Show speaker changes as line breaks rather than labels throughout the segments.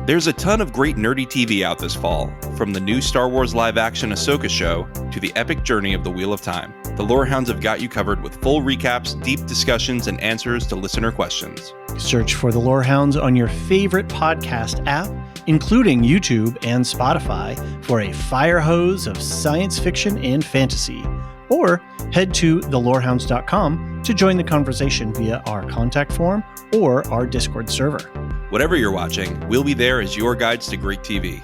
There's a ton of great nerdy TV out this fall, from the new Star Wars live-action Ahsoka show to the epic journey of the Wheel of Time. The Lorehounds have got you covered with full recaps, deep discussions, and answers to listener questions.
Search for the Lorehounds on your favorite podcast app, including YouTube and Spotify, for a fire hose of science fiction and fantasy. Or head to thelorehounds.com to join the conversation via our contact form or our Discord server.
Whatever you're watching, we'll be there as your guides to great TV.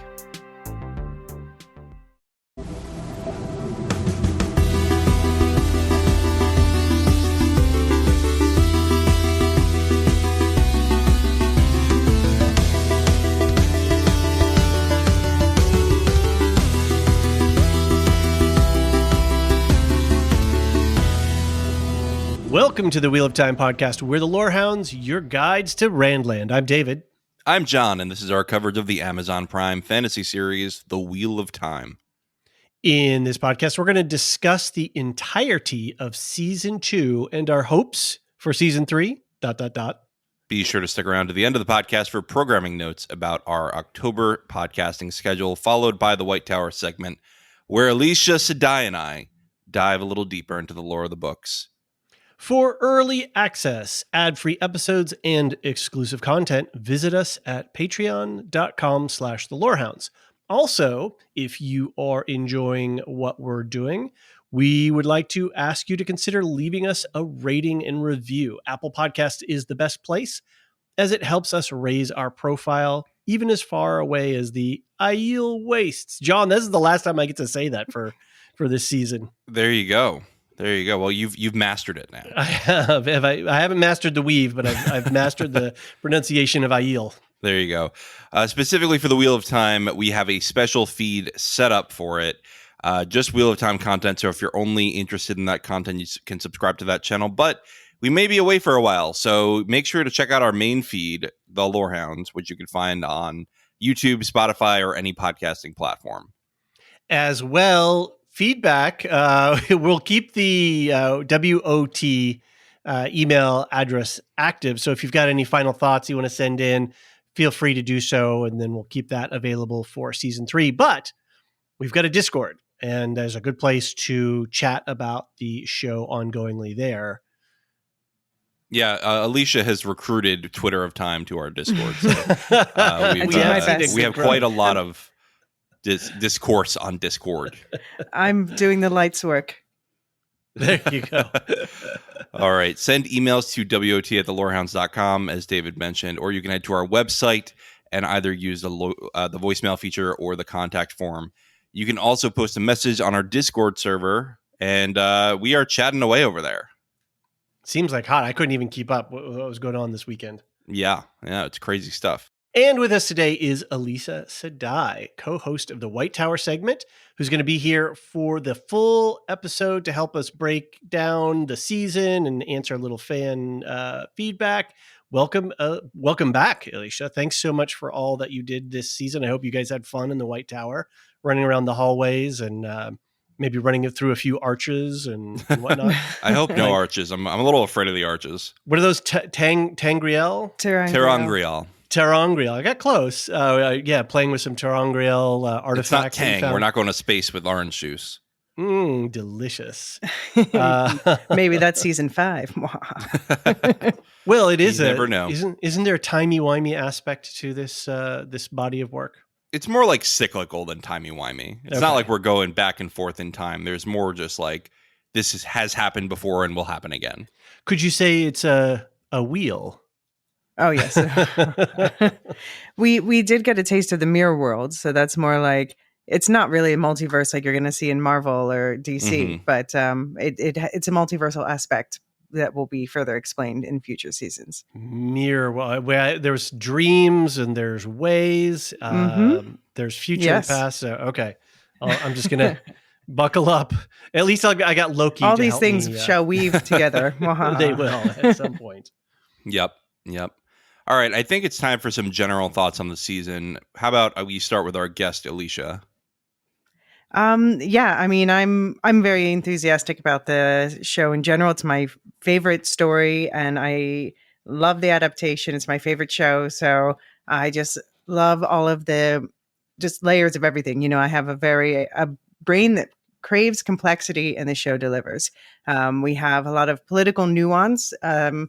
Welcome to the Wheel of Time podcast. We're the Lorehounds, your guides to Randland. I'm David.
I'm John, and this is our coverage of the Amazon Prime fantasy series, The Wheel of Time.
In this podcast, we're going to discuss the entirety of Season 2 and our hopes for Season 3, ...
Be sure to stick around to the end of the podcast for programming notes about our October podcasting schedule, followed by the White Tower segment, where Elysia, Sedai, and I dive a little deeper into the lore of the books.
For early access, ad-free episodes, and exclusive content, visit us at patreon.com/thelorehounds. Also, if you are enjoying what we're doing, we would like to ask you to consider leaving us a rating and review. Apple Podcast is the best place, as it helps us raise our profile even as far away as the Aiel Wastes. John, this is the last time I get to say that for this season.
There you go. There you go. Well, you've mastered it now.
I have. I haven't mastered the weave, but I've mastered the pronunciation of Aiel.
There you go. Specifically for the Wheel of Time, we have a special feed set up for it. Just Wheel of Time content. So if you're only interested in that content, you can subscribe to that channel. But we may be away for a while, so make sure to check out our main feed, The Lorehounds, which you can find on YouTube, Spotify, or any podcasting platform.
As well, feedback. We'll keep the WOT email address active. So if you've got any final thoughts you want to send in, feel free to do so. And then we'll keep that available for Season 3. But we've got a Discord, and there's a good place to chat about the show ongoingly there.
Yeah, Elysia has recruited Twitter of Time to our Discord. So, we have quite a lot of discourse on Discord.
I'm doing the lights work.
There you go.
All right. Send emails to wot@thelorehounds.com, as David mentioned, or you can head to our website and either use the voicemail feature or the contact form. You can also post a message on our Discord server, and we are chatting away over there.
Seems like hot. I couldn't even keep up what was going on this weekend.
Yeah, it's crazy stuff.
And with us today is Elysia Sedai, co-host of the White Tower segment, who's going to be here for the full episode to help us break down the season and answer a little fan feedback. Welcome back, Elysia. Thanks so much for all that you did this season. I hope you guys had fun in the White Tower, running around the hallways and maybe running it through a few arches and whatnot.
I hope no arches. I'm a little afraid of the arches.
What are those? Tangriel? Terangriel. I got close. Playing with some Terangriel artifacts.
It's not Tang. We're not going to space with orange juice.
Delicious.
Maybe that's Season 5.
Well, it is.
You never know.
Isn't there a timey-wimey aspect to this body of work?
It's more like cyclical than timey-wimey. It's not like we're going back and forth in time. There's more just like this has happened before and will happen again.
Could you say it's a wheel?
Oh, yes. We did get a taste of the mirror world, so that's more like, it's not really a multiverse like you're going to see in Marvel or DC, but it's a multiversal aspect that will be further explained in future seasons.
Mirror, well, there's dreams and there's ways, there's future and past. Okay, I'm just going to buckle up. At least I got Loki.
All these things shall weave together.
They will at some point.
Yep. All right, I think it's time for some general thoughts on the season. How about we start with our guest, Elysia?
Yeah, I mean, I'm very enthusiastic about the show in general. It's my favorite story, and I love the adaptation. It's my favorite show, so I just love all of the just layers of everything. You know, I have a brain that craves complexity, and the show delivers. We have a lot of political nuance, and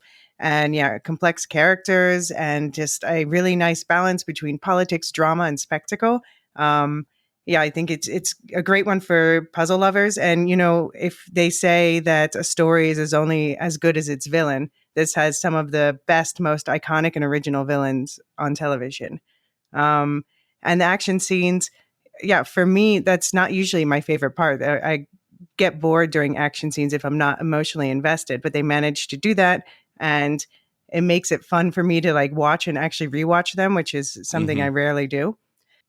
complex characters, and just a really nice balance between politics, drama, and spectacle. I think it's a great one for puzzle lovers. And you know, if they say that a story is only as good as its villain, this has some of the best, most iconic and original villains on television. And the action scenes, for me, that's not usually my favorite part. I get bored during action scenes if I'm not emotionally invested, but they manage to do that. And it makes it fun for me to like watch and actually rewatch them, which is something I rarely do.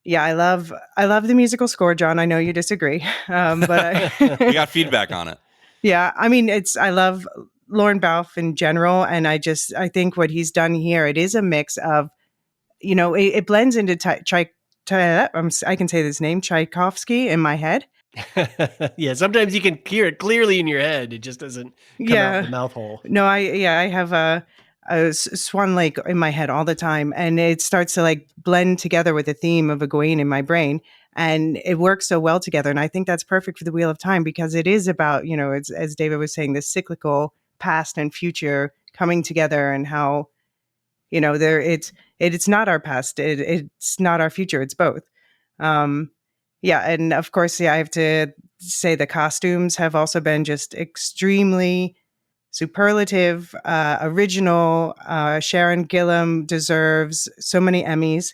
Yeah, I love the musical score, John. I know you disagree, but
we got feedback on it.
Yeah, I mean, I love Lorne Balfe in general, and I think what he's done here, it is a mix of, you know, it blends into I can say this name, Tchaikovsky, in my head.
Yeah, sometimes you can hear it clearly in your head. It just doesn't come out the mouth hole.
No, I have a Swan Lake in my head all the time, and it starts to like blend together with the theme of Egwene in my brain, and it works so well together. And I think that's perfect for the Wheel of Time, because it is about, you know, it's, as David was saying, this cyclical past and future coming together, and how, you know, it's not our past, it's not our future, it's both. And of course, I have to say the costumes have also been just extremely superlative, original. Sharon Gillam deserves so many Emmys.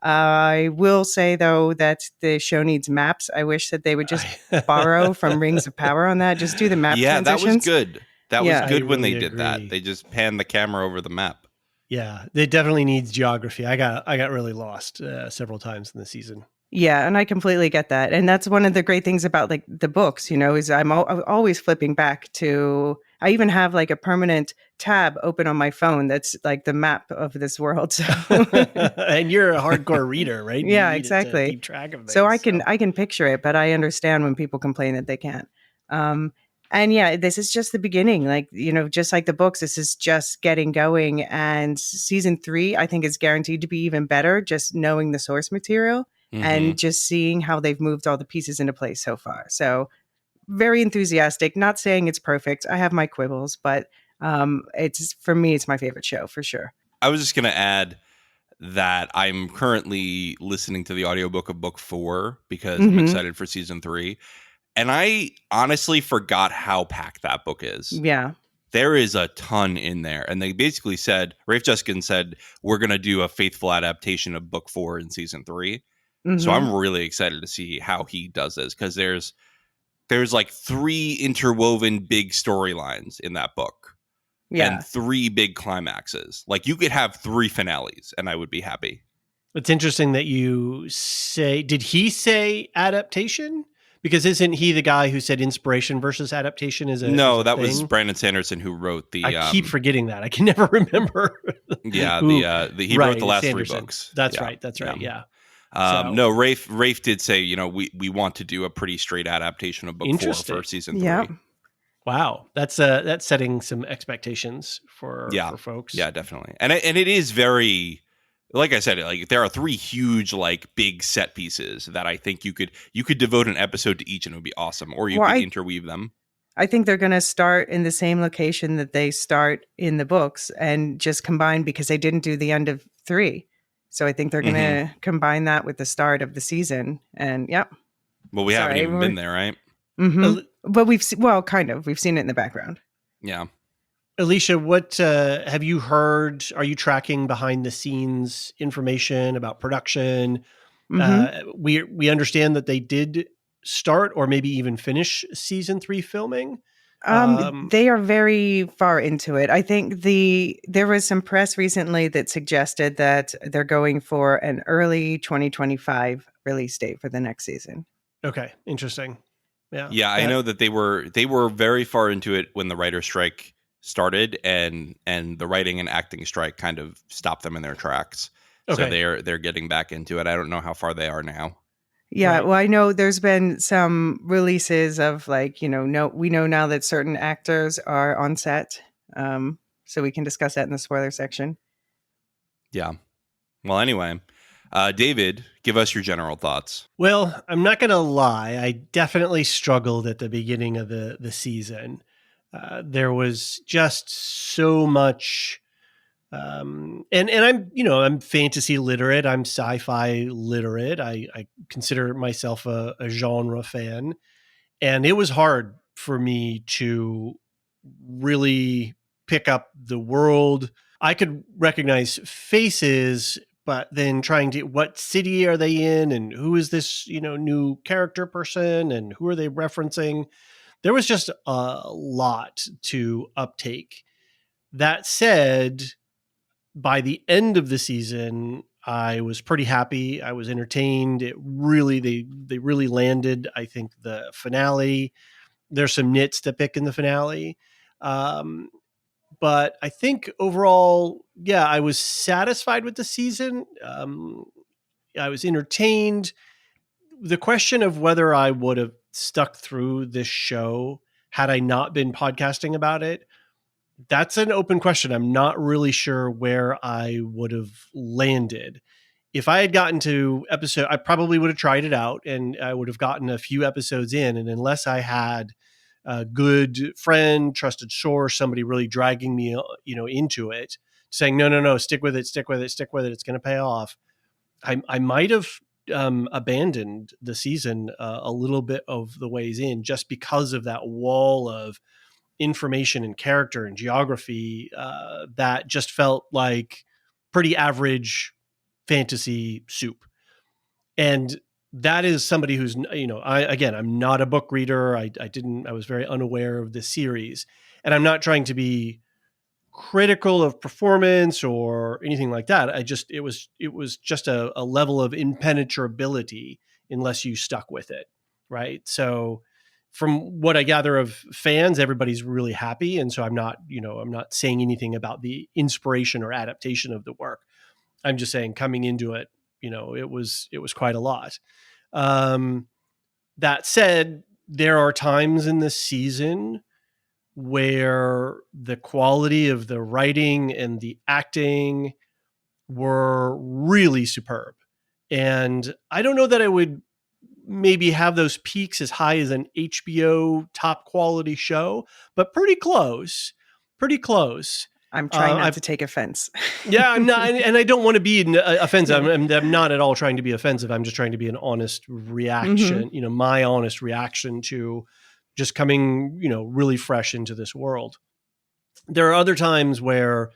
I will say, though, that the show needs maps. I wish that they would just borrow from Rings of Power on that. Just do the map transitions.
That was good. That was good when
really
they did that. They just panned the camera over the map.
Yeah, it definitely needs geography. I got really lost several times in the season.
Yeah, and I completely get that. And that's one of the great things about like the books, you know, is I'm always flipping back to, I even have like a permanent tab open on my phone that's like the map of this world. So
and you're a hardcore reader, right?
Yeah, exactly.
Keep track of things,
so I can picture it, but I understand when people complain that they can't. And yeah, this is just the beginning. Like, you know, just like the books, this is just getting going. And season 3, I think, is guaranteed to be even better, just knowing the source material and just seeing how they've moved all the pieces into place so far. So very enthusiastic, not saying it's perfect. I have my quibbles, but for me, it's my favorite show for sure.
I was just going to add that I'm currently listening to the audiobook of book 4 because I'm excited for season 3. And I honestly forgot how packed that book is.
Yeah.
There is a ton in there. And they basically said, Rafe Juskin said, we're going to do a faithful adaptation of book 4 in season 3. So I'm really excited to see how he does this, because there's like 3 interwoven big storylines in that book. Yeah. And 3 big climaxes. Like, you could have 3 finales and I would be happy.
It's interesting that you say, did he say adaptation? Because isn't he the guy who said inspiration versus adaptation is a
No,
is a
that
thing?
was Brandon Sanderson who wrote the...
I keep forgetting that. I can never remember.
He wrote the last Sanderson. 3 books.
That's right. That's right. Yeah.
No, Rafe did say, you know, we want to do a pretty straight adaptation of book 4 for season 3.
Yeah.
Wow, that's setting some expectations for folks.
Yeah, definitely. And it is very, like I said, like there are 3 huge, like big set pieces that I think you could devote an episode to each and it would be awesome, or you could interweave them.
I think they're going to start in the same location that they start in the books and just combine, because they didn't do the end of 3. So I think they're going to combine that with the start of the season. And
well, we haven't even been there, right?
But we've kind of. We've seen it in the background.
Yeah. Elysia, what have you heard? Are you tracking behind the scenes information about production? We understand that they did start or maybe even finish season 3 filming.
They are very far into it. I think there was some press recently that suggested that they're going for an early 2025 release date for the next season.
Okay, interesting.
Yeah, I know that they were very far into it when the writer's strike started, and the writing and acting strike kind of stopped them in their tracks. Okay. So they're getting back into it. I don't know how far they are now.
Yeah, right. Well, I know there's been some releases of like, you know, we know now that certain actors are on set. So we can discuss that in the spoiler section.
Yeah. Well, anyway, David, give us your general thoughts.
Well, I'm not going to lie. I definitely struggled at the beginning of the season. There was just so much, and I'm fantasy literate. I'm sci-fi literate. I consider myself a genre fan, and it was hard for me to really pick up the world. I could recognize faces, but then trying to, what city are they in, and who is this new character person, and who are they referencing? There was just a lot to uptake. That said, by the end of the season, I was pretty happy. I was entertained. They really landed. I think the finale, there's some nits to pick in the finale. But I think overall, yeah, I was satisfied with the season. I was entertained. The question of whether I would have stuck through this show had I not been podcasting about it, that's an open question. I'm not really sure where I would have landed. If I had gotten to episode, I probably would have tried it out and I would have gotten a few episodes in. And unless I had a good friend, trusted source, somebody really dragging me, into it, saying, no, stick with it. It's going to pay off. I might have abandoned the season a little bit of the ways in, just because of that wall of information and character and geography that just felt like pretty average fantasy soup. And that is somebody who's, I'm not a book reader. I was very unaware of this series, and I'm not trying to be critical of performance or anything like that. It was just a level of impenetrability unless you stuck with it. Right. So from what I gather of fans, everybody's really happy. And so I'm not saying anything about the inspiration or adaptation of the work. I'm just saying, coming into it, it was quite a lot. That said, there are times in this season where the quality of the writing and the acting were really superb. And I don't know that I would maybe have those peaks as high as an HBO top quality show, but pretty close.
I'm trying not to take offense.
Yeah, I'm not, and I don't want to be offensive. I'm not at all trying to be offensive. I'm just trying to be an honest reaction, my honest reaction to just coming, really fresh into this world. There are other times where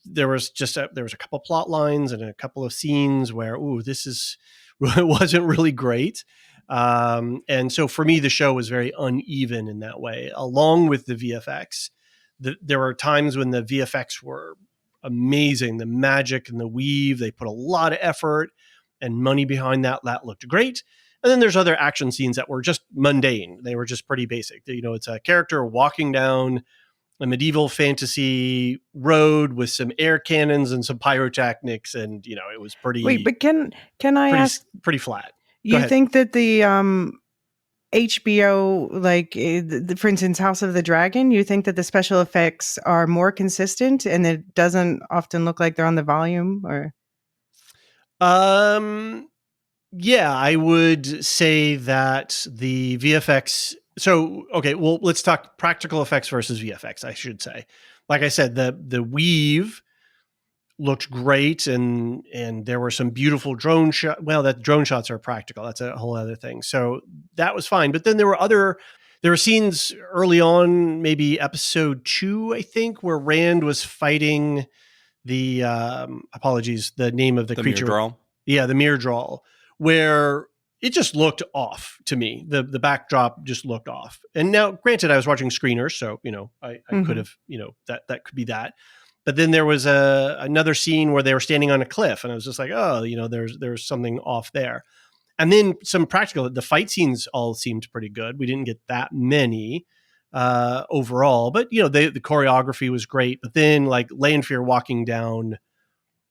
there was a couple plot lines and a couple of scenes where, this wasn't really great. And so for me, the show was very uneven in that way, along with the VFX. There were times when the VFX were amazing. The magic and the weave, they put a lot of effort and money behind that. That looked great. And then there's other action scenes that were just mundane. They were just pretty basic. It's a character walking down a medieval fantasy road with some air cannons and some pyrotechnics. And, it was pretty...
Wait, but can I ask...
Pretty flat.
You think that the HBO, for instance, House of the Dragon, you think that the special effects are more consistent and it doesn't often look like they're on the volume, or?
Yeah, I would say that the VFX. So, okay, well, let's talk practical effects versus VFX, I should say. Like I said, the weave looked great, and there were some beautiful drone shots. Well, that drone shots are practical. That's a whole other thing. So that was fine. But then there were scenes early on, maybe episode 2, I think, where Rand was fighting the the name of the creature.
Myrddraal?
Yeah, the Myrddraal, where it just looked off to me. The backdrop just looked off. And now, granted, I was watching screeners, so I could have, that could be that. But then there was another scene where they were standing on a cliff, and I was just like, oh, there's something off there. And then some practical. The fight scenes all seemed pretty good. We didn't get that many overall, but the choreography was great. But then, like, Lanfear walking down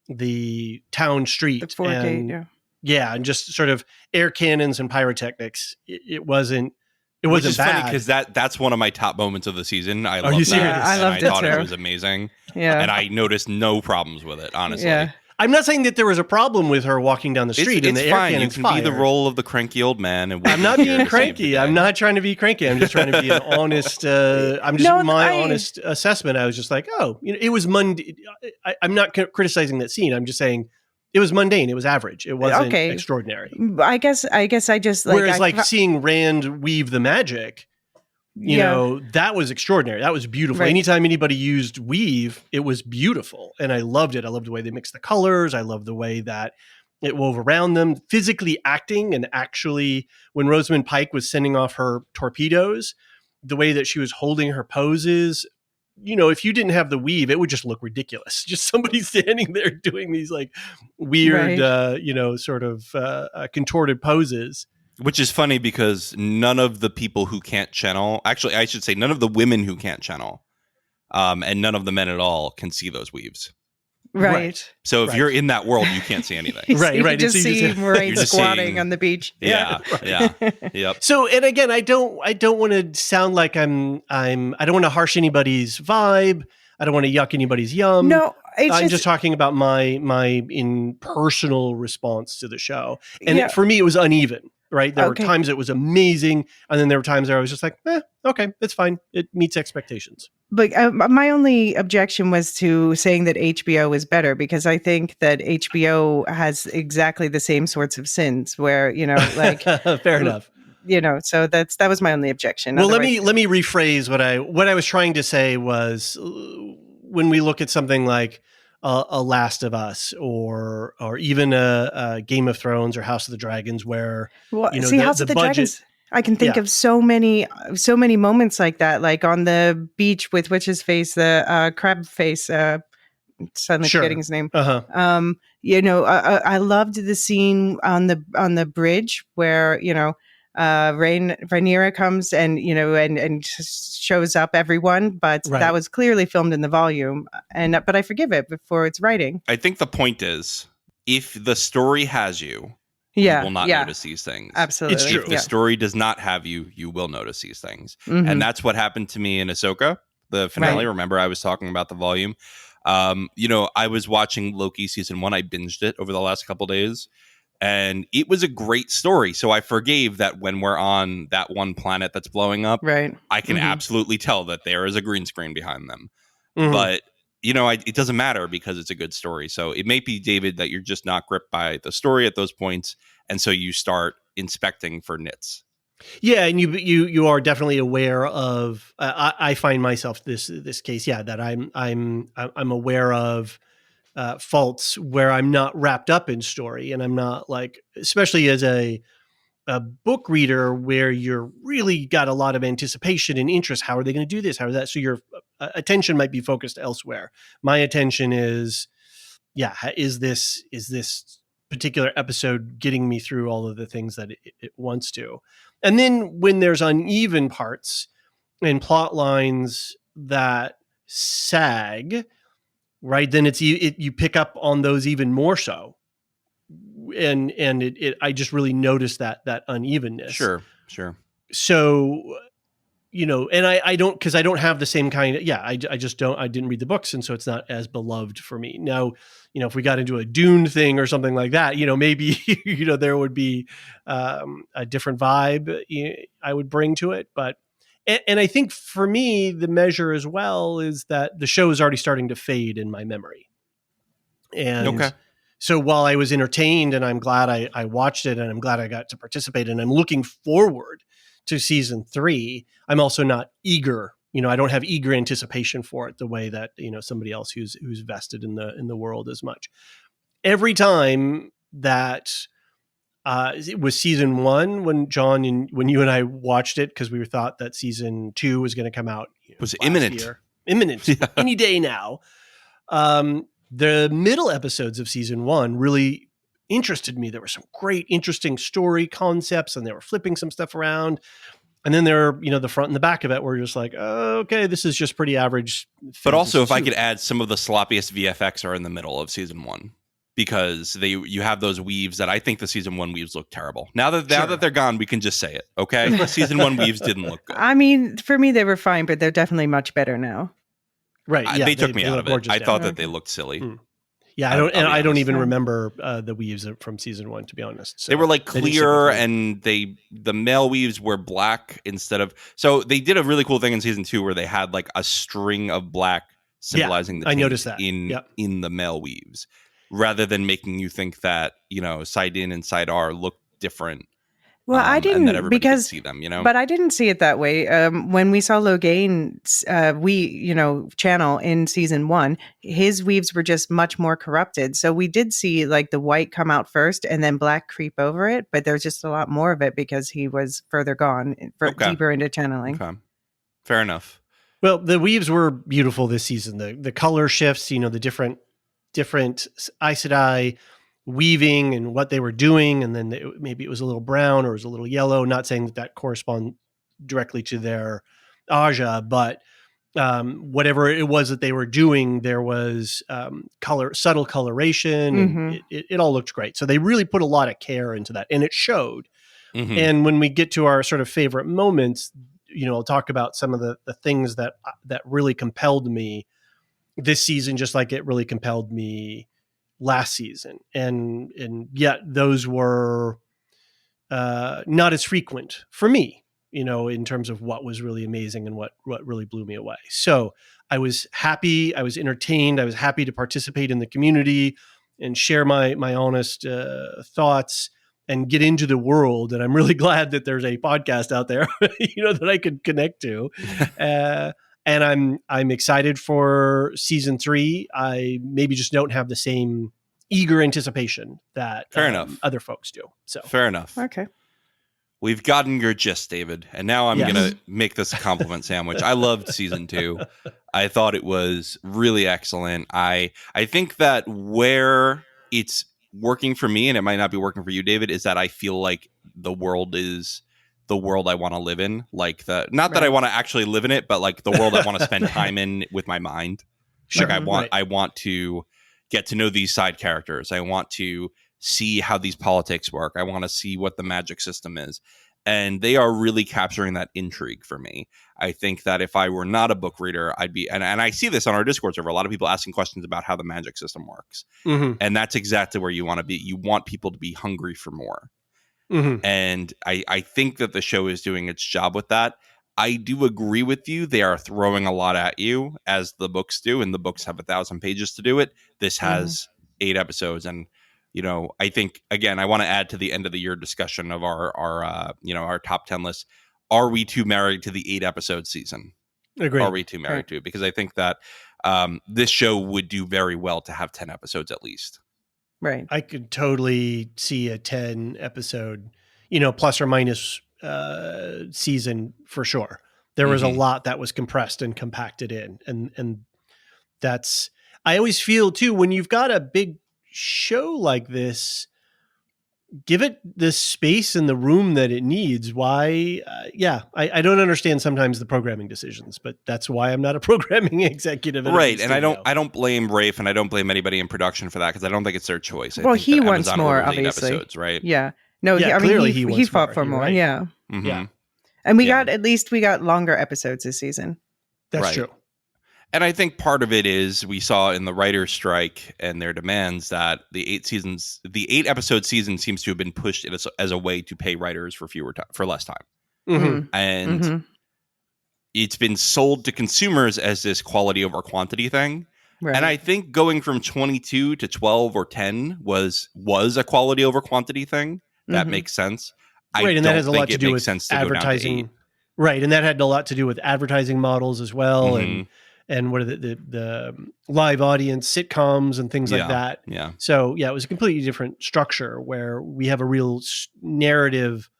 the town street,
the 4K,
and just sort of air cannons and pyrotechnics. It wasn't
Which is
bad.
funny because that's one of my top moments of the season. I
you
loved
serious?
that.
I loved it
thought
too.
it was amazing.
Yeah.
And I noticed no problems with it, honestly.
Yeah.
I'm not saying that there was a problem with her walking down the street and
it's
the air
fine. You
cannon's
can
fired.
be the role of the cranky old man. And
I'm not being cranky. I'm not trying to be cranky. I'm just trying to be an honest. Honest assessment. I was just like, oh, it was mundane. I'm not criticizing that scene. I'm just saying it was mundane. It was average. It wasn't extraordinary.
I guess I just like.
Whereas seeing Rand weave the magic, that was extraordinary. That was beautiful.
Right.
Anytime anybody used weave, it was beautiful. And I loved it. I loved the way they mixed the colors. I loved the way that it wove around them. Physically acting and actually, when Rosamund Pike was sending off her torpedoes, the way that she was holding her poses, if you didn't have the weave, it would just look ridiculous. Just somebody standing there doing these like weird, sort of contorted poses.
Which is funny because none of the people who can't channel, actually, I should say none of the women who can't channel, and none of the men at all can see those weaves.
Right.
So if you're in that world, you can't see anything.
You just see Moraine squatting on the beach.
Yeah. Yep.
So, and again, I don't want to sound like I don't want to harsh anybody's vibe. I don't want to yuck anybody's yum.
No,
I'm just talking about my personal response to the show. And for me, it was uneven. Right. There were times it was amazing. And then there were times where I was just like, okay, it's fine. It meets expectations.
But my only objection was to saying that HBO is better, because I think that HBO has exactly the same sorts of sins where, like.
Fair enough.
So that was my only objection.
Well, let me rephrase what I was trying to say was when we look at something like a Last of Us or even a Game of Thrones or House of the Dragons, where
House of the Dragons, I can think of so many moments like that, like on the beach with what's his face, the crab face. Suddenly forgetting his name. I loved the scene on the bridge where Rhaenyra comes and shows up everyone, but that was clearly filmed in the volume, but I forgive it for its writing.
I think the point is, if the story has you, you will not notice these things.
Absolutely.
It's true.
If the story does not have you, you will notice these things. And that's what happened to me in Ahsoka, the finale.
Right.
Remember, I was talking about the volume. I was watching Loki season 1. I binged it over the last couple days. And it was a great story. So I forgave that when we're on that one planet that's blowing up, I can absolutely tell that there is a green screen behind them. But, it doesn't matter because it's a good story. So it may be, David, that you're just not gripped by the story at those points. And so you start inspecting for nits. Yeah,
and you are definitely aware of. I find myself this case, that I'm aware of faults where I'm not wrapped up in story, and I'm not like, especially as a book reader where you're really got a lot of anticipation and interest. How are they going to do this? How is that? So your attention might be focused elsewhere. My attention is, is this particular episode getting me through all of the things that it wants to? And then when there's uneven parts and plot lines that sag, right, then you pick up on those even more so. And I just really noticed that unevenness.
Sure.
So, and I don't, because I don't have the same kind of, I just don't, I didn't read the books, and so it's not as beloved for me. Now, if we got into a Dune thing or something like that, maybe, there would be a different vibe I would bring to it. But, and I think for me, the measure as well is that the show is already starting to fade in my memory. And so while I was entertained and I'm glad I watched it and I'm glad I got to participate and I'm looking forward to season 3, I'm also not eager. I don't have eager anticipation for it the way that, somebody else who's vested in the world as much. Every time that it was season 1 when John and when you and I watched it, because we thought that season 2 was going to come out.
It was imminent.
Any day now. The middle episodes of season 1 really interested me. There were some great, interesting story concepts, and they were flipping some stuff around. And then there, the front and the back of it were just like, oh, okay, this is just pretty average.
But also, if I could add, some of the sloppiest VFX are in the middle of season 1, because you have those weaves that I think the season 1 weaves look terrible. Now that they're gone, we can just say it. Okay, the season 1 weaves didn't look good.
I mean, for me, they were fine, but they're definitely much better now.
Right. Yeah,
they took me out of it. I thought that they looked silly.
Yeah,
I'll be
I don't
honest.
even remember the weaves from season 1, to be honest. So
they were like
they didn't stick
clear,
with me.
and the male weaves were black instead of. So they did a really cool thing in season 2 where they had like a string of black symbolizing the
I
taint
noticed that.
in the male weaves, rather than making you think that side in and side R look different.
Well, I
And that
didn't
everybody could
because,
see them,
but I didn't see it that way. When we saw Logain's, channel in season 1, his weaves were just much more corrupted. So we did see like the white come out first and then black creep over it, but there's just a lot more of it because he was further gone, deeper into channeling.
Okay. Fair enough.
Well, the weaves were beautiful this season. The color shifts, the different Aes Sedai weaving and what they were doing, and then maybe it was a little brown or it was a little yellow. Not saying that corresponds directly to their Aja, but whatever it was that they were doing, there was subtle coloration, and it all looked great. So they really put a lot of care into that, and it showed.
Mm-hmm.
And when we get to our sort of favorite moments, I'll talk about some of the things that really compelled me this season, just like it really compelled me last season. And yet those were not as frequent for me, in terms of what was really amazing and what really blew me away. So I was happy, I was entertained, I was happy to participate in the community and share my honest thoughts and get into the world. And I'm really glad that there's a podcast out there, that I could connect to. And I'm excited for season 3. I maybe just don't have the same eager anticipation that other folks do. So
fair enough.
Okay.
We've gotten your gist, David. And now I'm
Yes.
going to make this a compliment sandwich. I loved season 2. I thought it was really excellent. I think that where it's working for me, and it might not be working for you, David, is that I feel like the world is the world I want to live in. Like not that I want to actually live in it, but like the world I want to spend time in with my mind.
Sure.
Like I want to get to know these side characters. I want to see how these politics work. I want to see what the magic system is. And they are really capturing that intrigue for me. I think that if I were not a book reader, I'd be, and I see this on our Discord server, a lot of people asking questions about how the magic system works.
Mm-hmm.
And that's exactly where you want to be. You want people to be hungry for more.
Mm-hmm.
And I think that the show is doing its job with that. I do agree with you. They are throwing a lot at you, as the books do, and the books have 1,000 pages to do it. This has 8 episodes, and I think, again, I want to add to the end of the year discussion of our top 10 list. Are we too married to the 8 episode season?
Agreed.
Are we too married to it? Because I think that this show would do very well to have 10 episodes at least.
Right.
I could totally see a 10 episode, plus or minus season for sure. There was a lot that was compressed and compacted in. And that's, I always feel too, when you've got a big show like this, give it the space and the room that it needs. Why? I don't understand sometimes the programming decisions, but that's why I'm not a programming executive.
Right. And I don't blame Rafe, and I don't blame anybody in production for that, because I don't think it's their choice.
Well, he wants more, obviously.
Episodes, right?
Yeah. No,
Yeah, clearly he
fought for more.
Right.
Yeah.
Mm-hmm.
Yeah.
And we got longer episodes this season.
That's true.
And I think part of it is we saw in the writer's strike and their demands that the 8 episode season seems to have been pushed as a way to pay writers for less time.
Mm-hmm.
And it's been sold to consumers as this quality over quantity thing. Right. And I think going from 22 to 12 or 10 was a quality over quantity thing. That makes sense.
Right, and that has a lot to do with
advertising.
Right, and that had a lot to do with advertising models as well, and what are the live audience sitcoms and things like that.
Yeah.
So it was a completely different structure where we have a real narrative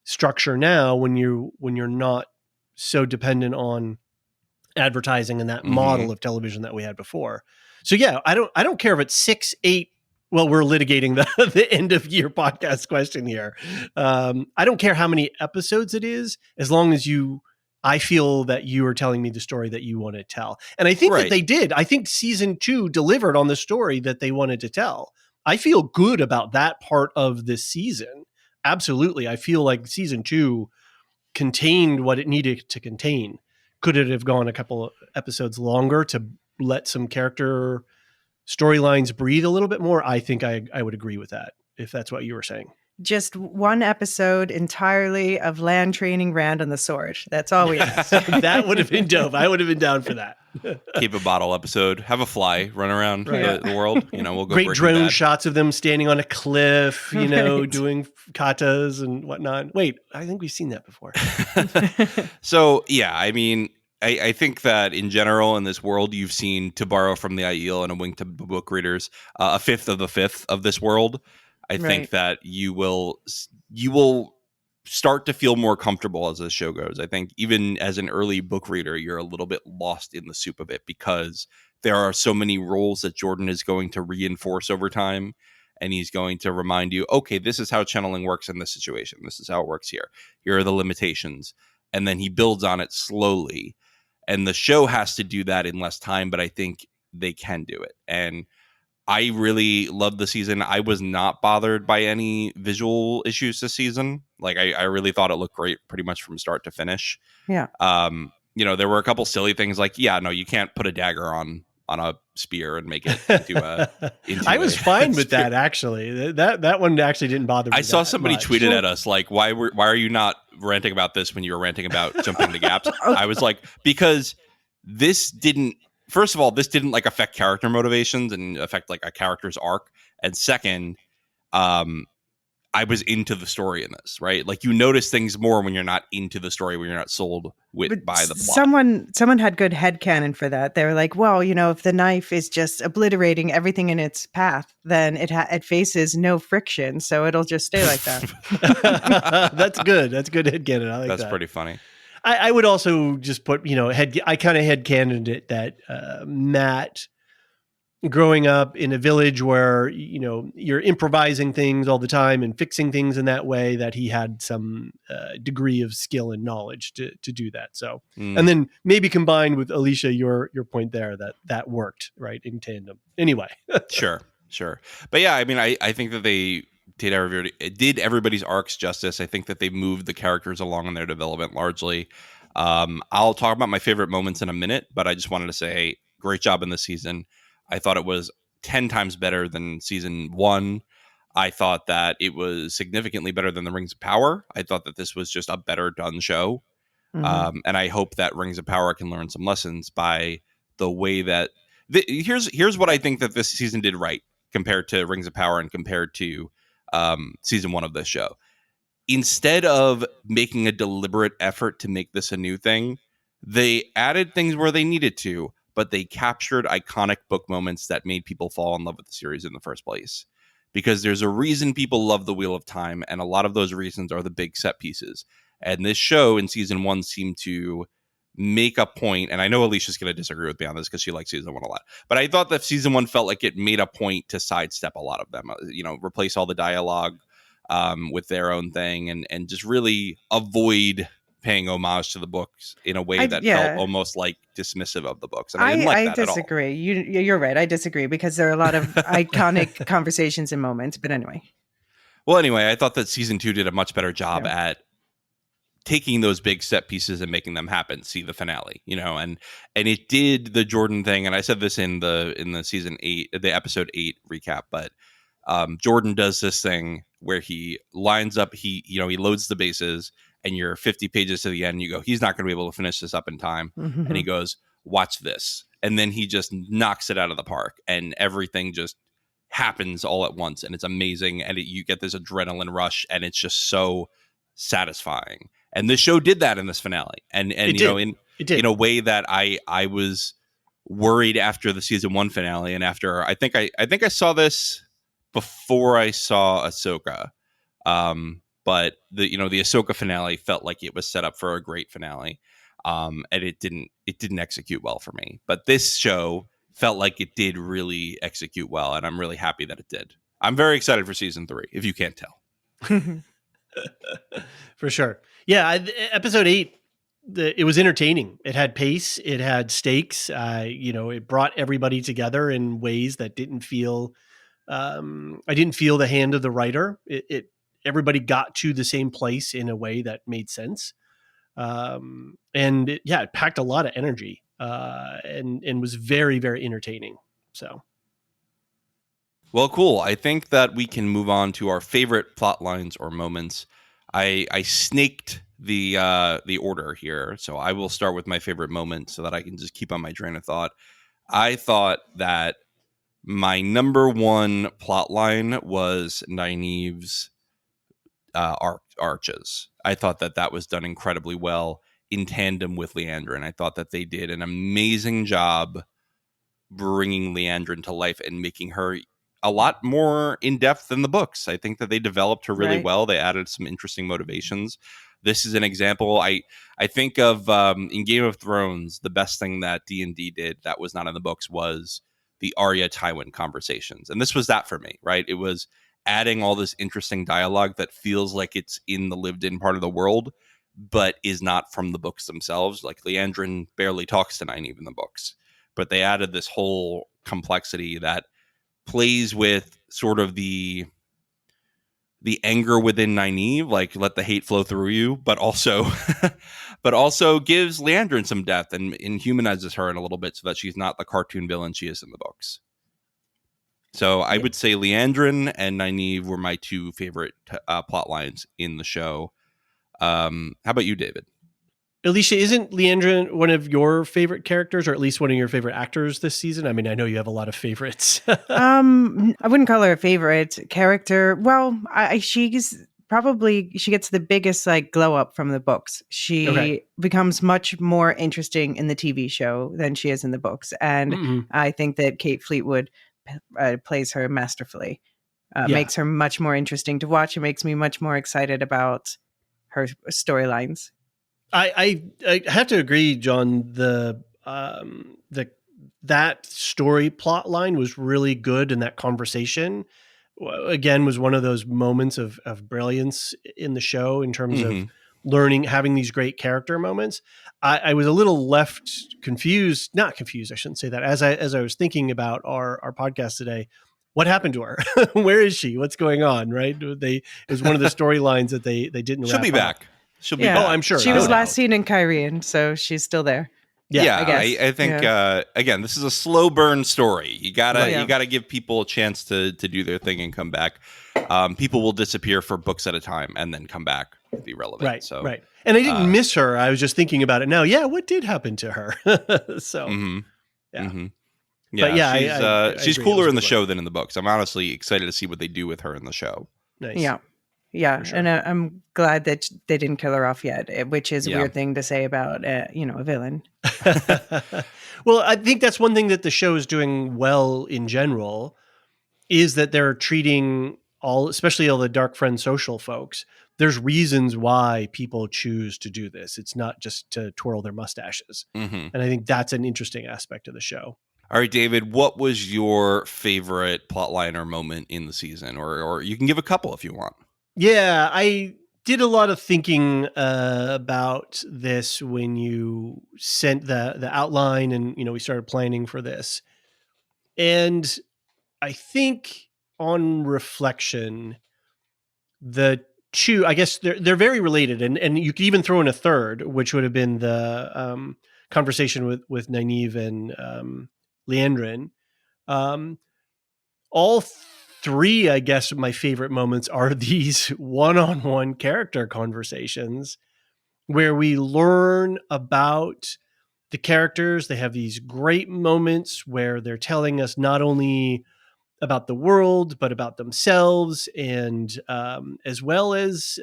structure now when you're not so dependent on advertising and that model of television that we had before. So I don't care if it's 6, 8. Well, we're litigating the end of year podcast question here. I don't care how many episodes it is, as long as I feel that you are telling me the story that you want to tell. And I think that they did. I think season 2 delivered on the story that they wanted to tell. I feel good about that part of this season. Absolutely. I feel like season 2 contained what it needed to contain. Could it have gone a couple episodes longer to let some character storylines breathe a little bit more, I think I would agree with that, if that's what you were saying.
Just one episode entirely of Land training Rand on the sword. That's all we asked.
That would have been dope. I would have been down for that.
Keep a bottle episode. Have a fly run around the world. We'll go
great
Breaking
drone
Bad.
shots of them standing on a cliff,
Right.
doing katas and whatnot. Wait, I think we've seen that before.
So, yeah, I think that in general in this world, you've seen, to borrow from the Aiel and a wink to book readers, a fifth of the fifth of this world. I think
Right.
that you will start to feel more comfortable as the show goes. I think even as an early book reader, you're a little bit lost in the soup of it because there are so many roles that Jordan is going to reinforce over time. And he's going to remind you, okay, this is how channeling works in this situation. This is how it works here. Here are the limitations. And then he builds on it slowly. And the show has to do that in less time, but I think they can do it. And I really loved the season. I was not bothered by any visual issues this season. Like I really thought it looked great pretty much from start to finish.
Yeah.
There were a couple silly things like, no, you can't put a dagger on a spear and make it into a
I was fine with
spear.
that, actually. That one actually didn't bother me.
I saw somebody
much.
tweeted at us like, why are you not ranting about this when you were ranting about jumping the gaps? I was like, because this didn't, first of all, this didn't like affect character motivations and affect like a character's arc. And second, I was into the story in this, right? Like you notice things more when you're not into the story, when you're not sold by the plot.
Someone had good headcanon for that. They were like, well, if the knife is just obliterating everything in its path, then it faces no friction, so it'll just stay like that.
That's good. That's good headcanon. I like that.
That's pretty funny.
I would also just put, I kind of headcanoned it that Matt, growing up in a village where, you're improvising things all the time and fixing things in that way, that he had some degree of skill and knowledge to do that. So, and then maybe combined with Elysia, your point there, that worked right in tandem. Anyway.
Sure. But yeah, I think that they did everybody's arcs justice. I think that they moved the characters along in their development largely. I'll talk about my favorite moments in a minute, but I just wanted to say great job in this season. I thought it was 10 times better than season 1. I thought that it was significantly better than the Rings of Power. I thought that this was just a better done show. Mm-hmm. And I hope that Rings of Power can learn some lessons by the way that here's what I think that this season did right compared to Rings of Power and compared to season 1 of this show. Instead of making a deliberate effort to make this a new thing, they added things where they needed to, but they captured iconic book moments that made people fall in love with the series in the first place. Because there's a reason people love The Wheel of Time, and a lot of those reasons are the big set pieces. And this show in season 1 seemed to make a point, and I know Alicia's going to disagree with me on this because she likes season 1 a lot, but I thought that season 1 felt like it made a point to sidestep a lot of them, replace all the dialogue with their own thing, and just really avoid paying homage to the books in a way that felt almost like dismissive of the books. And I didn't like that
disagree.
At all.
You're right. I disagree because there are a lot of iconic conversations and moments. But anyway.
Well, anyway, I thought that season 2 did a much better job at taking those big set pieces and making them happen. See the finale, and it did the Jordan thing. And I said this in the season 8, the episode 8 recap, but Jordan does this thing where he lines up, he loads the bases, and you're 50 pages to the end, and you go, he's not going to be able to finish this up in time. Mm-hmm. And he goes, watch this. And then he just knocks it out of the park, and everything just happens all at once. And it's amazing. And you get this adrenaline rush, and it's just so satisfying. And this show did that in this finale. And in a way that I was worried after the season 1 finale. And after, I think I saw this before I saw Ahsoka. But the Ahsoka finale felt like it was set up for a great finale. And it didn't execute well for me. But this show felt like it did really execute well, and I'm really happy that it did. I'm very excited for season 3, if you can't tell.
For sure. Yeah, episode 8, it was entertaining. It had pace, it had stakes. It brought everybody together in ways that didn't feel. I didn't feel the hand of the writer. Everybody got to the same place in a way that made sense. And it packed a lot of energy, and was very, very entertaining. So
Well, cool. I think that we can move on to our favorite plot lines or moments. I snaked the order here, so I will start with my favorite moment so that I can just keep on my train of thought. I thought that my number one plot line was Nynaeve's arches. I thought that that was done incredibly well in tandem with Leandrin. I thought that they did an amazing job bringing Leandrin to life and making her a lot more in depth than the books. I think that they developed her really
Right.
well. They added some interesting motivations. This is an example. I think of in Game of Thrones, the best thing that D&D did that was not in the books was the Arya Tywin conversations, and this was that for me. Right, it was adding all this interesting dialogue that feels like it's in the lived-in part of the world, but is not from the books themselves. Like Leandrin barely talks to Nynaeve in the books, but they added this whole complexity that plays with sort of the anger within Nynaeve, like let the hate flow through you, but also but also gives Leandrin some depth and humanizes her in a little bit so that she's not the cartoon villain she is in the books. So I would say Leandrin and Nynaeve were my two favorite plot lines in the show. How about you, David?
Elysia, isn't Leandrin one of your favorite characters, or at least one of your favorite actors this season? I mean, I know you have a lot of favorites.
I wouldn't call her a favorite character. Well, she's probably, she gets the biggest like glow up from the books. She becomes much more interesting in the TV show than she is in the books, and I think that Kate Fleetwood plays her masterfully. Makes her much more interesting to watch. It makes me much more excited about her storylines.
I have to agree, John. That story plot line was really good, and that conversation again was one of those moments of brilliance in the show in terms of learning, having these great character moments. I was a little left confused, not confused. I shouldn't say that. As I was thinking about our podcast today, what happened to her? Where is she? What's going on? Right? It was one of the storylines that they didn't.
She'll be back.
Up.
She'll be back.
Oh, I'm sure.
She was last seen in Kyrian, so she's still there.
Yeah,
I guess.
I think again, this is a slow burn story. You gotta give people a chance to do their thing and come back. People will disappear for books at a time and then come back to be relevant.
Right,
so
right. And I didn't miss her. I was just thinking about it now. Yeah, what did happen to her? So
yeah.
But yeah,
she's cooler in the show than in the books. I'm honestly excited to see what they do with her in the show.
Nice.
Yeah, sure. And I'm glad that they didn't kill her off yet, which is a weird thing to say about a villain.
Well, I think that's one thing that the show is doing well in general, is that they're treating especially all the Dark Friend social folks. There's reasons why people choose to do this. It's not just to twirl their mustaches. And I think that's an interesting aspect of the show.
All right, David, what was your favorite plotline or moment in the season? Or you can give a couple if you want.
Yeah, I did a lot of thinking about this when you sent the outline, and we started planning for this. And I think on reflection, the two, I guess they're very related, and you could even throw in a third, which would have been the conversation with Nynaeve and Leandrin. All three, I guess, of my favorite moments are these one-on-one character conversations where we learn about the characters. They have these great moments where they're telling us not only about the world, but about themselves, and as well as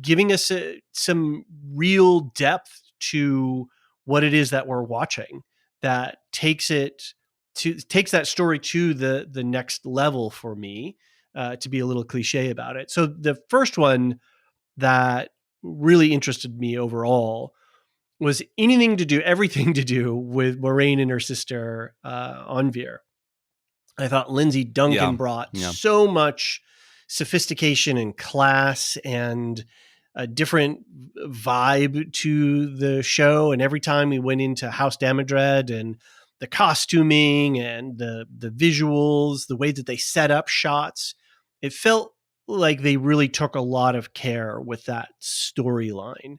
giving us some real depth to what it is that we're watching, that takes that story to the next level for me, to be a little cliche about it. So the first one that really interested me overall was everything to do with Moraine and her sister Onvir. I thought Lindsay Duncan brought so much sophistication and class and a different vibe to the show. And every time we went into House Damodred, and the costuming and the visuals, the way that they set up shots, it felt like they really took a lot of care with that storyline.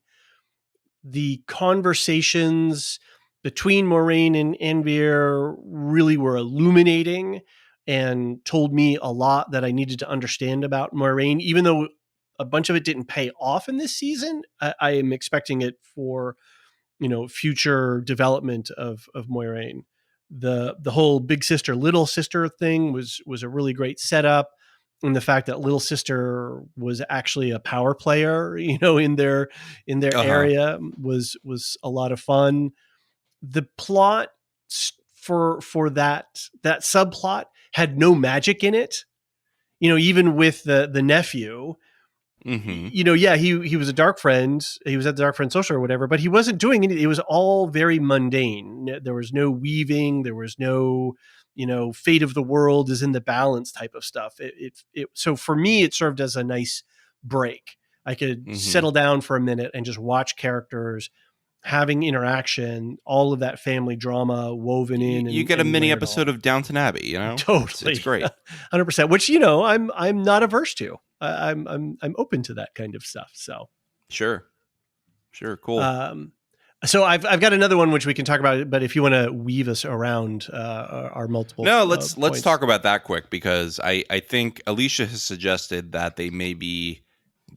The conversations between Moraine and Anvir really were illuminating and told me a lot that I needed to understand about Moraine, even though a bunch of it didn't pay off in this season. I am expecting it for, future development of Moiraine. The whole big sister, little sister thing was a really great setup. And the fact that little sister was actually a power player, in their area was a lot of fun. The plot for that subplot had no magic in it. Even with the nephew, he was a dark friend. He was at the Dark Friend Social or whatever, but he wasn't doing anything. It was all very mundane. There was no weaving. There was no, fate of the world is in the balance type of stuff. So for me, it served as a nice break. I could settle down for a minute and just watch characters having interaction, all of that family drama woven in.
You get a mini episode of Downton Abbey,
Totally,
it's great,
100%. Which I'm not averse to. I'm open to that kind of stuff. So
sure, cool.
So I've got another one which we can talk about, but if you want to weave us around our multiple,
let's talk about that quick, because I think Elysia has suggested that they may be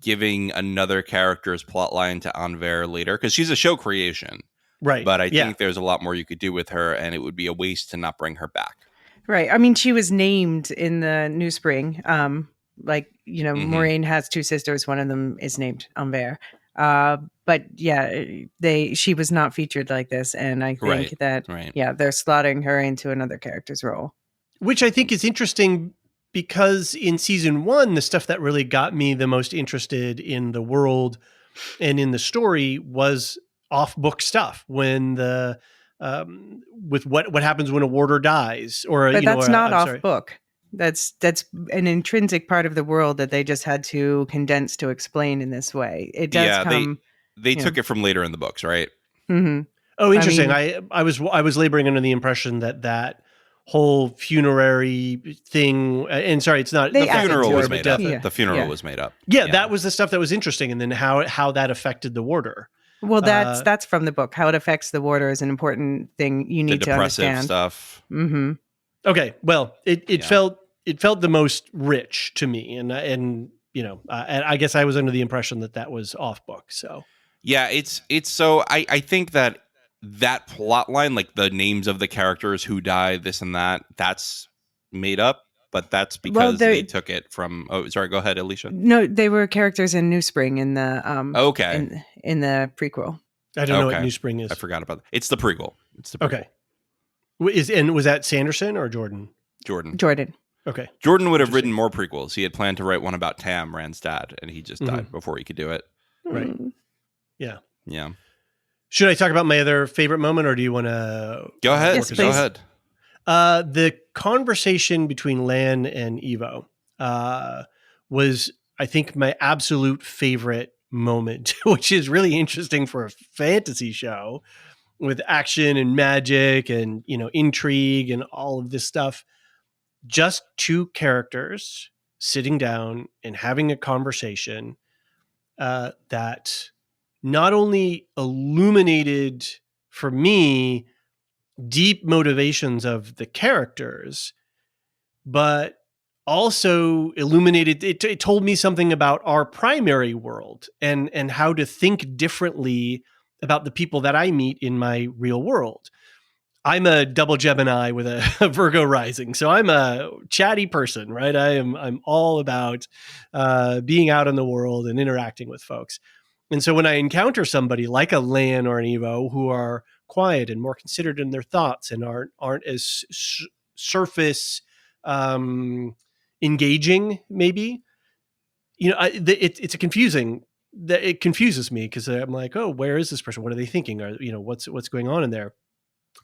giving another character's plotline to Anvir later, because she's a show creation,
right?
But I think there's a lot more you could do with her, and it would be a waste to not bring her back.
Right. I mean, she was named in the New Spring. Moraine has two sisters. One of them is named Anvir. But yeah, she was not featured like this, and I think they're slotting her into another character's role,
which I think is interesting. Because in season 1, the stuff that really got me the most interested in the world and in the story was off-book stuff. When with what happens when a warder dies,
but that's not off-book. That's an intrinsic part of the world that they just had to condense to explain in this way. It does come.
They took it from later in the books, right?
Mm-hmm.
Oh, interesting. I was laboring under the impression that whole funerary thing, and sorry, it's not
the funeral was made up.
Yeah.
The funeral was made up.
Yeah, that was the stuff that was interesting, and then how that affected the warder.
Well, that's from the book. How it affects the warder is an important thing you need to understand.
The depressive stuff.
Mm-hmm.
Okay, well, it felt the most rich to me, and I guess I was under the impression that was off book. So
yeah, it's so I think that plot line, like the names of the characters who die, this and that's made up, but that's because they took it from. Oh, sorry. Go ahead, Elysia.
No, they were characters in New Spring in the in the prequel.
I don't know what New Spring is.
I forgot about that. It's the prequel.
Okay. Was that Sanderson or Jordan?
Jordan.
Okay.
Jordan would have written more prequels. He had planned to write one about Tam, Rand's dad, and he just died before he could do it.
Right. Yeah.
Yeah.
Should I talk about my other favorite moment, or do you want to
go ahead?
Yes,
go ahead.
The conversation between Lan and Evo was, I think, my absolute favorite moment, which is really interesting for a fantasy show with action and magic and intrigue and all of this stuff. Just two characters sitting down and having a conversation that not only illuminated for me deep motivations of the characters, but also illuminated, it told me something about our primary world and how to think differently about the people that I meet in my real world. I'm a double Gemini with a Virgo rising, so I'm a chatty person, right? I'm all about being out in the world and interacting with folks. And so when I encounter somebody like a Lan or an Evo who are quiet and more considered in their thoughts and aren't as surface engaging, maybe, it's a confusing. It confuses me because I'm like, oh, where is this person? What are they thinking? Or what's going on in there?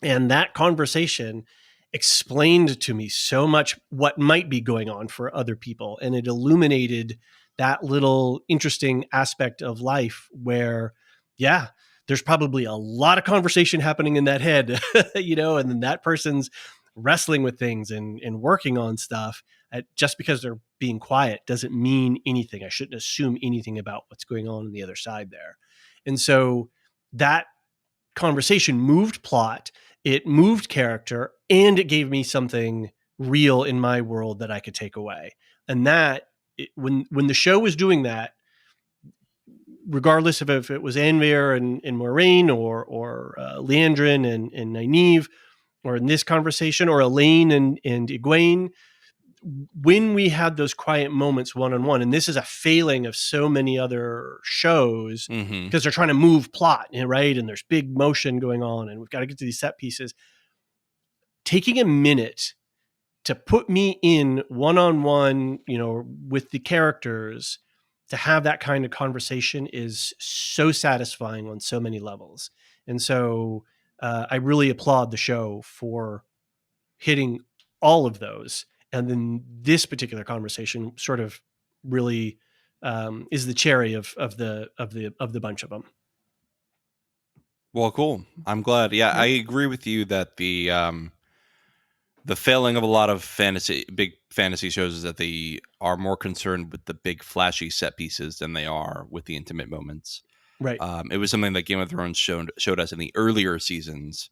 And that conversation explained to me so much what might be going on for other people, and it illuminated that little interesting aspect of life where, there's probably a lot of conversation happening in that head, and then that person's wrestling with things and working on stuff. Just because they're being quiet doesn't mean anything. I shouldn't assume anything about what's going on the other side there. And so that conversation moved plot, it moved character, and it gave me something real in my world that I could take away. And that when the show was doing that, regardless of if it was Anvir and Moraine or Leandrin and Nynaeve, or in this conversation, or Elaine and Egwene, when we had those quiet moments one-on-one, and this is a failing of so many other shows because they're trying to move plot, right? And there's big motion going on and we've got to get to these set pieces. Taking a minute to put me in one-on-one, with the characters, to have that kind of conversation is so satisfying on so many levels. And so I really applaud the show for hitting all of those. And then this particular conversation sort of really is the cherry of the bunch of them.
Well, cool. I'm glad. Yeah, I agree with you that the failing of a lot of big fantasy shows is that they are more concerned with the big flashy set pieces than they are with the intimate moments.
Right.
It was something that Game of Thrones showed us in the earlier seasons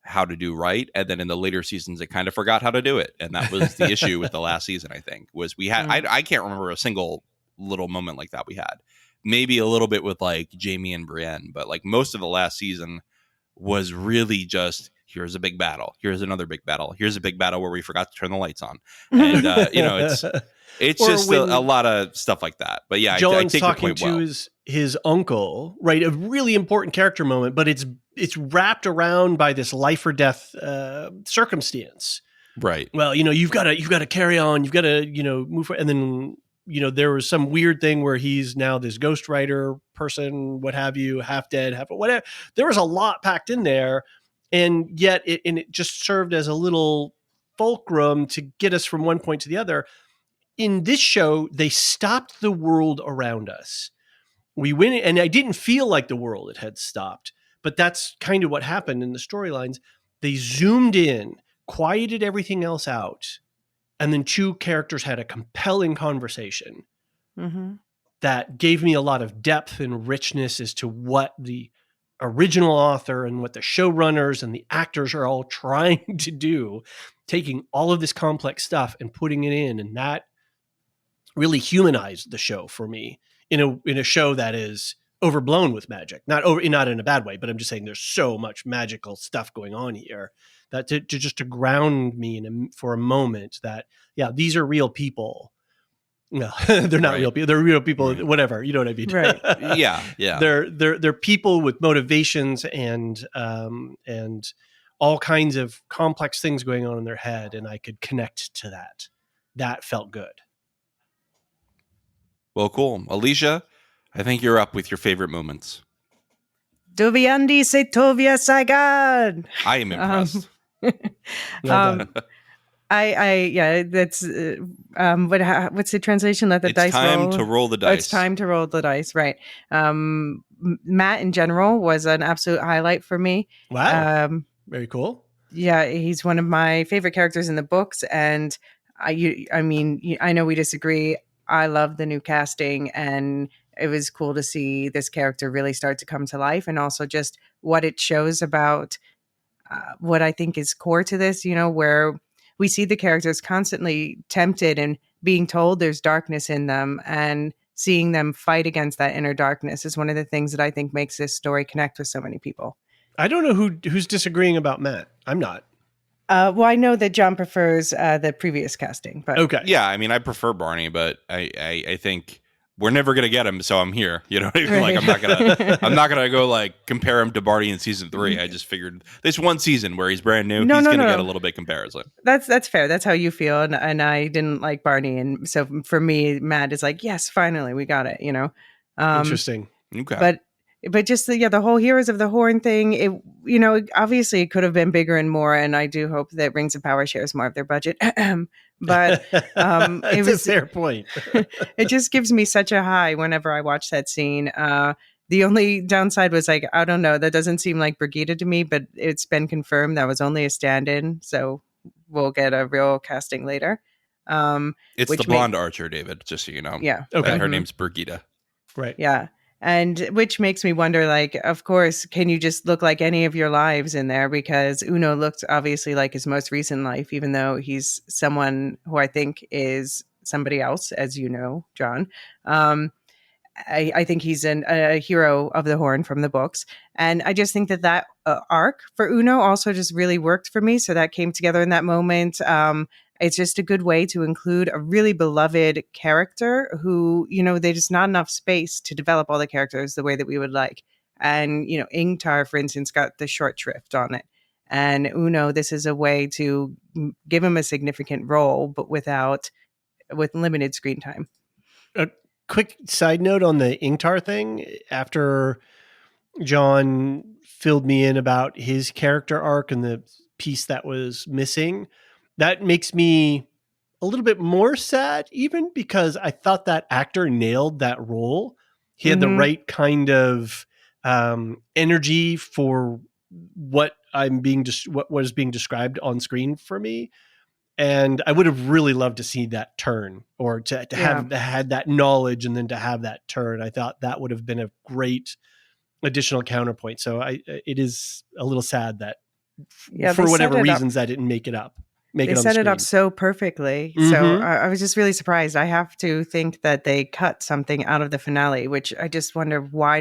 how to do right, and then in the later seasons it kind of forgot how to do it, and that was the issue with the last season. I think was we had I can't remember a single little moment like that we had. Maybe a little bit with like Jaime and Brienne, but like most of the last season was really just here's a big battle, here's another big battle, here's a big battle where we forgot to turn the lights on, and it's just a lot of stuff like that. But yeah, I take your point well.
His uncle, right? A really important character moment, but it's wrapped around by this life or death circumstance.
Right.
Well, you've got to carry on. You've got to, move forward. And then, there was some weird thing where he's now this ghostwriter person, what have you, half dead, half whatever. There was a lot packed in there, and yet it just served as a little fulcrum to get us from one point to the other. In this show, they stopped the world around us. We went, and I didn't feel like the world had stopped, but that's kind of what happened in the storylines. They zoomed in, quieted everything else out, and then two characters had a compelling conversation that gave me a lot of depth and richness as to what the original author and what the showrunners and the actors are all trying to do, taking all of this complex stuff and putting it in, and that really humanized the show for me in a show that is overblown with magic, not in a bad way, but I'm just saying there's so much magical stuff going on here that to ground me for a moment that, yeah, these are real people. No, they're not real people. They're real people, whatever. You know what I mean?
Right. Yeah.
They're people with motivations and all kinds of complex things going on in their head, and I could connect to that. That felt good.
Well, cool. Elysia, I think you're up with your favorite moments.
Doviandi Setovia Saigon.
I am impressed.
That's what's the translation? Let the dice roll.
It's time to roll the dice.
Oh, it's time to roll the dice, right. Matt in general was an absolute highlight for me.
Wow. Very cool.
Yeah, he's one of my favorite characters in the books, and I know we disagree. I love the new casting, and it was cool to see this character really start to come to life, and also just what it shows about what I think is core to this, where we see the characters constantly tempted and being told there's darkness in them, and seeing them fight against that inner darkness is one of the things that I think makes this story connect with so many people.
I don't know who's disagreeing about Matt. I'm not.
Well, I know that John prefers the previous casting, but
okay.
Yeah, I mean, I prefer Barney, but I think we're never gonna get him, so I'm here. You know what I mean? Like, I'm not gonna go like compare him to Barney in season 3. I just figured this one season where he's brand new, he's gonna get a little bit comparison.
That's fair. That's how you feel, and I didn't like Barney, and so for me, Matt is like, yes, finally, we got it.
Interesting.
Okay,
but just the whole Heroes of the Horn thing, it obviously it could have been bigger and more, and I do hope that Rings of Power shares more of their budget. But it was
a fair point.
It just gives me such a high whenever I watch that scene. The only downside was like, I don't know, that doesn't seem like Brigida to me, but it's been confirmed that was only a stand-in, so we'll get a real casting later.
It's the blonde archer, David, just so you know.
Yeah.
Okay. Her name's Brigida.
Right.
Yeah. And which makes me wonder, like, of course, can you just look like any of your lives in there? Because Uno looked obviously like his most recent life, even though he's someone who I think is somebody else, as you know, John. I think he's a hero of the Horn from the books. And I just think that arc for Uno also just really worked for me. So that came together in that moment. It's just a good way to include a really beloved character who, there's just not enough space to develop all the characters the way that we would like. And, Ingtar, for instance, got the short shrift on it. And Uno, this is a way to give him a significant role, but with limited screen time.
Quick side note on the Ingtar thing. After John filled me in about his character arc and the piece that was missing, that makes me a little bit more sad, even because I thought that actor nailed that role. He had the right kind of energy for what what was being described on screen for me. And I would have really loved to see that turn, or to have had that knowledge and then to have that turn. I thought that would have been a great additional counterpoint. So it is a little sad that for whatever reasons that didn't make it up.
They set it up so perfectly.
Mm-hmm.
So I was just really surprised. I have to think that they cut something out of the finale, which I just wonder why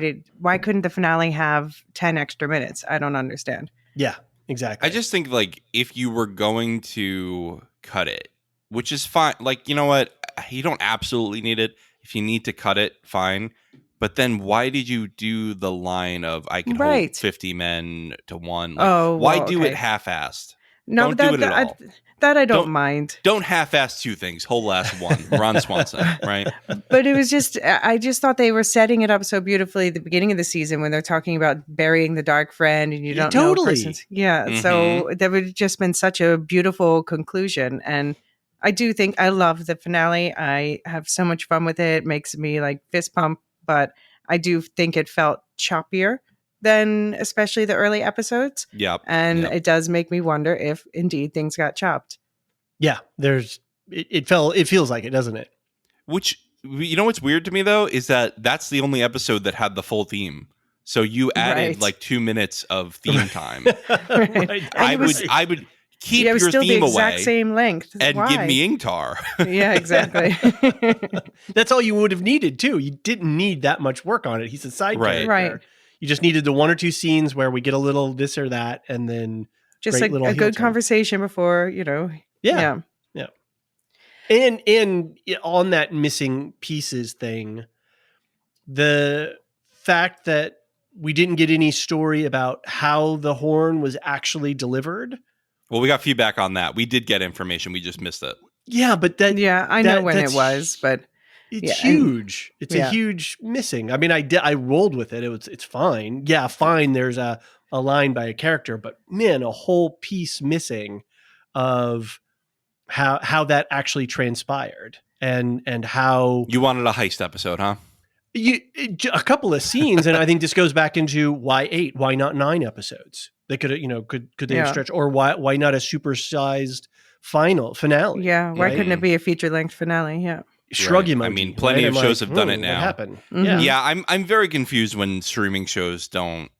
couldn't the finale have 10 extra minutes? I don't understand.
Yeah. Exactly.
I just think, like, if you were going to cut it, which is fine, like, you know what? You don't absolutely need it. If you need to cut it, fine. But then why did you do the line of I can hold 50 men to one? Like, why do it half-assed?
No,
don't do it at all.
That I don't mind.
Don't half-ass two things. Whole last one. Ron Swanson, right?
But it was just, I just thought they were setting it up so beautifully at the beginning of the season when they're talking about burying the dark friend and you don't know a person's. Yeah. Mm-hmm. So that would have just been such a beautiful conclusion. And I do think I love the finale. I have so much fun with it. It makes me like fist pump, but I do think it felt choppier than especially the early episodes.
Yep.
And it does make me wonder if indeed things got chopped.
Yeah, it feels like it, doesn't it?
Which, what's weird to me though, is that's the only episode that had the full theme. So you added like 2 minutes of theme time.
Right.
I would keep your
still
theme
the exact
away
same length
and give me Ingtar.
Yeah, exactly.
That's all you would have needed too. You didn't need that much work on it. He's a side character.
Right.
You just needed the 1 or 2 scenes where we get a little this or that, and then
just like a good conversation before,
Yeah. And on that missing pieces thing, the fact that we didn't get any story about how the horn was actually delivered.
Well, we got feedback on that. We did get information. We just missed it.
Yeah, but
I know when it was, but
it's huge. It's a huge missing. I mean, I rolled with it. It's fine. Yeah, fine. There's a line by a character, but man, a whole piece missing of how that actually transpired and how
you wanted a heist episode, huh?
A couple of scenes, and I think this goes back into why 8? Why not 9 episodes? They could have, could they have stretched, or why not a supersized finale?
Yeah, why couldn't it be a feature length finale? Yeah.
Shrug emoji.
I mean, plenty of shows have done it now.
What happened?
Mm-hmm.
Yeah, I'm very confused when streaming shows don't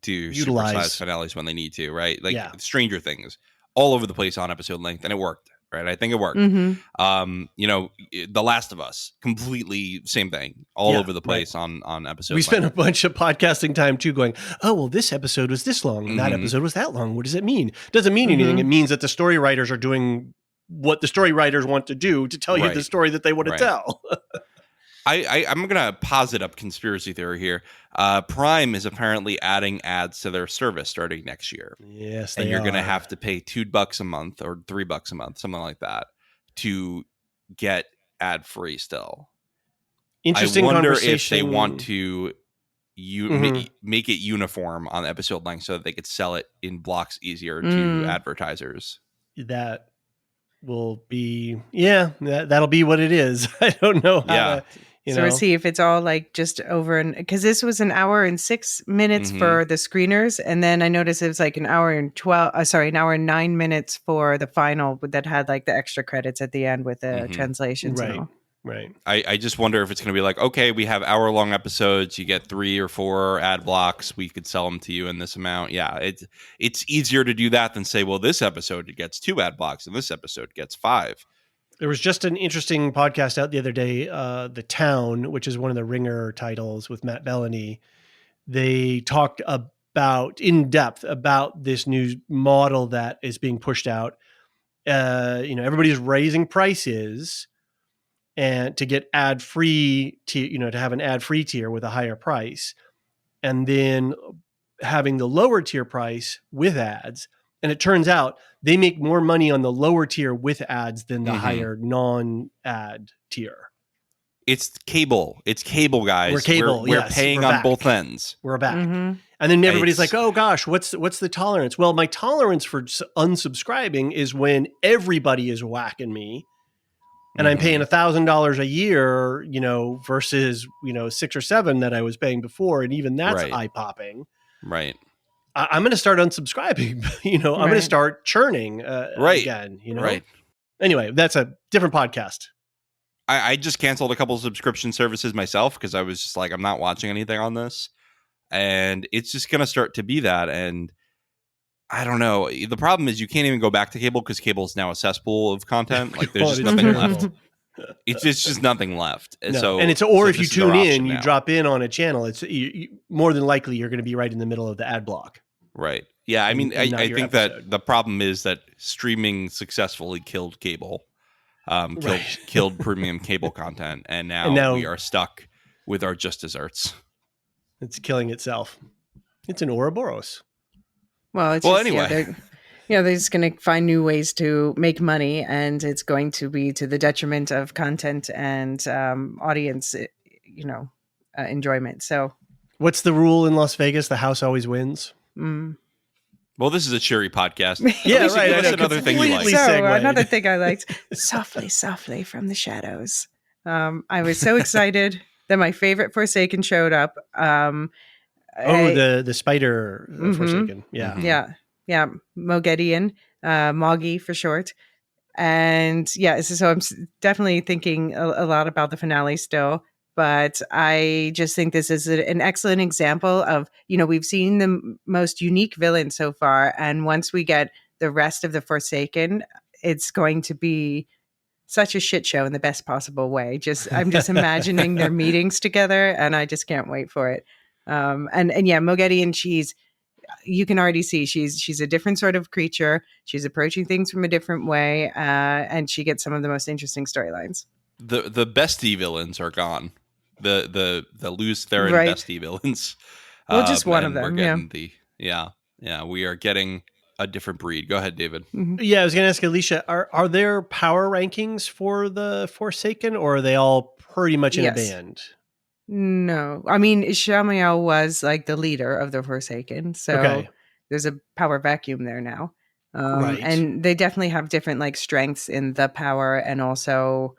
do supersized finales when they need to, right? Like Stranger Things, all over the place on episode length, and it worked, right? I think it worked.
Mm-hmm.
The Last of Us, completely same thing, all over the place on episode.
We spent a bunch of podcasting time too going, oh, well, this episode was this long, and that episode was that long. What does it mean? Doesn't mean anything. It means that the story writers are doing what the story writers want to do to tell you the story that they want to tell.
I'm going to posit up conspiracy theory here. Prime is apparently adding ads to their service starting next year.
Yes,
and you're going to have to pay $2 a month or $3 a month, something like that, to get ad free still.
Interesting.
I wonder if they want to make it uniform on episode length so that they could sell it in blocks easier to advertisers.
That will be, that'll be what it is. I don't know how to,
we'll see if it's all like just over, because this was an hour and 6 minutes for the screeners, and then I noticed it was like an hour and 9 minutes for the final that had like the extra credits at the end with the translations.
Right. Right.
I just wonder if it's going to be like, okay, we have hour-long episodes. You get 3 or 4 ad blocks. We could sell them to you in this amount. Yeah, it's easier to do that than say, well, this episode gets 2 ad blocks and this episode gets 5.
There was just an interesting podcast out the other day, The Town, which is one of the Ringer titles with Matt Bellany. They talked in depth about this new model that is being pushed out. Everybody's raising prices and to get ad-free to have an ad-free tier with a higher price, and then having the lower tier price with ads. And it turns out they make more money on the lower tier with ads than the higher non-ad tier.
It's cable. It's cable, guys.
We're cable.
We're paying on both ends.
We're back. And then everybody's like, oh gosh, what's the tolerance? Well, my tolerance for unsubscribing is when everybody is whacking me and I'm paying $1,000 a year, versus, 6 or 7 that I was paying before. And even that's eye-popping.
Right.
I'm going to start unsubscribing, I'm going to start churning again,
Right.
Anyway, that's a different podcast.
I just canceled a couple of subscription services myself because I was just like, I'm not watching anything on this. And it's just going to start to be that. And I don't know. The problem is you can't even go back to cable because cable is now a cesspool of content. Like there's just nothing left. It's just nothing left.
No.
So,
and if you tune in, you drop in on a channel, it's more than likely you're going to be right in the middle of the ad block.
Right. Yeah. I mean, I think
episode.
that the problem is that streaming successfully killed cable. Killed premium cable content, and now we are stuck with our just desserts.
It's killing itself. It's an Ouroboros.
Well, anyway, they're just going to find new ways to make money, and it's going to be to the detriment of content and audience, enjoyment. So,
what's the rule in Las Vegas? The house always wins.
Well, this is a cheery podcast.
Yeah, right.
That's another thing you like.
So another thing I liked, softly, softly from the shadows. I was so excited that my favorite Forsaken showed up.
The spider Forsaken. Yeah.
Yeah. Mogedion, Moggy for short. And so I'm definitely thinking a lot about the finale still. But I just think this is an excellent example of, we've seen the most unique villain so far. And once we get the rest of the Forsaken, it's going to be such a shit show in the best possible way. I'm just imagining their meetings together, and I just can't wait for it. Mogedion, you can already see she's a different sort of creature. She's approaching things from a different way, and she gets some of the most interesting storylines.
The bestie villains are gone. The loose Theron bestie villains.
Well, just one of them.
We are getting a different breed. Go ahead, David.
Yeah, I was going to ask Elysia, are there power rankings for the Forsaken, or are they all pretty much in a band?
No, I mean, Shamiel was like the leader of the Forsaken, so there's a power vacuum there now. And they definitely have different like strengths in the power, and also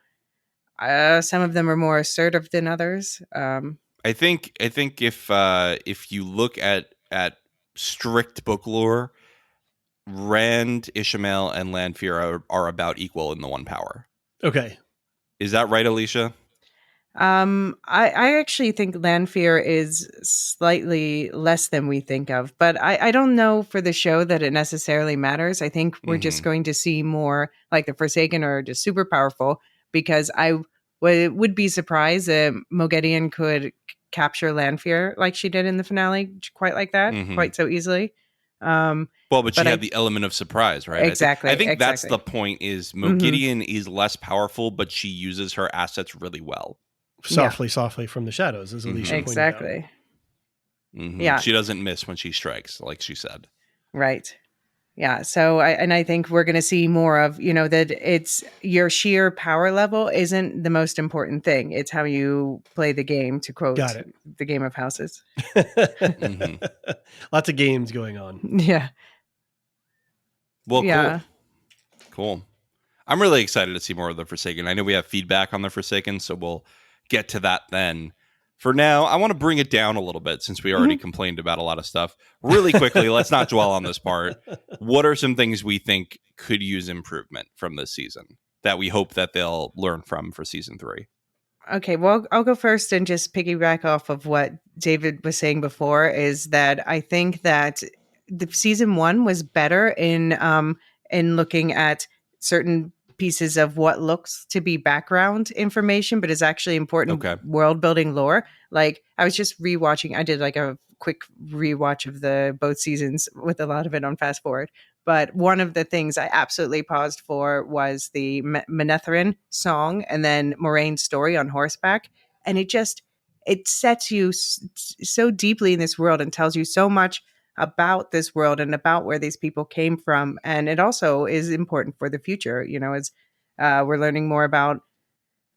some of them are more assertive than others.
I think if you look at strict book lore, Rand, Ishamael, and Lanfear are about equal in the one power.
Okay,
is that right, Elysia?
I actually think Lanfear is slightly less than we think of, but I don't know for the show that it necessarily matters. I think we're just going to see more like the Forsaken are just super powerful, because I would be surprised that Mogedion could capture Lanfear like she did in the finale, quite like that, quite so easily.
But she had the element of surprise, right?
Exactly.
I think that's the point. Is Mogedion is less powerful, but she uses her assets really well.
Softly from the shadows, as Elysia pointed out.
Yeah,
she doesn't miss when she strikes, like she said.
Right. Yeah. So I think we're going to see more of, that it's your sheer power level isn't the most important thing. It's how you play the game, to quote the Game of Houses.
Lots of games going on.
Yeah.
Well, cool. I'm really excited to see more of the Forsaken. I know we have feedback on the Forsaken, so we'll get to that then. For now, I want to bring it down a little bit since we already complained about a lot of stuff. Really quickly, let's not dwell on this part. What are some things we think could use improvement from this season? that we hope that they'll learn from for season 3.
Okay, well, I'll go first and just piggyback off of what David was saying before. Is that I think that the season 1 was better in looking at certain pieces of what looks to be background information, but is actually important
Okay.
world building lore. Like I was just rewatching. I did like a quick rewatch of the both seasons with a lot of it on fast forward. But one of the things I absolutely paused for was the Manetheren song and then Moraine's story on horseback. And it sets you so deeply in this world and tells you so much about this world and about where these people came from. And it also is important for the future, as we're learning more about,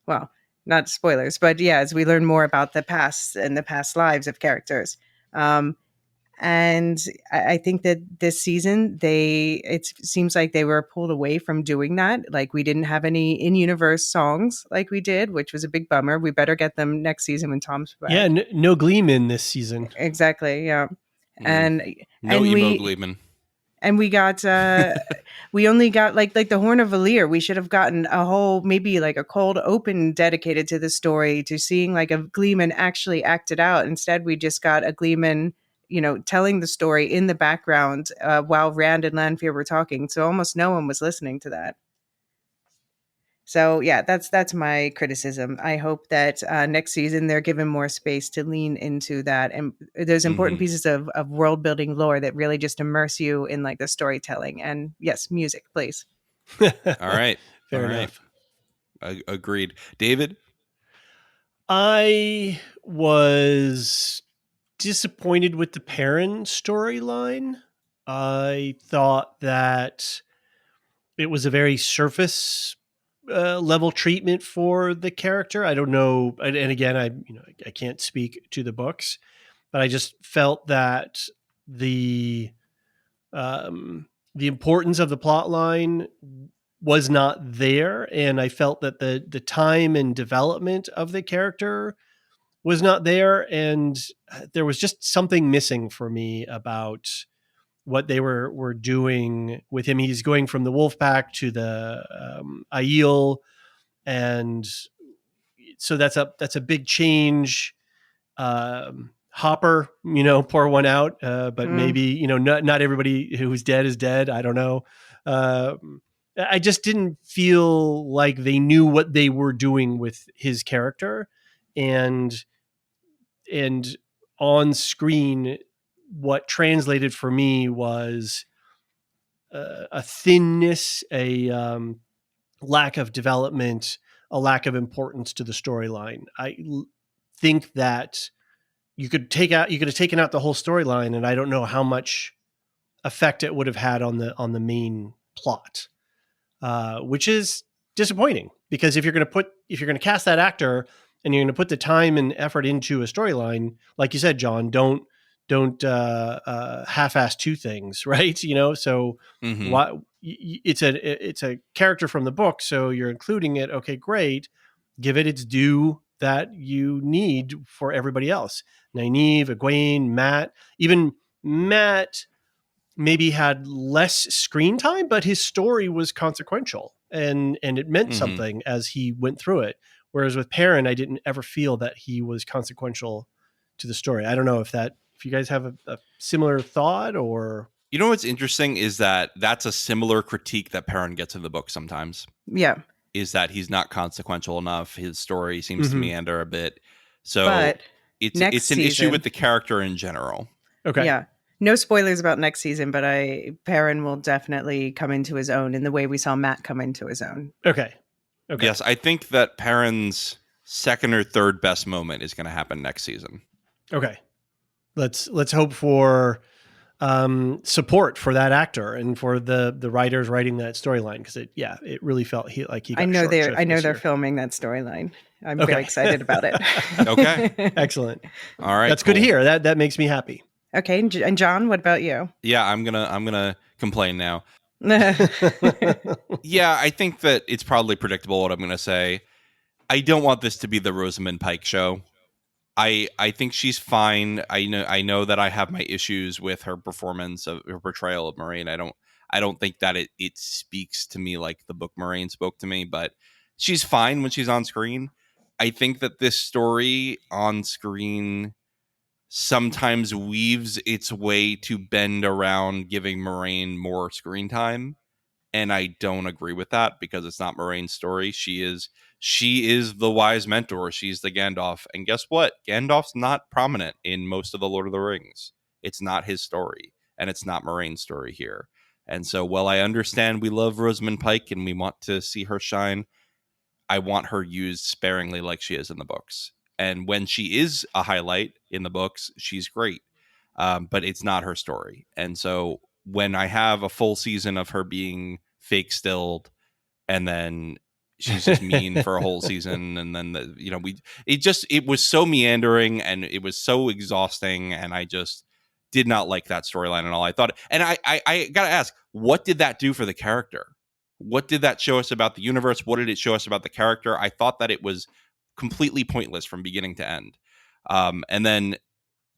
well, not spoilers, but yeah, as we learn more about the past and the past lives of characters. And I think that this season, it seems like they were pulled away from doing that. Like we didn't have any in-universe songs like we did, which was a big bummer. We better get them next season when Tom's back.
Yeah, no Gleeman this season.
Exactly. Yeah, and
no
and
emo
we
Gleeman.
and we got we only got like the Horn of Valir. We should have gotten a whole, maybe like a cold open dedicated to the story, to seeing like a Gleeman actually acted out. Instead, we just got a Gleeman, telling the story in the background while Rand and Lanfear were talking. So almost no one was listening to that. So yeah, that's my criticism. I hope that next season they're given more space to lean into that, and there's important pieces of world building lore that really just immerse you in like the storytelling. And yes, music, please.
All right,
Fair enough.
Agreed, David.
I was disappointed with the Perrin storyline. I thought that it was a very surface level treatment for the character. I don't know, and again, I can't speak to the books, but I just felt that the importance of the plot line was not there, and I felt that the time and development of the character was not there, and there was just something missing for me about what they were doing with him. He's going from the wolf pack to the Aiel, and so that's a big change. Hopper, pour one out, but maybe not everybody who's dead is dead. I don't know. I just didn't feel like they knew what they were doing with his character, and on screen, what translated for me was a thinness, a lack of development, a lack of importance to the storyline. I think that you could have taken out the whole storyline, and I don't know how much effect it would have had on the main plot, which is disappointing, because if you're going to cast that actor and you're going to put the time and effort into a storyline, like you said, John, don't half-ass two things, right? So why it's a character from the book, so you're including it. Okay, great. Give it its due that you need for everybody else. Nynaeve, Egwene, Matt, even Matt maybe had less screen time, but his story was consequential, and it meant something as he went through it. Whereas with Perrin, I didn't ever feel that he was consequential to the story. I don't know if you guys have a similar thought, or
What's interesting is that that's a similar critique that Perrin gets in the book sometimes.
Yeah.
Is that he's not consequential enough. His story seems to meander a bit. So
but
it's an issue with the character in general.
Okay.
Yeah. No spoilers about next season, but Perrin will definitely come into his own in the way we saw Matt come into his own.
Okay.
Yes, I think that Perrin's second or third best moment is going to happen next season.
Okay. Let's hope for support for that actor and for the writers writing that storyline, because it really felt like he got
I know
short-shrift
they're filming that storyline. I'm
Okay.
very excited about it.
Okay.
Excellent.
All right.
That's good to hear. That makes me happy.
Okay, and John, what about you?
Yeah, I'm gonna complain now. Yeah, I think that it's probably predictable what I'm gonna say. I don't want this to be the Rosamund Pike show. I think she's fine. I know that I have my issues with her performance of her portrayal of Moraine. I I don't think that it speaks to me like the book Moraine spoke to me, but she's fine when she's on screen. I think that this story on screen sometimes weaves its way to bend around giving Moraine more screen time, and I don't agree with that because it's not Moraine's story. She is the wise mentor. She's the Gandalf, and guess what? Gandalf's not prominent in most of the Lord of the Rings. It's not his story, and it's not Moraine's story here. And so, while I understand we love Rosamund Pike and we want to see her shine, I want her used sparingly like she is in the books. And when she is a highlight in the books, she's great. But it's not her story. And so when I have a full season of her being fake stilled and then she's just mean for a whole season and then it was so meandering and it was so exhausting and I just did not like that storyline at all. I thought, and I gotta ask, what did that do for the character? What did that show us about the universe? What did it show us about the character? I thought that it was completely pointless from beginning to end. And then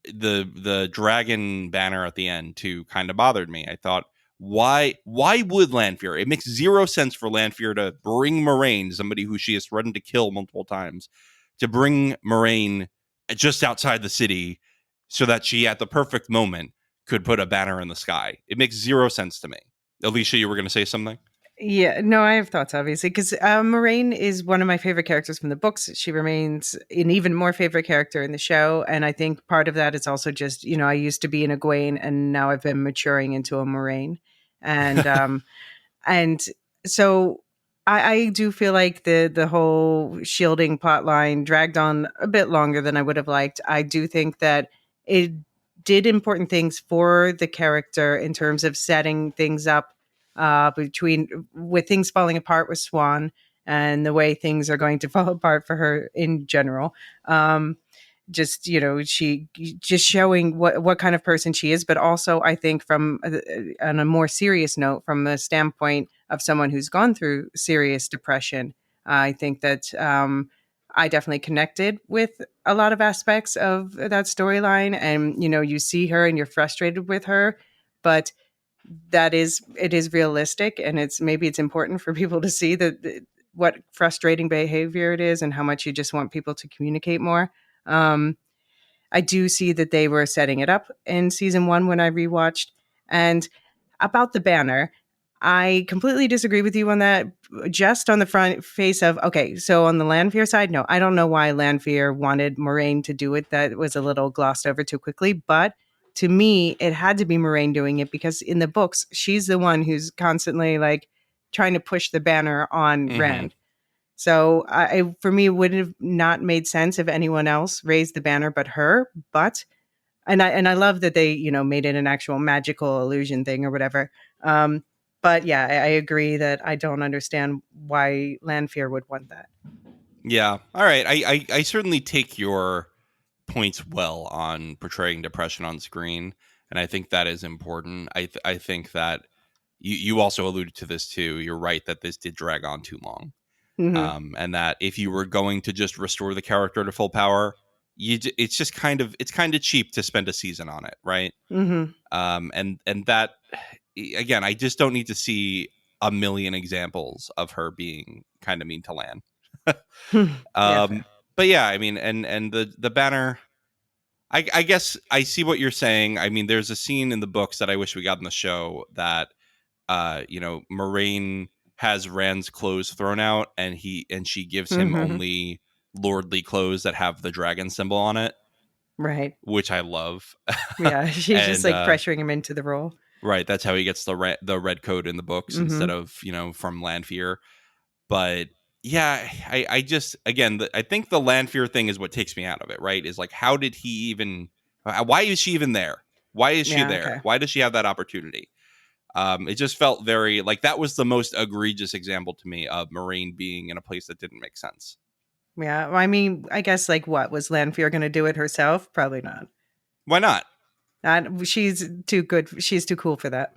the dragon banner at the end too kind of bothered me. I thought, why would Lanfear? It makes zero sense for Lanfear to bring Moraine, somebody who she has threatened to kill multiple times, to bring Moraine just outside the city so that she at the perfect moment could put a banner in the sky. It makes zero sense to me. Elysia, you were going to say something?
Yeah, no, I have thoughts, obviously, because Moraine is one of my favorite characters from the books. She remains an even more favorite character in the show. And I think part of that is also just, I used to be an Egwene and now I've been maturing into a Moraine. And and so I do feel like the whole shielding plot line dragged on a bit longer than I would have liked. I do think that it did important things for the character in terms of setting things up with things falling apart with Swan and the way things are going to fall apart for her in general. Just she just showing what kind of person she is, but also I think from on a more serious note, from the standpoint of someone who's gone through serious depression, I think that I definitely connected with a lot of aspects of that storyline. And you see her and you're frustrated with her, but it is realistic, and it's important for people to see that what frustrating behavior it is and how much you just want people to communicate more. I do see that they were setting it up in season 1 when I rewatched. And about the banner, I completely disagree with you on that. Just on the front face of, okay, so on the Lanfear side, no, I don't know why Lanfear wanted Moraine to do it. That was a little glossed over too quickly. But to me, it had to be Moraine doing it because in the books, she's the one who's constantly like trying to push the banner on Rand. So for me, it would have not made sense if anyone else raised the banner but her. And I love that they made it an actual magical illusion thing or whatever. But yeah, I agree that I don't understand why Lanfear would want that.
Yeah. All right. I certainly take your points well on portraying depression on screen, and I think that is important. I think that you also alluded to this too. You're right that this did drag on too long, and that if you were going to just restore the character to full power, it's kind of cheap to spend a season on it, right? And that again, I just don't need to see a million examples of her being kind of mean to Lan. But yeah, I mean, and the banner. I guess I see what you're saying. I mean, there's a scene in the books that I wish we got in the show that, Moraine has Rand's clothes thrown out, and she gives him only lordly clothes that have the dragon symbol on it,
right?
Which I love.
Yeah, she's just like pressuring him into the role.
Right, that's how he gets the red coat in the books instead of from Lanfear. But yeah, I just again, I think the Lanfear thing is what takes me out of it. Right, is like, how did he even? Why is she even there? Why is she there?
Okay.
Why does she have that opportunity? It just felt very like that was the most egregious example to me of Moraine being in a place that didn't make sense.
Yeah, I mean, I guess like what was Lanfear going to do it herself? Probably not.
Why not?
She's too good. She's too cool for that.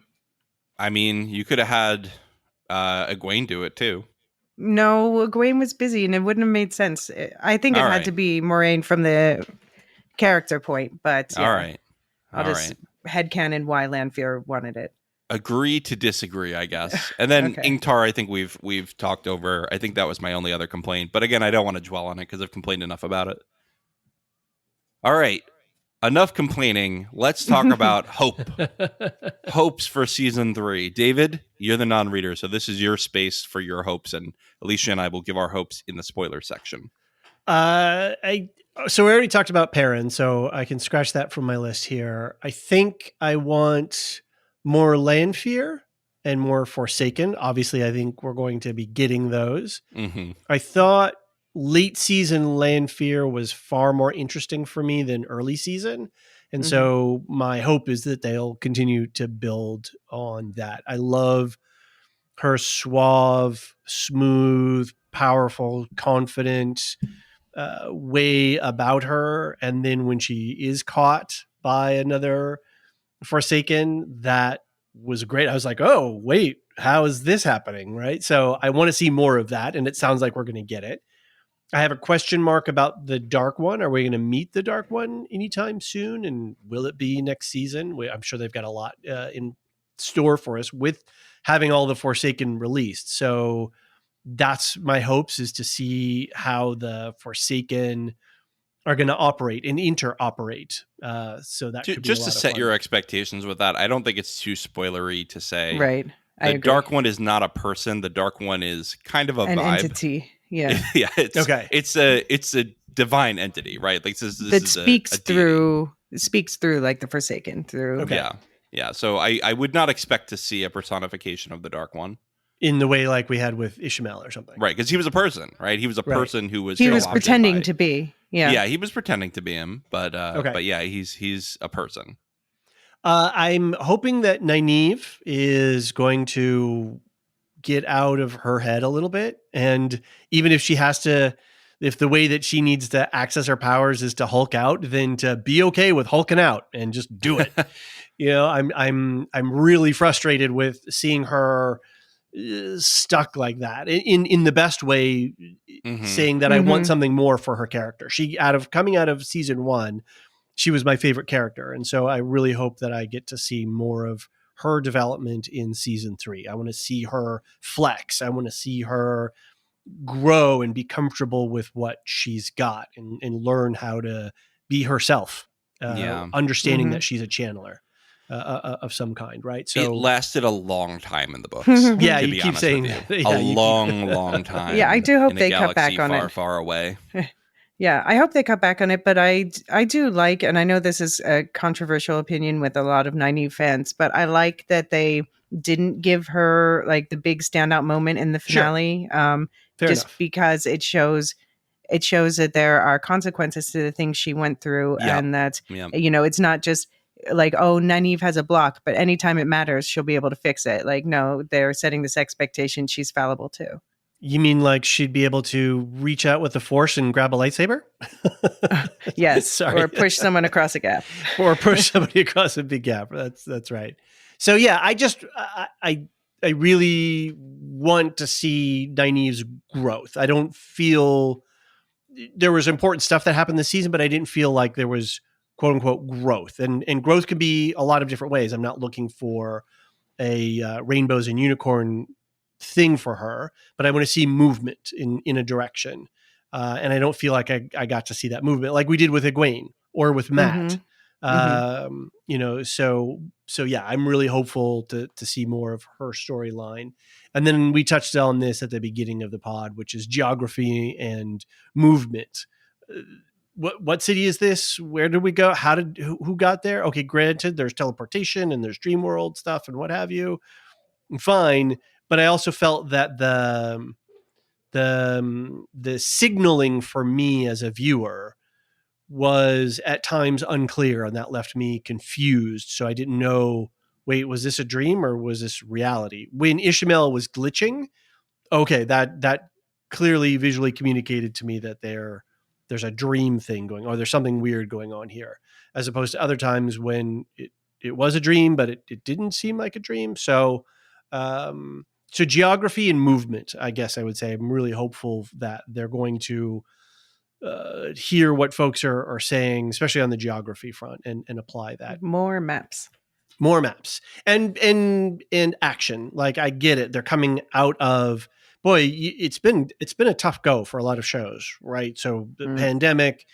I mean, you could have had Egwene do it too.
No, Egwene was busy and it wouldn't have made sense. I think it had to be Moraine from the character point, but yeah.
All right.
I'll just headcanon why Lanfear wanted it.
agree to disagree, I guess. And then
Okay.
Ingtar, I think we've talked over. I think that was my only other complaint. But again, I don't want to dwell on it because I've complained enough about it. All right. Enough complaining. Let's talk about hope. Hopes for season 3. David, you're the non-reader, so this is your space for your hopes, and Elysia and I will give our hopes in the spoiler section.
So we already talked about Perrin, so I can scratch that from my list here. I think I want more Lanfear and more Forsaken. Obviously, I think we're going to be getting those.
Mm-hmm.
I thought late season Lanfear was far more interesting for me than early season. And so my hope is that they'll continue to build on that. I love her suave, smooth, powerful, confident way about her. And then when she is caught by another Forsaken, that was great. I was like, oh, wait, how is this happening? Right. So I want to see more of that. And it sounds like we're going to get it. I have a question mark about the Dark One. Are we going to meet the Dark One anytime soon? And will it be next season? I'm sure they've got a lot in store for us with having all the Forsaken released. So that's my hopes, is to see how the Forsaken are going to operate and interoperate. So that could be
Just
a
to
lot of
set
fun.
your expectations with that, I don't think it's too spoilery to say.
Right. I
The
agree.
Dark One is not a person. The Dark One is kind of a
An
vibe.
entity. Yeah.
Yeah.
Okay.
It's a divine entity, right? Like this
That
is
speaks
a deity.
through like the Forsaken through.
Okay.
Yeah. So I would not expect to see a personification of the Dark One.
In the way like we had with Ishmael or something.
Right, because he was a person, right? He was a
Right.
person who was
He was
co-opted
pretending
by-
to be. Yeah.
Yeah, he was pretending to be him, but
Okay.
but yeah, he's a person.
I'm hoping that Nynaeve is going to get out of her head a little bit. And even if she has to, if the way that she needs to access her powers is to Hulk out, then to be okay with hulking out and just do it. I'm really frustrated with seeing her stuck like that in the best way, saying that I want something more for her character. She coming out of season 1, she was my favorite character. And so I really hope that I get to see more of her development in season 3. I want to see her flex. I want to see her grow and be comfortable with what she's got and learn how to be herself, understanding that she's a channeler of some kind, right? So
it lasted a long time in the books.
yeah,
to
you
be
keep
honest
saying
with
that.
you.
Yeah,
long time.
Yeah, I do hope
in a
they cut
galaxy
back on
far,
it.
far away.
Yeah, I hope they cut back on it, but I do like, and I know this is a controversial opinion with a lot of Nynaeve fans, but I like that they didn't give her like the big standout moment in the finale, just
enough.
because it shows that there are consequences to the things she went through, and that it's not just like, oh, Nynaeve has a block, but anytime it matters, she'll be able to fix it. Like, no, they're setting this expectation she's fallible too.
You mean like she'd be able to reach out with the Force and grab a lightsaber?
Yes.
Sorry.
Or push someone across a gap.
Or push somebody across a big gap. That's right. So yeah, I really want to see Nynaeve's growth. I don't feel there was important stuff that happened this season, but I didn't feel like there was quote unquote growth. And growth can be a lot of different ways. I'm not looking for a rainbows and unicorn thing for her, but I want to see movement in a direction. And I don't feel like I got to see that movement like we did with Egwene or with Matt. So yeah, I'm really hopeful to see more of her storyline. And then we touched on this at the beginning of the pod, which is geography and movement. What city is this? Where did we go? Who got there? Okay, granted, there's teleportation and there's dream world stuff and what have you. Fine, but I also felt that the signaling for me as a viewer was at times unclear, and that left me confused. So I didn't know, wait, was this a dream or was this reality? When Ishmael was glitching, okay, that clearly visually communicated to me that there's a dream thing going on, or there's something weird going on here, as opposed to other times when it was a dream, but it didn't seem like a dream. So geography and movement, I guess I would say I'm really hopeful that they're going to hear what folks are saying, especially on the geography front, and apply that.
More maps.
More maps and action. Like, I get it. They're coming out of, boy, it's been a tough go for a lot of shows, right? So the pandemic,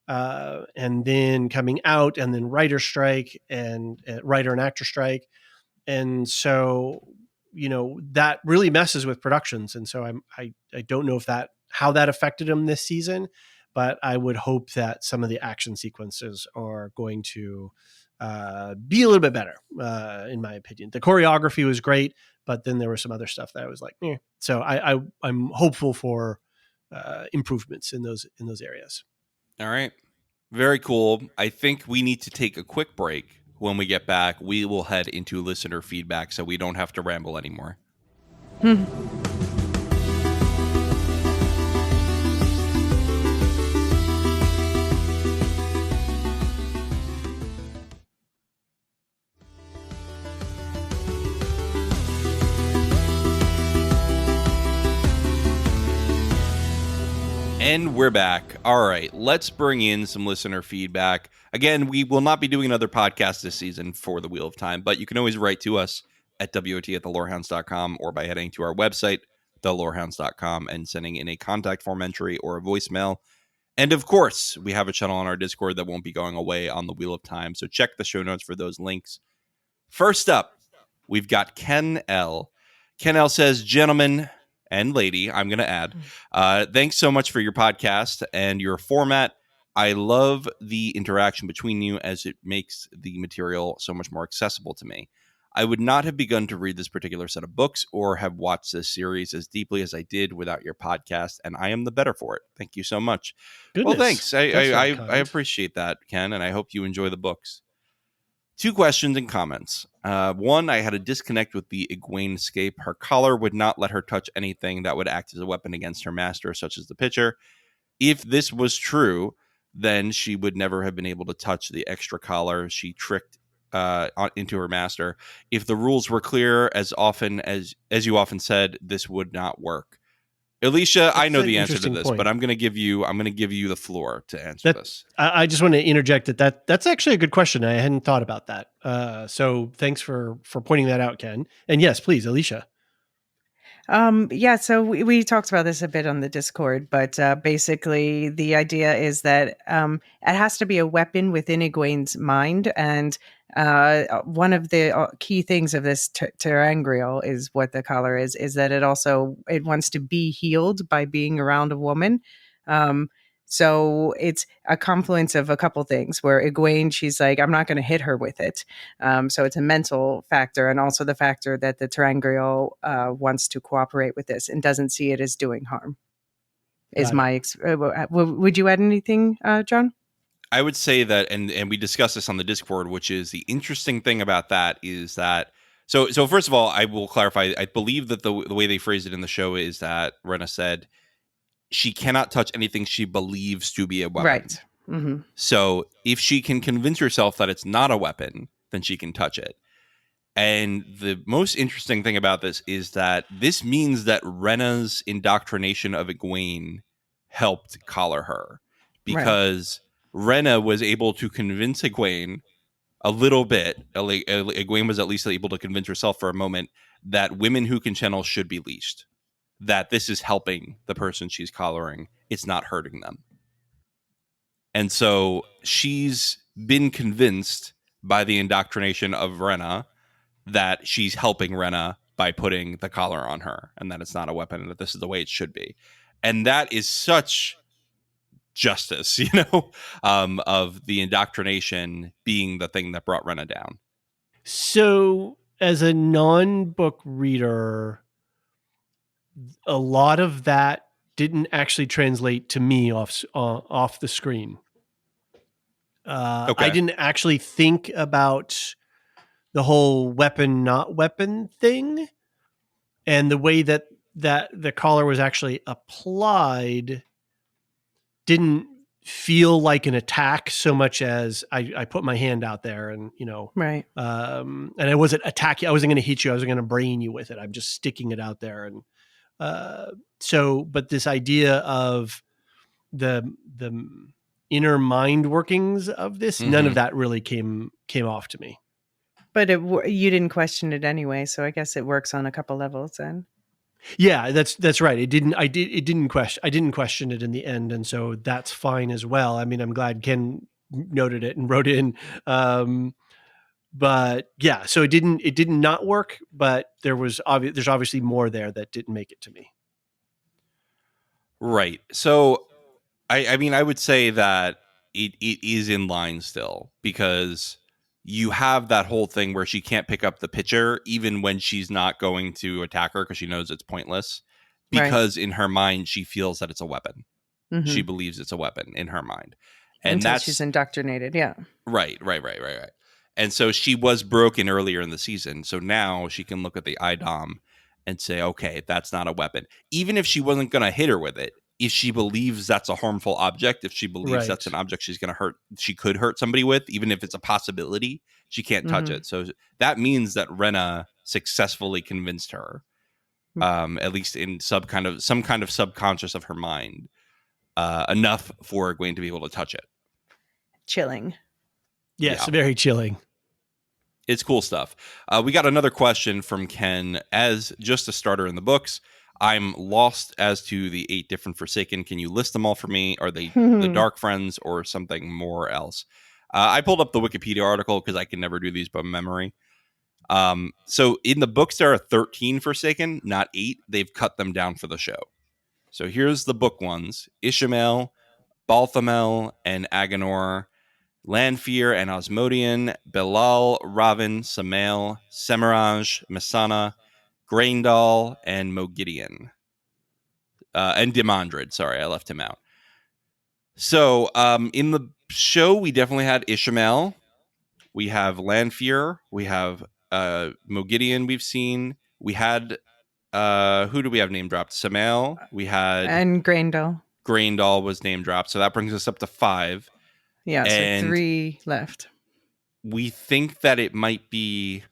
and then coming out, and then writer strike, and writer and actor strike, and so that really messes with productions. And so I don't know how that affected them this season, but I would hope that some of the action sequences are going to be a little bit better, in my opinion. The choreography was great, but then there was some other stuff that I was like, eh. So I'm hopeful for improvements in those areas.
All right. Very cool. I think we need to take a quick break. When we get back, we will head into listener feedback so we don't have to ramble anymore. And we're back. All right, let's bring in some listener feedback. Again, we will not be doing another podcast this season for the Wheel of Time, but you can always write to us at wot@thelorehounds.com or by heading to our website, thelorehounds.com, and sending in a contact form entry or a voicemail. And of course, we have a channel on our Discord that won't be going away on the Wheel of Time, so check the show notes for those links. First up, we've got Ken L. Ken L says, gentlemen and lady, I'm going to add, thanks so much for your podcast and your format. I love the interaction between you as it makes the material so much more accessible to me. I would not have begun to read this particular set of books or have watched this series as deeply as I did without your podcast, and I am the better for it. Thank you so much.
Goodness,
well, thanks. I appreciate that, Ken, and I hope you enjoy the books. 2 questions and comments. One, I had a disconnect with the Egwene escape. Her collar would not let her touch anything that would act as a weapon against her master, such as the pitcher. If this was true, then she would never have been able to touch the extra collar she tricked into her master. If the rules were clear, as you often said, this would not work. Elysia, I know the answer to this, but I'm going to give you the floor to answer this.
I just want to interject that's actually a good question. I hadn't thought about that. So thanks for pointing that out, Ken. And yes, please, Elysia.
So we talked about this a bit on the Discord, but basically the idea is that it has to be a weapon within Egwene's mind, and one of the key things of this terangrial is what the collar is that it wants to be healed by being around a woman. So it's a confluence of a couple things where Egwene, she's like, I'm not going to hit her with it. So it's a mental factor, and also the factor that the terangrial wants to cooperate with this and doesn't see it as doing harm. Would you add anything, John?
I would say that, and we discussed this on the Discord, which is the interesting thing about that is that, so first of all, I will clarify, I believe that the way they phrased it in the show is that Rena said, she cannot touch anything she believes to be a weapon.
Right. Mm-hmm.
So if she can convince herself that it's not a weapon, then she can touch it. And the most interesting thing about this is that this means that Rena's indoctrination of Egwene helped collar her, because Rena was able to convince Egwene a little bit. Egwene was at least able to convince herself for a moment that women who can channel should be leashed. That this is helping the person she's collaring. It's not hurting them. And so she's been convinced by the indoctrination of Rena that she's helping Rena by putting the collar on her, and that it's not a weapon, and that this is the way it should be. And that is such justice, of the indoctrination being the thing that brought Rena down.
So as a non-book reader, a lot of that didn't actually translate to me off the screen.
Okay.
I didn't actually think about the whole weapon, not weapon thing, and the way that the collar was actually applied didn't feel like an attack so much as I put my hand out there and,
right.
And I wasn't attacking. I wasn't going to hit you. I wasn't going to brain you with it. I'm just sticking it out there. And, but this idea of the inner mind workings of this, none of that really came off to me.
But you didn't question it anyway, so I guess it works on a couple levels then.
Yeah, that's right. It didn't. I didn't question. I didn't question it in the end, and so that's fine as well. I mean, I'm glad Ken noted it and wrote in. But yeah, so it didn't. It did not work. But there's obviously more there that didn't make it to me.
Right. So, I mean, I would say that it is in line still, because you have that whole thing where she can't pick up the pitcher even when she's not going to attack her because she knows it's pointless, because in her mind she feels that it's a weapon.
Mm-hmm.
She believes it's a weapon in her mind, and
until
that's
she's indoctrinated. Yeah.
Right. And so she was broken earlier in the season, so now she can look at the IDOM and say, okay, that's not a weapon. Even if she wasn't going to hit her with it, if she believes that's a harmful object, if she believes that's an object she's going to hurt, she could hurt somebody with, even if it's a possibility, she can't touch it. So that means that Rena successfully convinced her, at least in some kind of subconscious of her mind, enough for Egwene to be able to touch it.
Chilling.
Yes, very chilling.
It's cool stuff. We got another question from Ken. As just a starter in the books, I'm lost as to the 8 different Forsaken. Can you list them all for me? Are they the Dark Friends or something more else? I pulled up the Wikipedia article because I can never do these by memory. So in the books, there are 13 Forsaken, not 8. They've cut them down for the show. So here's the book ones: Ishamael, Balthamel, and Agenor, Lanfear and Osmodian, Belal, Ravin, Samael, Semiraj, Messana, Graendal, and Mogideon. And Demandred. Sorry, I left him out. So in the show, we definitely had Ishamael. We have Lanfear. We have Mogideon we've seen. We had, who do we have name dropped? Samael. We had...
And Graendal.
Graendal was name dropped. So that brings us up to 5.
Yeah, so 3 left.
We think that it might be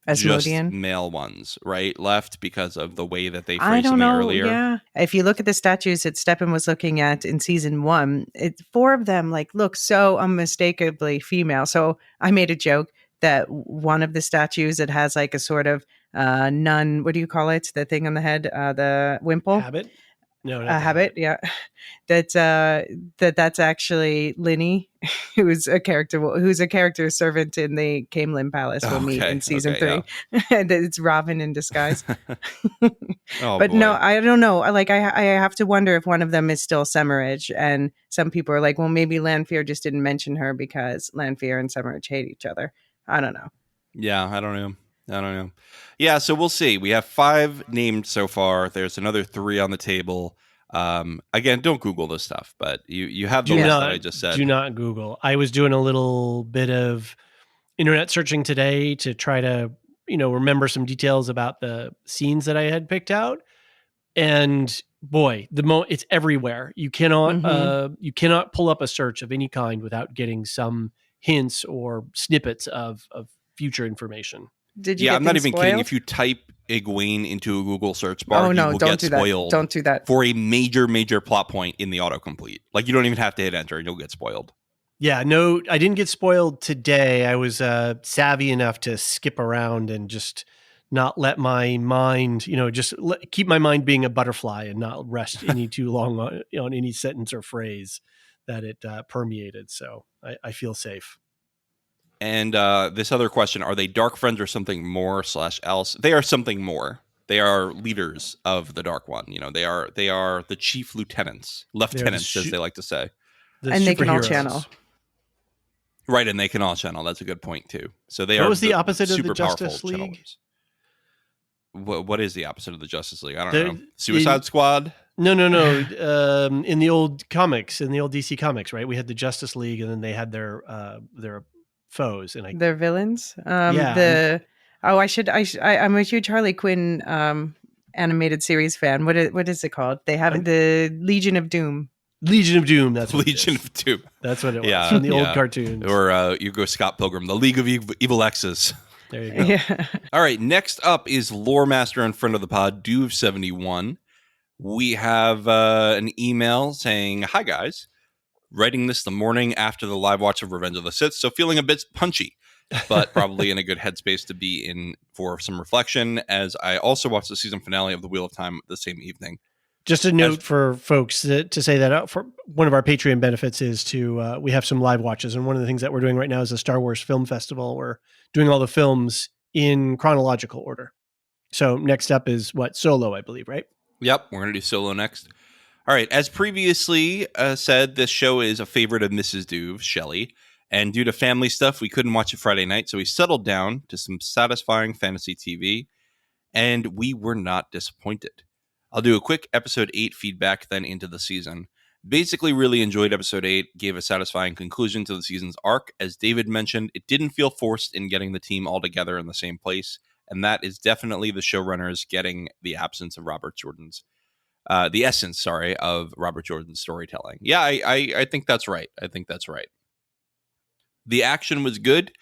Asmodian.
Just male ones, right? Left because of the way that they phrased something earlier.
Yeah. If you look at the statues that Steppen was looking at in season 1, 4 of them look so unmistakably female. So I made a joke that one of the statues, it has a sort of nun, what do you call it? The thing on the head, the wimple?
Habit? No, not
a habit. Yeah. That's actually Linny, who's a character servant in the Camelin Palace. We'll meet in season 3. Yeah. And it's Ravin in disguise. But boy. No, I don't know. I have to wonder if one of them is still Semiraj, and some people are like, well, maybe Lanfear just didn't mention her because Lanfear and Semiraj hate each other. I don't know.
Yeah, I don't know. Yeah, so we'll see. We have 5 named so far. There's another 3 on the table. Again, don't Google this stuff, but you have the list that I just said.
Do not Google. I was doing a little bit of internet searching today to try to, remember some details about the scenes that I had picked out. And boy, it's everywhere. You cannot pull up a search of any kind without getting some hints or snippets of future information.
Did you? Yeah,
I'm not even
spoiled?
kidding. If you type Egwene into a Google search bar, you will get spoiled.
Don't do that.
For a major plot point in the autocomplete. You don't even have to hit enter and you'll get spoiled.
Yeah, no, I didn't get spoiled today. I was savvy enough to skip around and just not let my mind, keep my mind being a butterfly and not rest any too long on any sentence or phrase that it permeated. So I feel safe.
And this other question, are they Dark Friends or something more / else? They are something more. They are leaders of the Dark One. They are the chief lieutenants, lieutenants, as they like to say.
And they can all channel.
Right, and they can all channel. That's a good point, too. So they
what
are
was the opposite of the Justice League?
Channelers. What is the opposite of the Justice League? I don't know. Suicide Squad?
No. In the old comics, in the old DC comics, right? We had the Justice League, and then they had their foes, and
their villains.
Yeah.
I'm a huge Harley Quinn animated series fan. What is it called? They have the Legion of Doom.
Legion of Doom. That's what
Legion of Doom.
That's what it was from the old cartoons.
Or you go Scott Pilgrim, the League of Evil X's.
There you go.
Yeah.
All right. Next up is Lore Master and friend of the pod, Duve71. We have an email saying, "Hi guys. writing this the morning after the live watch of Revenge of the Sith, so feeling a bit punchy, but probably in a good headspace to be in for some reflection, as I also watched the season finale of The Wheel of Time the same evening.
Just a note for folks to say that for one of our Patreon benefits is to we have some live watches, and one of the things that we're doing right now is a Star Wars Film Festival. We're doing all the films in chronological order. So next up is Solo, I believe, right?
Yep, we're going to do Solo next. All right, as previously said, this show is a favorite of Mrs. Duve, Shelley, and due to family stuff, we couldn't watch it Friday night, so we settled down to some satisfying fantasy TV, and we were not disappointed. I'll do a quick episode 8 feedback, then into the season. Basically, really enjoyed episode 8, gave a satisfying conclusion to the season's arc. As David mentioned, it didn't feel forced in getting the team all together in the same place, and that is definitely the showrunners getting the absence of Robert Jordan's, the essence, of Robert Jordan's storytelling. Yeah, I think that's right. The action was good.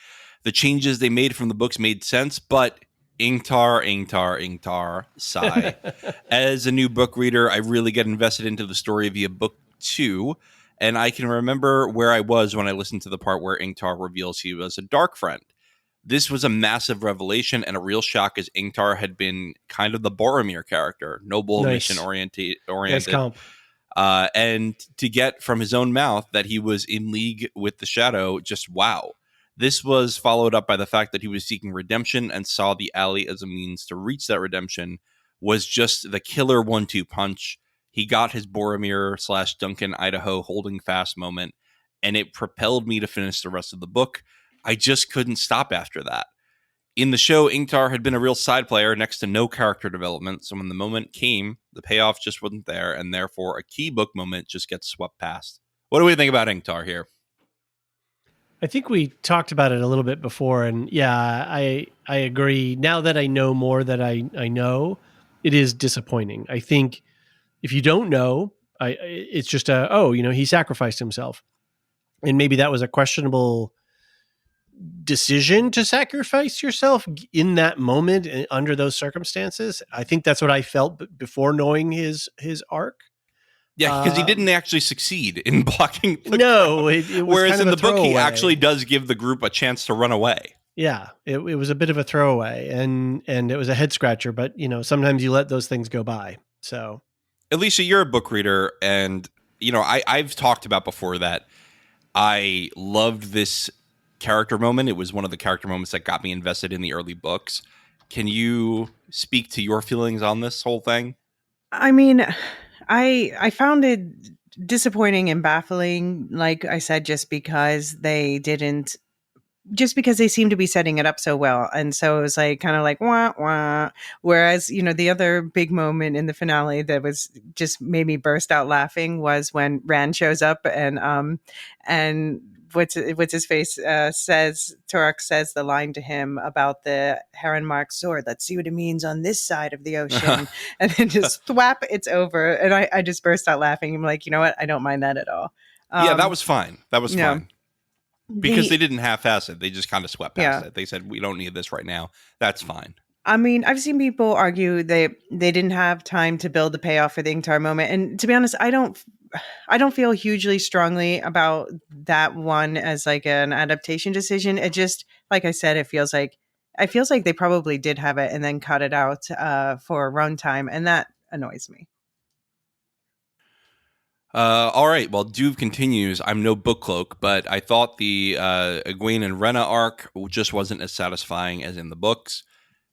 The changes they made from the books made sense, but Ingtar, sigh. As a new book reader, I really get invested into the story via book 2, and I can remember where I was when I listened to the part where Ingtar reveals he was a dark friend. This was a massive revelation and a real shock, as Ingtar had been kind of the Boromir character, noble, mission-oriented.
Nice comp.
And to get from his own mouth that he was in league with the Shadow, just wow. This was followed up by the fact that he was seeking redemption and saw the alley as a means to reach that redemption, was just the killer 1-2 punch. He got his Boromir/Duncan, Idaho holding fast moment, and it propelled me to finish the rest of the book. I just couldn't stop after that. In the show, Ingtar had been a real side player, next to no character development, so when the moment came, the payoff just wasn't there, and therefore a key book moment just gets swept past. What do we think about Ingtar here?
I think we talked about it a little bit before, and yeah, I agree. Now that I know more that I know, it is disappointing. I think if you don't know, it's just he sacrificed himself, and maybe that was a questionable decision to sacrifice yourself in that moment under those circumstances. I think that's what I felt before knowing his arc.
Yeah, because he didn't actually succeed in blocking the
No, it was
whereas
kind of
in the book, he
throwaway.
actually does give the group a chance to run away.
Yeah, it was a bit of a throwaway, and it was a head scratcher, but sometimes you let those things go by. So,
Elysia, you're a book reader, and I've talked about before that I loved this character moment. It was one of the character moments that got me invested in the early books. Can you speak to your feelings on this whole thing?
I mean, I found it disappointing and baffling, like I said, just because they seem to be setting it up so well. And so it was like kind of like wah wah. Whereas, the other big moment in the finale that was just made me burst out laughing was when Rand shows up and what's his face says, Turok says the line to him about the heron marked sword. Let's see what it means on this side of the ocean. And then just thwap, it's over. And I just burst out laughing. I'm like, you know what? I don't mind that at all.
Yeah, that was fine. Fine. Because they didn't half-ass it. They just kind of swept past it. They said, we don't need this right now. That's fine.
I mean, I've seen people argue they didn't have time to build the payoff for the Ingtar moment. And to be honest, I don't feel hugely strongly about that one as like an adaptation decision. It just, like I said, it feels like they probably did have it and then cut it out for runtime. And that annoys me.
All right. Well, Duve continues. I'm no book cloak, but I thought the Egwene and Rhaena arc just wasn't as satisfying as in the books.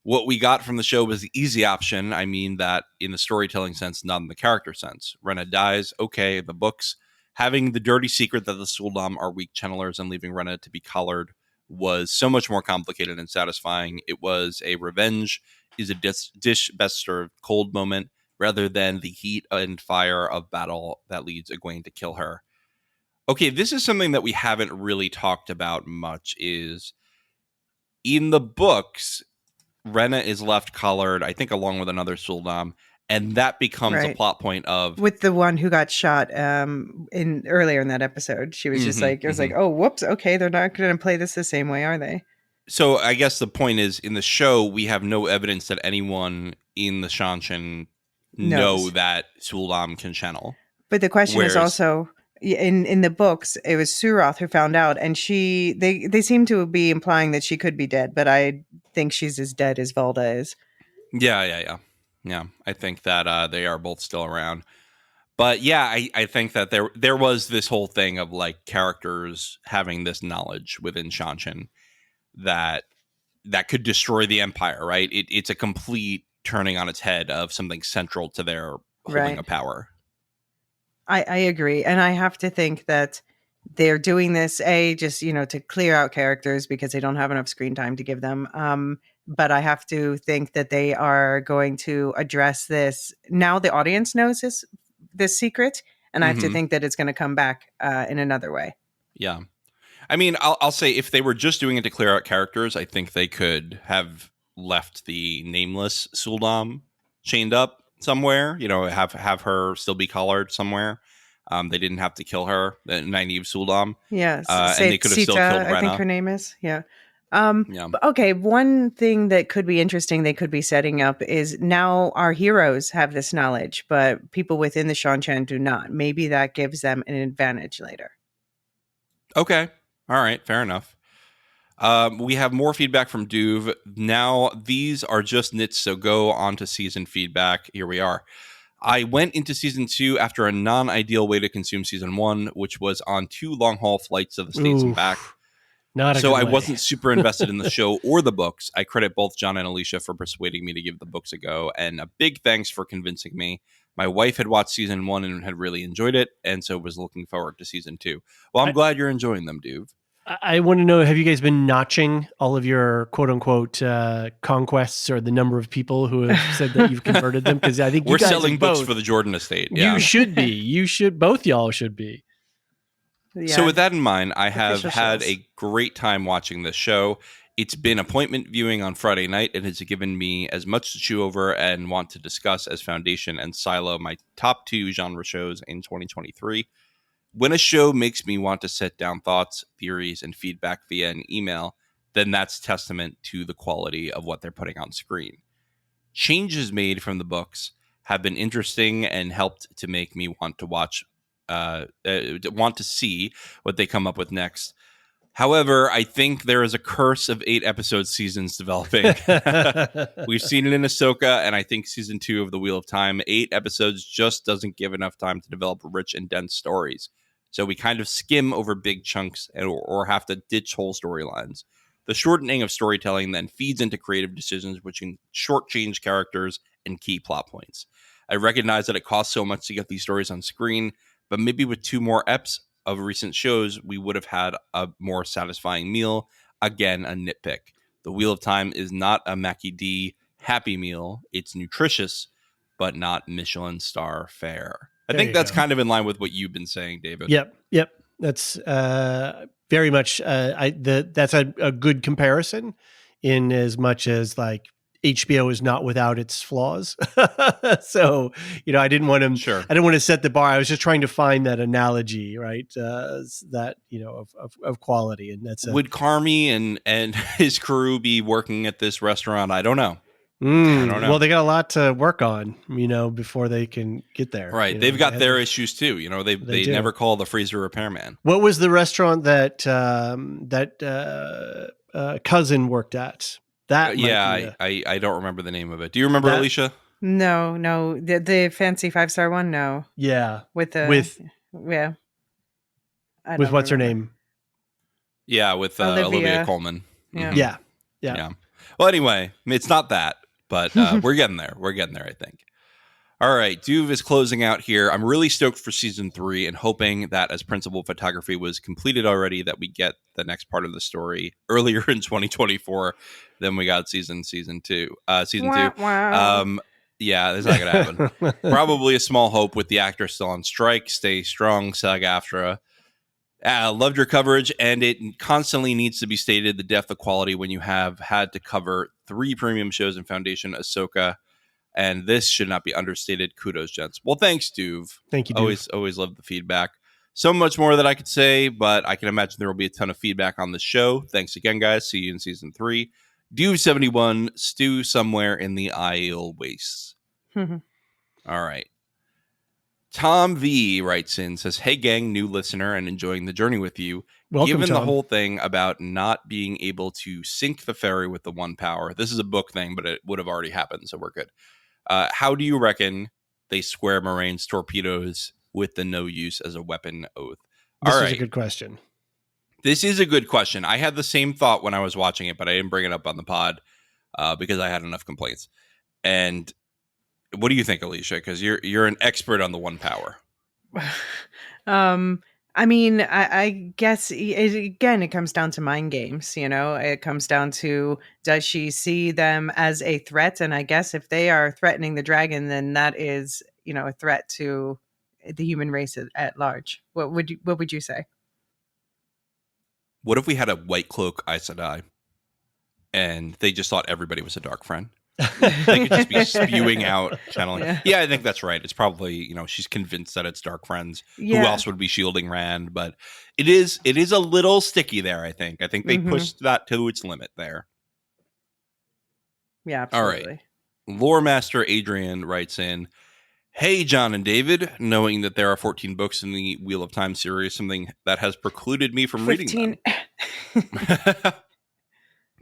What we got from the show was the easy option. I mean that in the storytelling sense, not in the character sense. Rhaena dies. Okay, the books. Having the dirty secret that the Suldam are weak channelers and leaving Rhaena to be collared was so much more complicated and satisfying. It was a revenge is a dish best served cold moment, rather than the heat and fire of battle that leads Egwene to kill her. Okay, this is something that we haven't really talked about much, is in the books, Rhaena is left collared, I think along with another Suldam, and that becomes a plot point of...
With the one who got shot in earlier in that episode. She was just like, it was like, oh, whoops, okay, they're not going to play this the same way, are they?
So I guess the point is, in the show, we have no evidence that anyone in the Shanshan know that Suldam can channel.
But the question is also, in the books, it was Suroth who found out, and they seem to be implying that she could be dead, but I think she's as dead as Volda is.
Yeah. I think that they are both still around. But yeah, I think that there was this whole thing of like characters having this knowledge within Shanshan that could destroy the Empire, right? It's a complete turning on its head of something central to their holding of power.
I agree. And I have to think that they're doing this, just, to clear out characters because they don't have enough screen time to give them. But I have to think that they are going to address this. Now the audience knows this secret. And I have to think that it's going to come back in another way.
Yeah. I mean, I'll say if they were just doing it to clear out characters, I think they could have left the nameless Suldam chained up somewhere, have her still be collared somewhere. They didn't have to kill her, the naive Suldam.
Yes.
And they could have still killed Rena.
I think her name is. Yeah. But okay, one thing that could be interesting they could be setting up is now our heroes have this knowledge, but people within the Shanshan do not. Maybe that gives them an advantage later.
Okay. All right. Fair enough. We have more feedback from Duve. Now, these are just nits, so go on to season feedback. Here we are. I went into season 2 after a non-ideal way to consume season 1, which was on 2 long-haul flights to the States and back. So I wasn't super invested in the show or the books. I credit both John and Elysia for persuading me to give the books a go, and a big thanks for convincing me. My wife had watched season 1 and had really enjoyed it, and so was looking forward to season 2. Well, I'm glad you're enjoying them, Duve.
I want to know, have you guys been notching all of your quote-unquote conquests or the number of people who have said that you've converted them? Because I think
we're selling books for the Jordan estate. Yeah.
You should be. You should. Both y'all should be.
Yeah. So with that in mind, I have had a great time watching this show. It's been appointment viewing on Friday night and has given me as much to chew over and want to discuss as Foundation and Silo, my top 2 genre shows in 2023. When a show makes me want to set down thoughts, theories, and feedback via an email, then that's testament to the quality of what they're putting on screen. Changes made from the books have been interesting and helped to make me want to want to see what they come up with next. However, I think there is a curse of 8-episode seasons developing. We've seen it in Ahsoka, and I think season 2 of The Wheel of Time, 8 episodes just doesn't give enough time to develop rich and dense stories. So we kind of skim over big chunks or have to ditch whole storylines. The shortening of storytelling then feeds into creative decisions which can shortchange characters and key plot points. I recognize that it costs so much to get these stories on screen, but maybe with 2 more eps of recent shows, we would have had a more satisfying meal. Again, a nitpick. The Wheel of Time is not a Mackie D happy meal. It's nutritious, but not Michelin star fare. I think that's kind of in line with what you've been saying, David.
Yep. That's very much. That's a good comparison, in as much as like HBO is not without its flaws. So I didn't want to.
Sure.
I didn't want to set the bar. I was just trying to find that analogy, right? That of quality, and that's
would Carmi and his crew be working at this restaurant? I don't know.
I don't know. Well, they got a lot to work on, before they can get there.
Right. They've got their issues too. They never call the freezer repairman.
What was the restaurant that cousin worked at? That
I don't remember the name of it. Do you remember, Elysia?
No. The fancy 5-star one, no.
Yeah.
With
what's her name?
Yeah, with Olivia Colman.
Mm-hmm. Yeah.
Well, anyway, it's not that. But we're getting there. I think. All right. Duve is closing out here. I'm really stoked for season 3 and hoping that as principal photography was completed already, that we get the next part of the story earlier in 2024 than we got season 2.
Wow.
Yeah, that's not going to happen. Probably a small hope with the actor still on strike. Stay strong, SAG-AFTRA. Loved your coverage, and it constantly needs to be stated the depth of quality when you have had to cover 3 premium shows in Foundation, Ahsoka, and this should not be understated. Kudos, gents. Well, thanks, Duve.
Thank you, Duve.
Always love the feedback. So much more that I could say, but I can imagine there will be a ton of feedback on the show. Thanks again, guys. See you in season 3. Duve71, stew somewhere in the Isle Wastes. All right. Tom V writes in, says, "Hey gang, new listener and enjoying the journey with you.
Welcome,
Given
Tom.
the whole thing about not being able to sink the ferry with the one power, this is a book thing, but it would have already happened, so we're good. How do you reckon they square Moraine's torpedoes with the no use as a weapon oath?"
This
All
is
right.
a good question.
This is a good question. I had the same thought when I was watching it, but I didn't bring it up on the pod because I had enough complaints. And what do you think, Elysia? Because you're an expert on the one power.
I mean, I guess again, it comes down to mind games. It comes down to, does she see them as a threat? And I guess if they are threatening the dragon, then that is, a threat to the human race at large. What would you say?
What if we had a white cloak Aes Sedai and they just thought everybody was a dark friend? They could just be spewing out, channeling. Yeah, I think that's right. It's probably, she's convinced that it's dark friends.
Yeah.
Who else would be shielding Rand? But it is a little sticky there, I think. I think they pushed that to its limit there.
Yeah, absolutely.
All right. Lore Master Adrian writes in, "Hey, John and David, knowing that there are 14 books in the Wheel of Time series, something that has precluded me from reading them.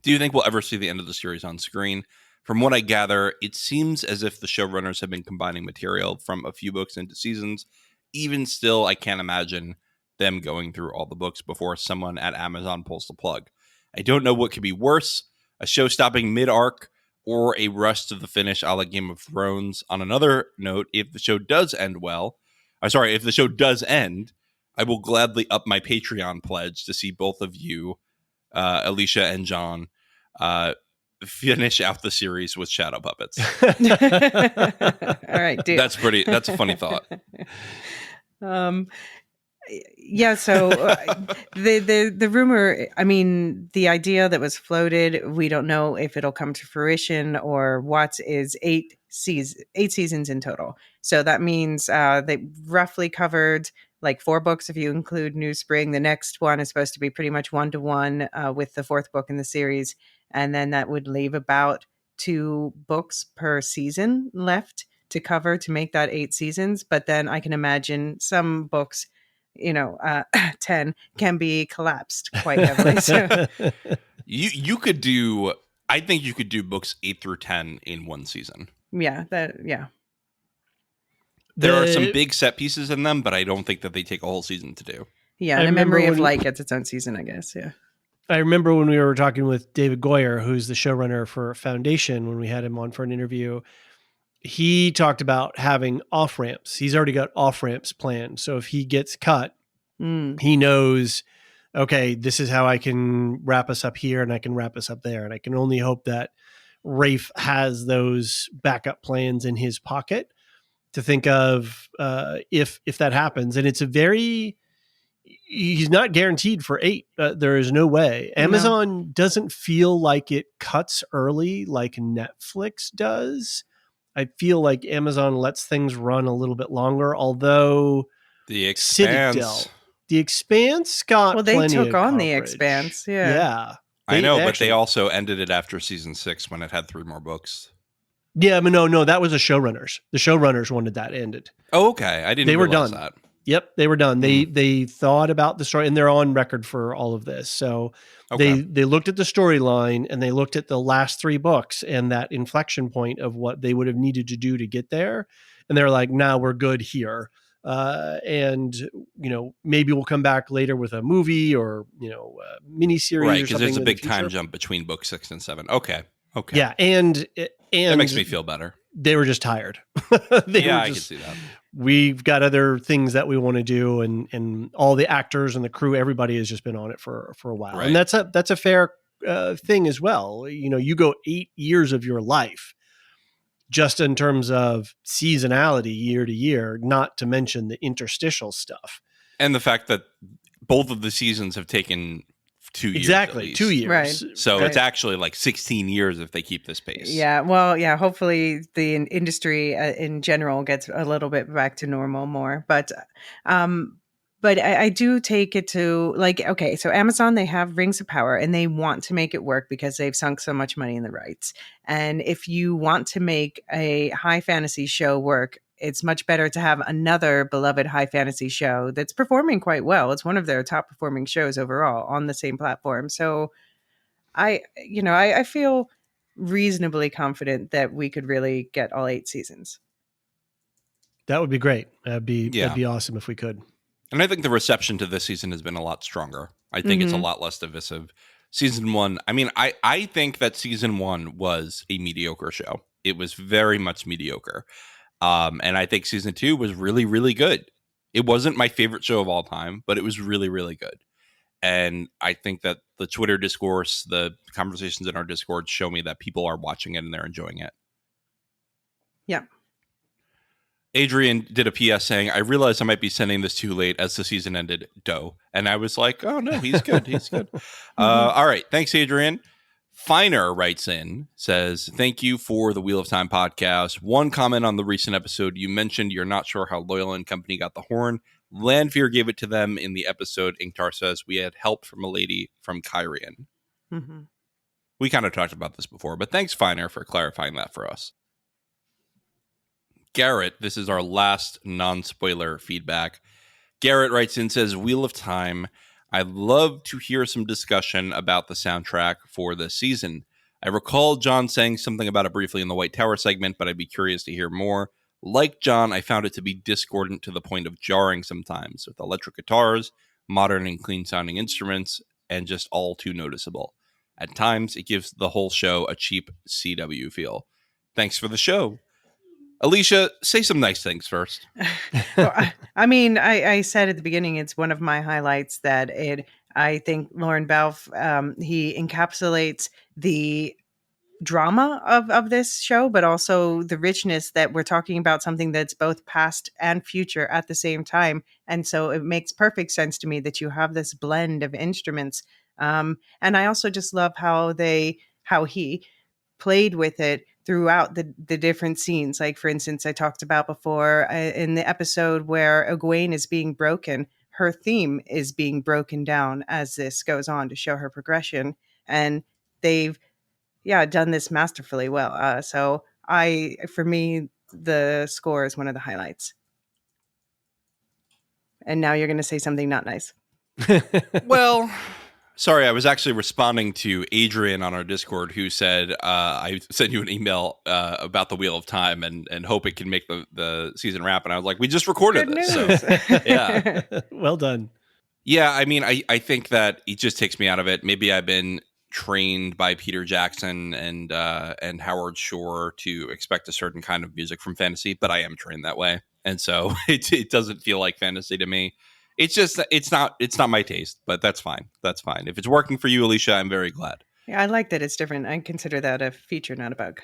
Do you think we'll ever see the end of the series on screen? From what I gather, it seems as if the showrunners have been combining material from a few books into seasons. Even still, I can't imagine them going through all the books before someone at Amazon pulls the plug. I don't know what could be worse, a show stopping mid-arc or a rush to the finish a la Game of Thrones. On another note, if the show does end, I will gladly up my Patreon pledge to see both of you, Elysia and John, finish out the series with shadow puppets."
All right, deal.
That's a funny thought.
Yeah, so the rumor, I mean, the idea that was floated, we don't know if it'll come to fruition or what, is 8 seasons in total. So that means they roughly covered like 4 books if you include New Spring. The next one is supposed to be pretty much 1-to-1 with the 4th book in the series. And then that would leave about 2 books per season left to cover to make that 8 seasons. But then I can imagine some books, 10 can be collapsed quite heavily. So.
You could do, I think you could do books 8 through 10 in one season.
Yeah.
There are some big set pieces in them, but I don't think that they take a whole season to do.
Yeah, and A Memory of Light gets its own season, I guess. Yeah.
I remember when we were talking with David Goyer, who's the showrunner for Foundation, when we had him on for an interview, he talked about having off ramps. He's already got off ramps planned. So if he gets cut, he knows, okay, this is how I can wrap us up here and I can wrap us up there. And I can only hope that Rafe has those backup plans in his pocket to think of if that happens. And it's he's not guaranteed for 8. There is no way. Amazon doesn't feel like it cuts early like Netflix does. I feel like Amazon lets things run a little bit longer, although
The Expanse.
The Expanse got
well, they
plenty
took
of
on
coverage.
The Expanse. Yeah.
I know, but they also ended it after season 6 when it had 3 more books.
Yeah, I mean, no, that was the showrunners. The showrunners wanted that ended.
Oh, okay. I didn't realize that.
Yep, they were done. They thought about the story, and they're on record for all of this. So they looked at the storyline, and they looked at the last 3 books and that inflection point of what they would have needed to do to get there. And they're like, "Nah, we're good here." And maybe we'll come back later with a movie or a miniseries,
right?
Because
there's a big time jump between book 6 and 7. Okay.
Yeah, and
that makes me feel better.
They were just tired.
I can see that.
We've got other things that we want to do, and all the actors and the crew, everybody has just been on it for a while, right. And that's a fair thing as well. You go 8 years of your life just in terms of seasonality year to year, not to mention the interstitial stuff,
and the fact that both of the seasons have taken 2 years.
Exactly, 2 years.
Right.
So it's actually like 16 years if they keep this pace.
Yeah. Well, yeah. Hopefully the industry in general gets a little bit back to normal more. But I do take it to okay, so Amazon, they have Rings of Power and they want to make it work because they've sunk so much money in the rights. And if you want to make a high fantasy show work, it's much better to have another beloved high fantasy show that's performing quite well. It's one of their top performing shows overall on the same platform. So I feel reasonably confident that we could really get all 8 seasons.
That would be great. That'd be awesome if we could.
And I think the reception to this season has been a lot stronger. I think it's a lot less divisive. Season 1, I mean, I think that season 1 was a mediocre show. It was very much mediocre. And I think season 2 was really, really good. It wasn't my favorite show of all time, but it was really, really good. And I think that the Twitter discourse, the conversations in our Discord show me that people are watching it and they're enjoying it.
Yeah.
Adrian did a PS saying, I realized I might be sending this too late as the season ended. Doe. And I was like, oh, no, he's good. He's good. All right. Thanks, Adrian. Finer writes in, says, thank you for the Wheel of Time podcast. One comment on the recent episode. You mentioned you're not sure how Loyal and company got the horn. Lanfear gave it to them in the episode. Inktar says, we had help from a lady from Kyrian.
Mm-hmm.
We kind of talked about this before, but thanks, Finer, for clarifying that for us. Garrett, this is our last non-spoiler feedback. Garrett writes in, says, Wheel of Time, I'd love to hear some discussion about the soundtrack for this season. I recall John saying something about it briefly in the White Tower segment, but I'd be curious to hear more. Like John, I found it to be discordant to the point of jarring sometimes, with electric guitars, modern and clean-sounding instruments, and just all too noticeable. At times, it gives the whole show a cheap CW feel. Thanks for the show. Elysia, say some nice things first.
Well, I said at the beginning, it's one of my highlights that I think Lauren Balfe, he encapsulates the drama of this show, but also the richness that we're talking about something that's both past and future at the same time. And so it makes perfect sense to me that you have this blend of instruments. And I also just love how he played with it throughout the different scenes. Like, for instance, I talked about before in the episode where Egwene is being broken, her theme is being broken down as this goes on to show her progression. And they've, done this masterfully well. So for me, the score is one of the highlights. And now you're going to say something not nice.
Well, sorry, I was actually responding to Adrian on our Discord, who said, I sent you an email about the Wheel of Time and hope it can make the season wrap. And I was like, we just recorded this. So, yeah.
Well done.
Yeah, I mean, I think that it just takes me out of it. Maybe I've been trained by Peter Jackson and Howard Shore to expect a certain kind of music from fantasy, but I am trained that way. And so it doesn't feel like fantasy to me. It's just, it's not my taste, but that's fine. That's fine. If it's working for you, Elysia, I'm very glad.
Yeah, I like that it's different. I consider that a feature, not a bug.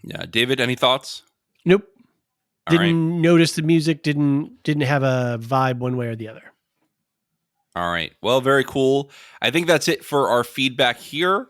Yeah. David, any thoughts?
Nope.
All
didn't notice the music, didn't have a vibe one way or the other.
All right. Well, very cool. I think that's it for our feedback here.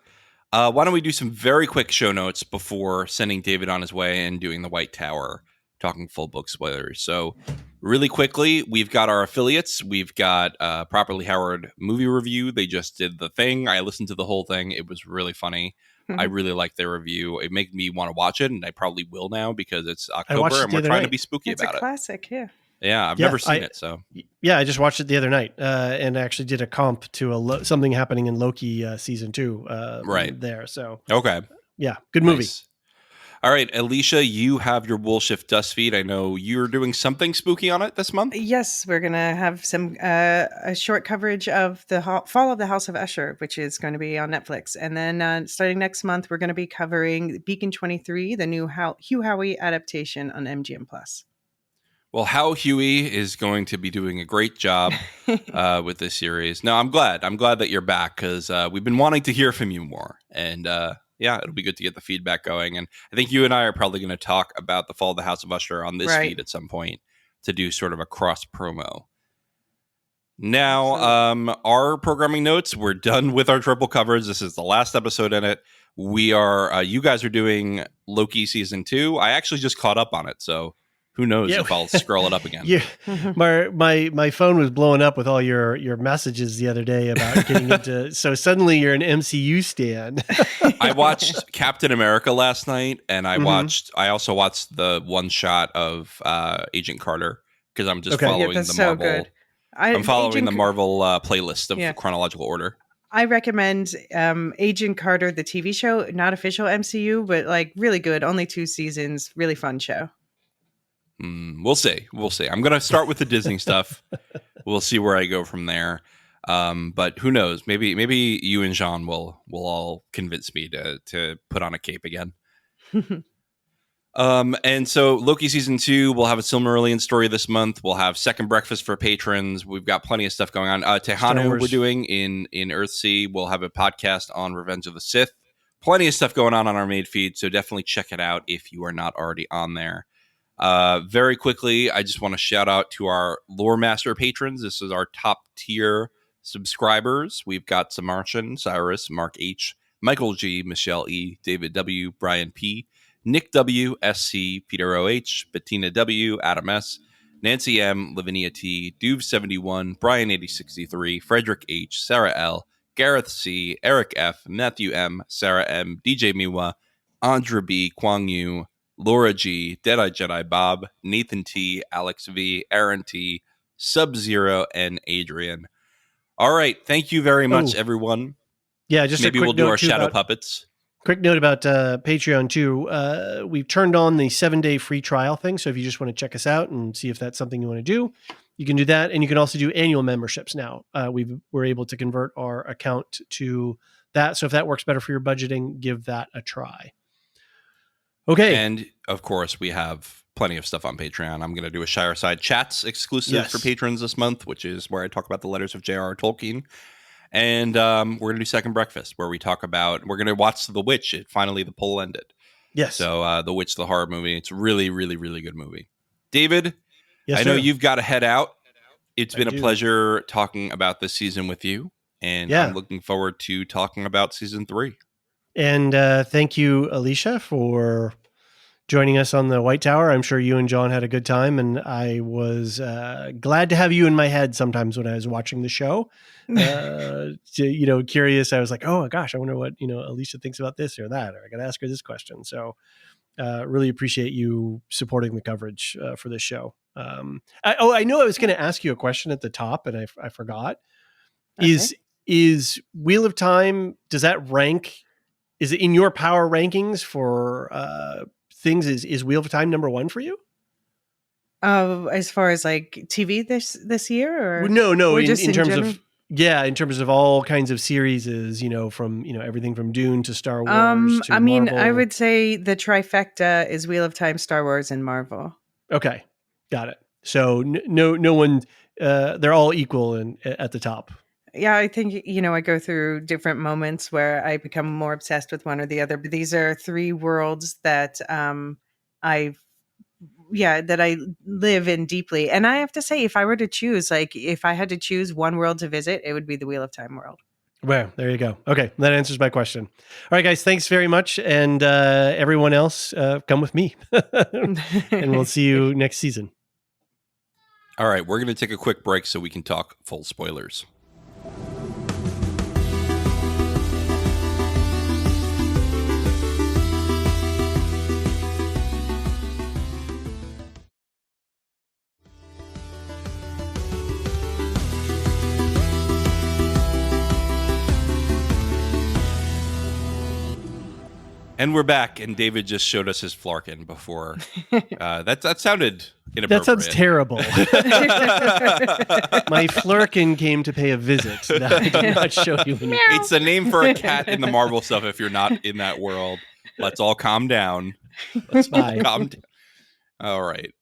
Why don't we do some very quick show notes before sending David on his way and doing the White Tower, talking full book spoilers. So really quickly, we've got our affiliates. We've got Properly Howard movie review. They just did The Thing. I listened to the whole thing. It was really funny. I really liked their review. It made me want to watch it, and I probably will now because it's October and we're trying to be spooky about it.
It's a classic, yeah.
Yeah, I've never seen it. So
yeah, I just watched it the other night and actually did a comp to something happening in Loki season 2
right
there. So
okay,
yeah, good movie.
Nice. All right, Elysia, you have your Woolshift dust feed. I know you're doing something spooky on it this month.
Yes, we're going to have some a short coverage of the fall of the House of Usher, which is going to be on Netflix. And then starting next month, we're going to be covering Beacon 23, the new Hugh Howey adaptation on MGM+.
Well, Hal Huey is going to be doing a great job with this series. No, I'm glad. I'm glad that you're back because we've been wanting to hear from you more. And yeah, it'll be good to get the feedback going. And I think you and I are probably going to talk about the fall of the House of Usher on this feed at some point to do sort of a cross promo. Now, our programming notes, we're done with our triple covers. This is the last episode in it. We are, you guys are doing Loki season 2. I actually just caught up on it. So Who knows
Yeah.
if I'll scroll it up again.
Yeah, my phone was blowing up with all your messages the other day about getting into. So suddenly you're an MCU stan.
I watched Captain America last night, and I
Mm-hmm.
also watched the one shot of Agent Carter because I'm just
Okay. Yeah,
following
that's
the
so
Marvel.
good.
I'm following
Agent
the Marvel playlist of
Yeah.
chronological order.
I recommend Agent Carter, the TV show, not official MCU, but like really good. Only 2 seasons, really fun show.
We'll see. I'm going to start with the Disney stuff. We'll see where I go from there. But who knows? Maybe you and Jean will all convince me to put on a cape again. And so Loki season 2, we'll have a Silmarillion story this month. We'll have second breakfast for patrons. We've got plenty of stuff going on. Tehanu we're doing in Earthsea. We'll have a podcast on Revenge of the Sith. Plenty of stuff going on our main feed, so definitely check it out if you are not already on there. Very quickly, I just want to shout out to our Lore Master patrons. This is our top tier subscribers. We've got Samartian, Cyrus, Mark H, Michael G, Michelle E, David W, Brian P, Nick W, SC, Peter OH, Bettina W, Adam S, Nancy M, Lavinia T, Duve71, Brian 8063, Frederick H, Sarah L, Gareth C, Eric F, Matthew M, Sarah M, DJ Miwa, Andra B, Kwang Yu, Laura G, Deadeye Jedi Bob, Nathan T, Alex V, Aaron T, Sub-Zero, and Adrian. All right. Thank you very much, everyone.
Yeah, just
maybe
a quick
we'll do our
note
shadow puppets.
Quick note about Patreon too. We've turned on the 7-day free trial thing. So if you just want to check us out and see if that's something you want to do, you can do that. And you can also do annual memberships now. We're able to convert our account to that. So if that works better for your budgeting, give that a try. Okay.
And of course, we have plenty of stuff on Patreon. I'm going to do a Shire Side Chats exclusive for patrons this month, which is where I talk about the letters of J.R.R. Tolkien. And we're going to do Second Breakfast, where we're going to watch The Witch. Finally, the poll ended.
Yes.
So The Witch, the horror movie. It's really, really, really good movie. David,
yes,
I know you've got to head out. It's been a pleasure talking about this season with you. And I'm looking forward to talking about season 3.
And thank you, Elysia, for joining us on the White Tower. I'm sure you and John had a good time, and I was glad to have you in my head sometimes when I was watching the show. Curious. I was like, oh gosh, I wonder what Elysia thinks about this or that, or I got to ask her this question. So really appreciate you supporting the coverage for this show. I know I was going to ask you a question at the top, and I forgot. Okay. Is Wheel of Time, does that rank? Is it in your power rankings for things? Is Wheel of Time number 1 for you?
As far as like TV this year, or
no,
or
in terms
general?
of in terms of all kinds of series, from everything from Dune to Star Wars. To Marvel.
I would say the trifecta is Wheel of Time, Star Wars, and Marvel.
Okay, got it. So no one, they're all equal at the top.
Yeah, I think, I go through different moments where I become more obsessed with one or the other. But these are 3 worlds that I live in deeply. And I have to say, if I were to choose, if I had to choose one world to visit, it would be the Wheel of Time world.
Well, there you go. Okay, that answers my question. All right, guys, thanks very much. And everyone else, come with me. And we'll see you next season.
All right, we're going to take a quick break so we can talk full spoilers. And we're back, and David just showed us his Flarkin before. That sounded inappropriate.
That sounds terrible. My Flarkin came to pay a visit. No, I did not show you anything.
It's a name for a cat in the Marvel stuff if you're not in that world. Let's all calm down. Calm down. All right.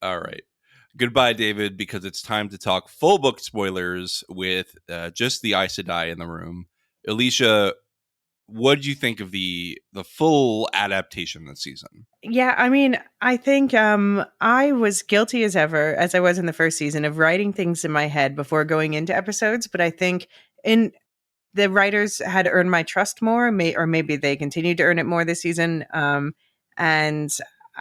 Goodbye, David, because it's time to talk full book spoilers with just the Aes Sedai in the room. Elysia, what did you think of the full adaptation this season?
Yeah, I think I was guilty as ever, as I was in the first season, of writing things in my head before going into episodes. But I think the writers had earned my trust more, or maybe they continue to earn it more this season. And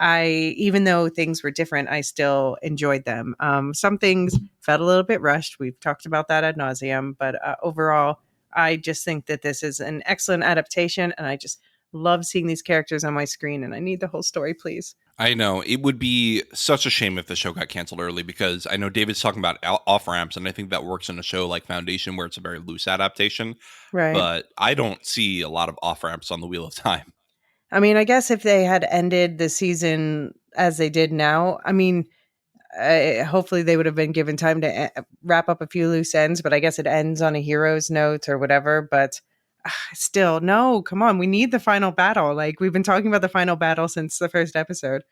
even though things were different, I still enjoyed them. Some things felt a little bit rushed. We've talked about that ad nauseum, but overall, I just think that this is an excellent adaptation, and I just love seeing these characters on my screen, and I need the whole story, please.
I know. It would be such a shame if the show got canceled early, because I know David's talking about off ramps, and I think that works in a show like Foundation where it's a very loose adaptation.
Right.
But I don't see a lot of off ramps on the Wheel of Time.
I mean, I guess if they had ended the season as they did now, I mean, hopefully they would have been given time to wrap up a few loose ends, but I guess it ends on a hero's note or whatever. But still, no, come on. We need the final battle. Like, we've been talking about the final battle since the first episode,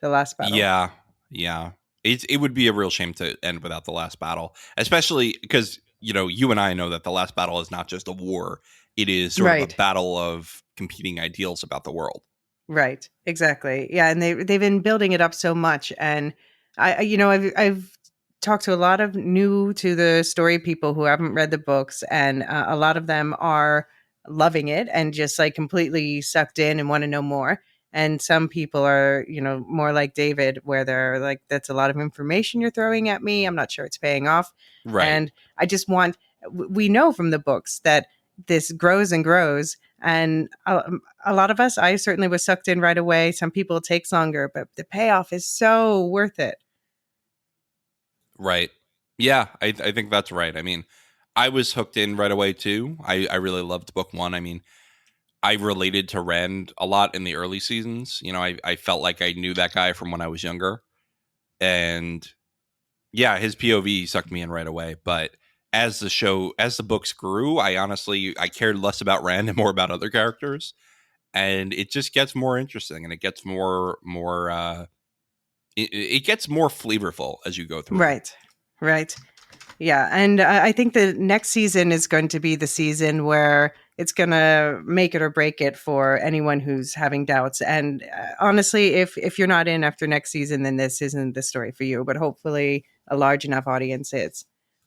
the last battle.
Yeah. Yeah. It would be a real shame to end without the last battle, especially because, you and I know that the last battle is not just a war. It is sort of a battle of competing ideals about the world.
Right. Exactly. Yeah. And they've been building it up so much. And I've talked to a lot of new to the story people who haven't read the books, and a lot of them are loving it and just like completely sucked in and want to know more. And some people are, more like David, where they're like, that's a lot of information you're throwing at me. I'm not sure it's paying off.
Right.
And I just we know from the books that this grows and grows. And a lot of us, I certainly was sucked in right away. Some people it takes longer, but the payoff is so worth it.
Right. Yeah, I think that's right. I mean, I was hooked in right away too. I really loved book one. I mean, I related to Rand a lot in the early seasons. I felt like I knew that guy from when I was younger. And yeah, his POV sucked me in right away. But as the books grew, I cared less about Rand and more about other characters. And it just gets more interesting, and it gets it gets more flavorful as you go through.
Right. Yeah. And I think the next season is going to be the season where it's going to make it or break it for anyone who's having doubts. And honestly, if you're not in after next season, then this isn't the story for you. But hopefully a large enough audience is.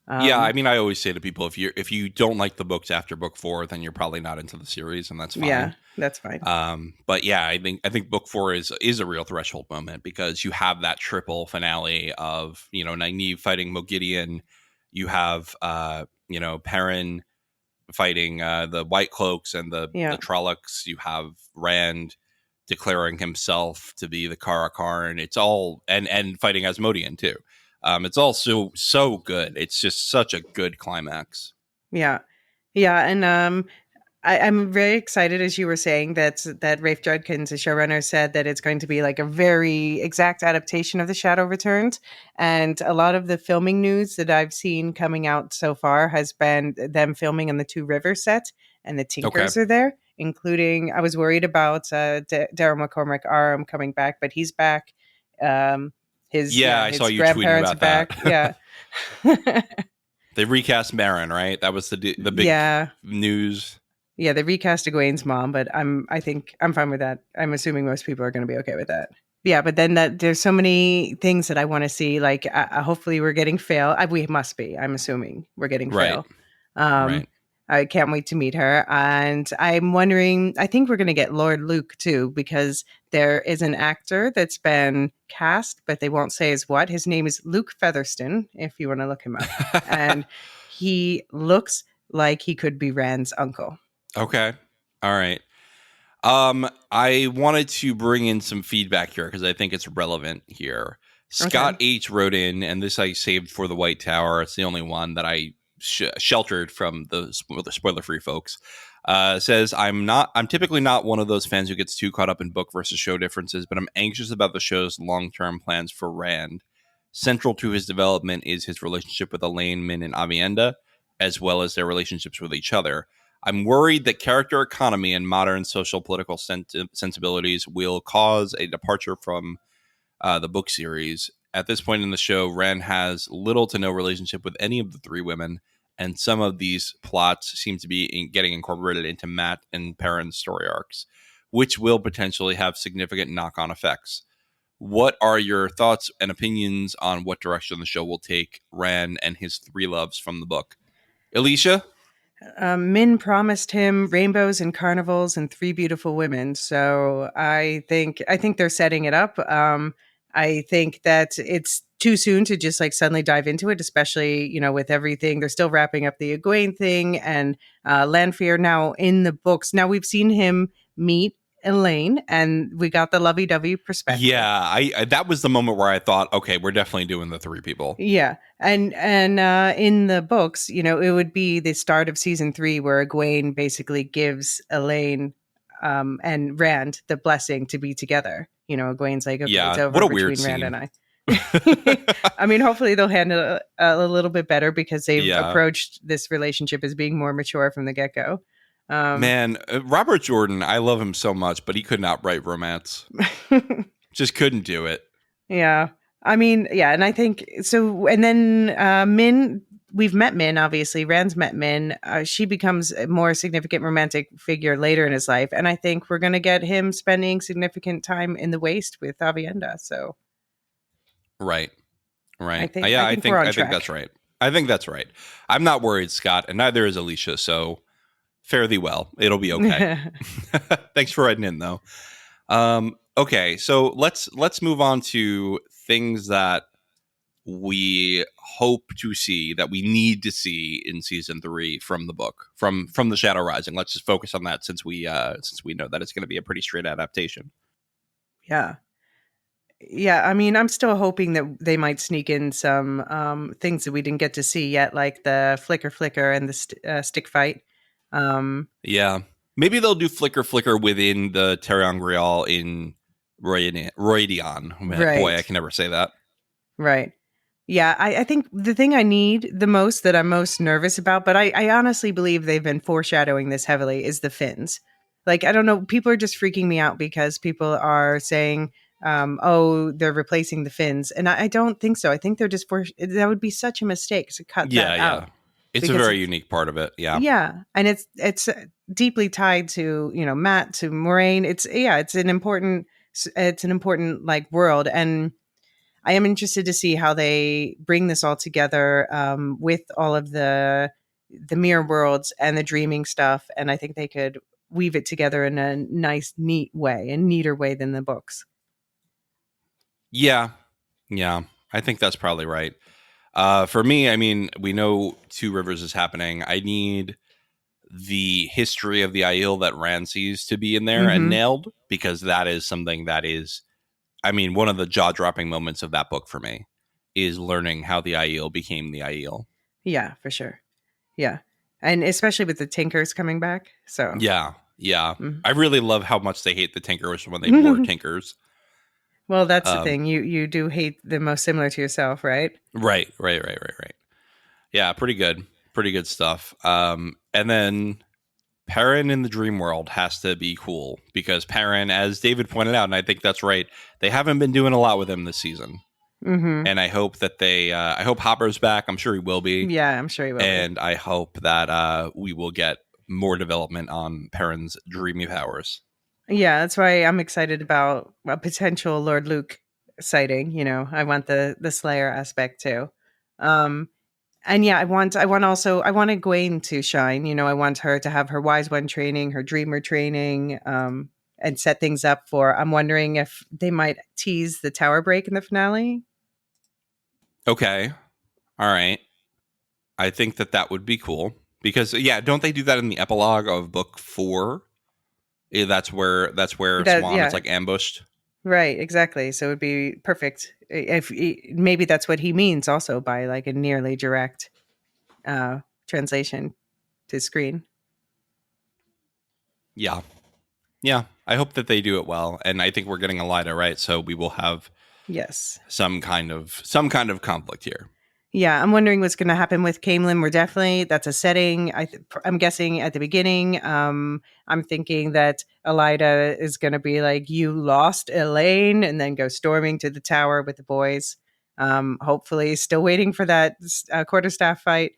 Yeah, I mean, I always say to people, if you don't like the books after book 4, then you're probably not into the series, and that's fine.
Yeah, that's fine.
But yeah, I think book 4 is a real threshold moment, because you have that triple finale of Nynaeve fighting Mogideon, you have Perrin fighting the White Cloaks and the Trollocs, you have Rand declaring himself to be the Karakarn. It's all and fighting Asmodean too. It's all so good. It's just such a good climax.
Yeah. And I'm very excited, as you were saying, that Rafe Judkins, the showrunner, said that it's going to be like a very exact adaptation of The Shadow Returns. And a lot of the filming news that I've seen coming out so far has been them filming on the Two Rivers set, and the Tinkers are there, including, I was worried about Daryl McCormack Aram coming back, but he's back. His
I saw you tweeting about
back.
That. Yeah. They recast Marin, right? That was the big news.
Yeah, they recast Egwene's mom, but I think I'm fine with that. I'm assuming most people are going to be okay with that. Yeah, but then there's so many things that I want to see. Like, hopefully we're getting Fail. We must be. I'm assuming we're getting Fail.
Right.
I can't wait to meet her. And I'm wondering, I think we're going to get Lord Luke too, because there is an actor that's been cast, but they won't say is what. His name is Luke Featherston, if you want to look him up. And he looks like he could be Rand's uncle.
Okay. All right. I wanted to bring in some feedback here because I think it's relevant here. Scott H wrote in, and this I saved for the White Tower. It's the only one that I sheltered from the spoiler-free folks. Says, I'm typically not one of those fans who gets too caught up in book versus show differences, but I'm anxious about the show's long-term plans for Rand. Central to his development is his relationship with Elaine, Min, and Avienda, as well as their relationships with each other. I'm worried that character economy and modern social political sensibilities will cause a departure from the book series. At this point in the show, Rand has little to no relationship with any of the three women, and some of these plots seem to be getting incorporated into Matt and Perrin's story arcs, which will potentially have significant knock-on effects. What are your thoughts and opinions on what direction the show will take Rand and his three loves from the book? Elysia?
Min promised him rainbows and carnivals and 3 beautiful women. So I think they're setting it up. I think that it's too soon to just like suddenly dive into it, especially with everything. They're still wrapping up the Egwene thing and Lanfear now in the books. Now we've seen him meet Elaine, and we got the lovey-dovey perspective.
Yeah, I that was the moment where I thought, okay, we're definitely doing the 3 people.
Yeah, and in the books, it would be the start of season 3 where Egwene basically gives Elaine and Rand the blessing to be together. Egwene's like, okay, it's
Yeah,
over
what a weird
between Rand
scene.
and I. I mean, hopefully they'll handle it a little bit better because they've
Yeah.
approached this relationship as being more mature from the get-go.
Man, Robert Jordan, I love him so much, but he could not write romance. Just couldn't do it.
Yeah. I mean, yeah, and I think so. And then Min, we've met Min, obviously. Rand's met Min. She becomes a more significant romantic figure later in his life. And I think we're going to get him spending significant time in the Waste with Avienda. So,
Right.
I think
I
we're on
think
track.
that's right. I think that's right. I'm not worried, Scott, and neither is Elysia, so fare thee well. It'll be okay. Thanks for writing in, though. Okay, so let's move on to things that we hope to see, that we need to see in season 3 from the book, from the Shadow Rising. Let's just focus on that since we know that it's going to be a pretty straight adaptation.
Yeah. Yeah, I mean, I'm still hoping that they might sneak in some things that we didn't get to see yet, like the flicker and the stick fight.
Yeah, maybe they'll do flicker within the Terangrial in Roidion.
Right.
Boy, I can never say that.
Right. Yeah, I think the thing I need the most, that I'm most nervous about, but I honestly believe they've been foreshadowing this heavily, is the fins. Like, I don't know, people are just freaking me out because people are saying, oh, they're replacing the fins. And I don't think so. I think they're just that would be such a mistake to cut that out.
It's a very unique part of it. Yeah.
Yeah. And it's deeply tied to, Matt, to Moraine. It's an important like world. And I am interested to see how they bring this all together with all of the mirror worlds and the dreaming stuff. And I think they could weave it together in a nice, neat way, a neater way than the books.
Yeah. I think that's probably right. For me, I mean, we know Two Rivers is happening. I need the history of the Aiel that Rand sees to be in there and nailed, because that is something that is, I mean, one of the jaw-dropping moments of that book for me is learning how the Aiel became the Aiel.
Yeah, for sure. Yeah. And especially with the Tinkers coming back. So
yeah. I really love how much they hate the Tinkers when they were Tinkers.
Well, that's the thing. You do hate the most similar to yourself, right?
Right. Yeah, pretty good stuff. And then Perrin in the dream world has to be cool, because Perrin, as David pointed out, and I think that's right, they haven't been doing a lot with him this season. And I hope that I hope Hopper's back. I'm sure he will be.
Yeah, I'm sure he will.
And I hope that we will get more development on Perrin's dreamy powers.
Yeah, that's why I'm excited about a potential Lord Luke sighting. I want the Slayer aspect too. And yeah, I want Egwene to shine. I want her to have her Wise One training, her Dreamer training, and set things up for. I'm wondering if they might tease the tower break in the finale.
Okay, all right. I think that would be cool, because don't they do that in the epilogue of book 4? That's where Swan is like ambushed.
Right, exactly. So it would be perfect if maybe that's what he means also by like a nearly direct translation to screen.
Yeah. I hope that they do it well, and I think we're getting Elida, right? So we will have some kind of conflict here.
Yeah, I'm wondering what's going to happen with Caemlyn. That's a setting. I'm guessing at the beginning. I'm thinking that Elida is going to be like, "You lost Elaine," and then go storming to the tower with the boys. Hopefully, still waiting for that quarterstaff fight.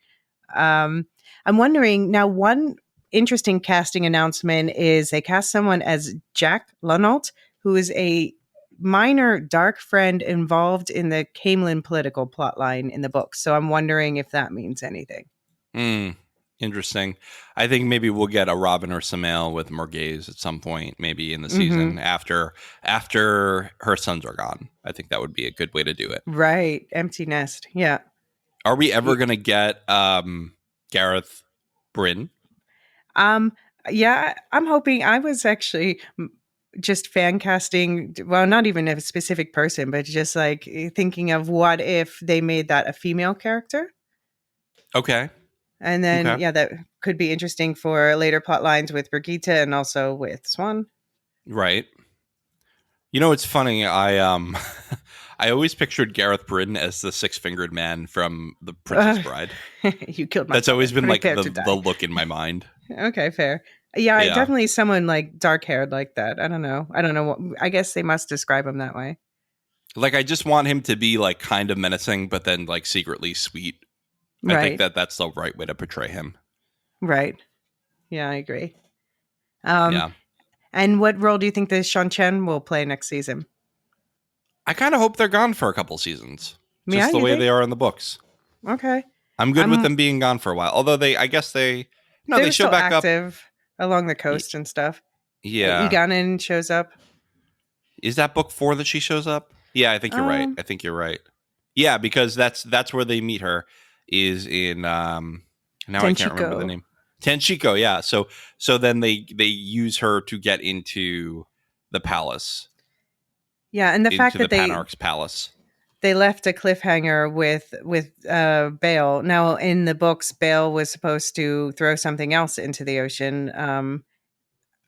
I'm wondering now. One interesting casting announcement is they cast someone as Jack Lunault, who is a minor dark friend involved in the Caemlyn political plotline in the book. So I'm wondering if that means anything.
Interesting. I think maybe we'll get a Robin or Samael with Morghese at some point, maybe in the
Mm-hmm.
season after her sons are gone. I think that would be a good way to do it.
Right. Empty nest. Yeah.
Are we ever
Y-
going to get Gareth Bryn?
Um, yeah, I'm hoping. I was actually just fan casting, well, not even a specific person, but just like thinking of what if they made that a female character.
Okay.
And then,
Okay.
yeah, that could be interesting for later plot lines with Brigitte and also with Swan.
Right. You know, it's funny. I always pictured Gareth Bryn as the six-fingered man from The Princess
Uh,
Bride.
you killed my
That's always
brother.
been like
Prepare
the
to die.
look in my mind.
Okay, fair. Yeah,
Yeah.
definitely someone like dark haired like that. I don't know. I don't know. I guess they must describe him that way.
Like, I just want him to be like kind of menacing, but then like secretly sweet. I think
Right.
that that's the right way to portray him.
Right. Yeah, I agree. Um,
Yeah.
and what role do you think that Sean Chen will play next season?
I kind of hope they're gone for a couple seasons,
Yeah,
just the
you
way
think?
they are in the books.
Okay.
I'm good with
I'm
them being gone for a while. Although I guess no,
They
they
were
show
still
back up.
active along the
Y-
coast and stuff.
Yeah.
Eganin shows up.
Is that book 4 that she shows up? Yeah, I think you're right.
Um,
I think you're right. Yeah, because that's where they meet her is in now I can't remember the
Tenchiko.
name. Tenchiko, yeah. So then they use her to get into the palace,
Yeah, and the fact
into the
that
Panarch's palace.
they left a cliffhanger with Bale. Now in the books, Bale was supposed to throw something else into the ocean.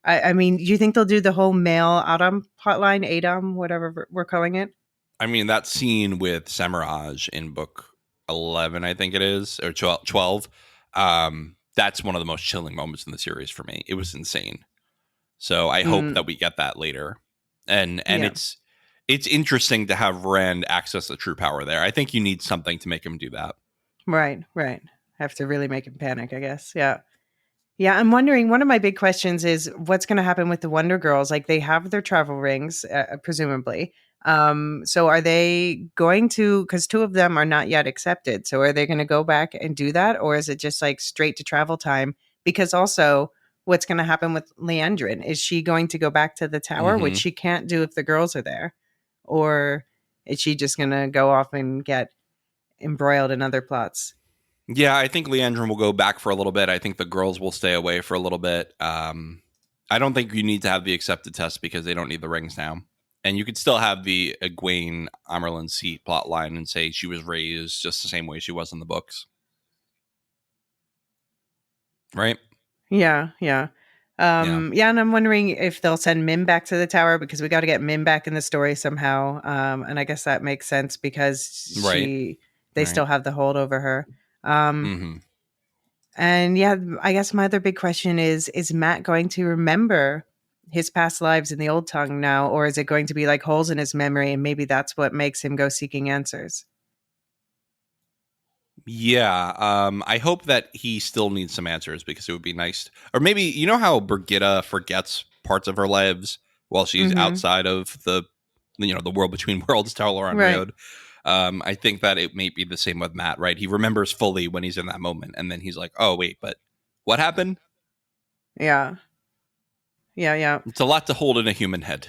I mean, do you think they'll do the whole male Adam plotline, Adam, whatever we're calling it?
I mean, that scene with Samaraj in book 11, I think it is, or 12, that's one of the most chilling moments in the series for me. It was insane. So I hope
Mm,
that we get that later. And
yeah,
it's interesting to have Rand access the true power there. I think you need something to make him do that.
right, right. Have to really make him panic, I guess. Yeah. Yeah, I'm wondering. One of my big questions is what's going to happen with the Wonder Girls. Like they have their travel rings, presumably. So are they going to? Because two of them are not yet accepted. So are they going to go back and do that, or is it just like straight to travel time? Because also, what's going to happen with Leandrin? Is she going to go back to the tower, which
Hmm.
she can't do if the girls are there, or is she just going to go off and get embroiled in other plots?
Yeah, I think Leandrin will go back for a little bit. I think the girls will stay away for a little bit. I don't think you need to have the accepted test because they don't need the rings now. And you could still have the Egwene Amerlin seat plot line and say she was raised just the same way she was in the books. Right?
Yeah, yeah.
Yeah.
Yeah, and I'm wondering if they'll send Mim back to the tower because we got to get Mim back in the story somehow. And I guess that makes sense because
Right.
they
Right.
still have the hold over her. Um,
Hmm.
and yeah, I guess my other big question is Matt going to remember his past lives in the old tongue now, or is it going to be like holes in his memory and maybe that's what makes him go seeking answers?
Yeah, I hope that he still needs some answers because it would be nice. Or maybe you know how Brigitte forgets parts of her lives while she's
Mm-hmm.
outside of the world between worlds, Talor
Right.
Riod. I think that it may be the same with Matt. Right, he remembers fully when he's in that moment, and then he's like, "Oh wait, but what happened?"
Yeah. Yeah. Yeah.
It's a lot to hold in a human head.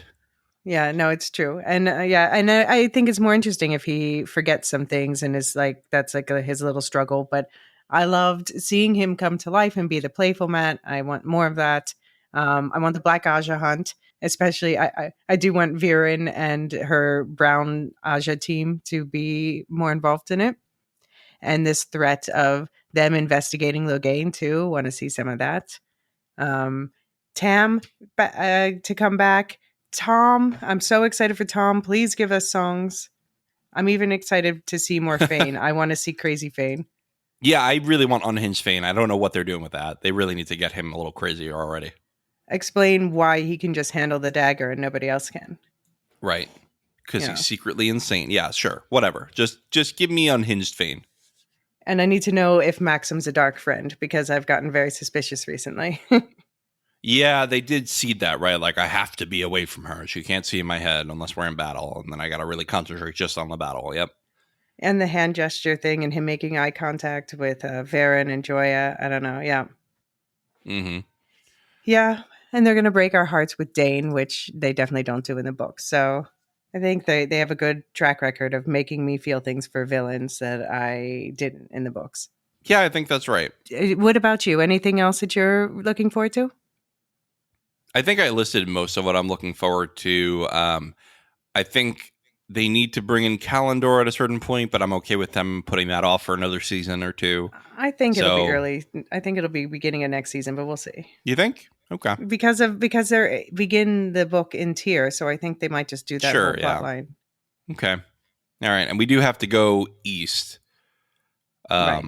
Yeah, no, it's true. And yeah, and I think it's more interesting if he forgets some things and is like, that's like his little struggle. But I loved seeing him come to life and be the playful Matt. I want more of that. I want the Black Aja hunt, especially. I do want Viren and her brown Aja team to be more involved in it. And this threat of them investigating Logain too. Want to see some of that. Um, Tam to come back. Tom, I'm so excited for Tom. Please give us songs. I'm even excited to see more Fane. I want to see Crazy Fane.
Yeah, I really want Unhinged Fane. I don't know what they're doing with that. They really need to get him a little crazier already.
Explain why he can just handle the dagger and nobody else can.
Right. Because
Yeah.
he's secretly insane. Yeah, sure. Whatever. Just give me Unhinged Fane.
And I need to know if Maxim's a dark friend because I've gotten very suspicious recently.
Yeah, they did seed that, right? Like, I have to be away from her. She can't see in my head unless we're in battle. And then I got to really concentrate just on the battle. Yep.
And the hand gesture thing and him making eye contact with Varen and Joya. I don't know. Yeah.
Mm-hmm.
Yeah. And they're going to break our hearts with Dane, which they definitely don't do in the book. So I think they have a good track record of making me feel things for villains that I didn't in the books.
Yeah, I think that's right.
What about you? Anything else that you're looking forward to?
I think I listed most of what I'm looking forward to. I think they need to bring in Kalendor at a certain point, but I'm okay with them putting that off for another season or two.
I think it'll be early. I think it'll be beginning of next season, but we'll see.
You think? Okay.
Because they're begin the book in tier, so I think they might just do that whole plot line.
Okay. All right. And we do have to go east.
Right.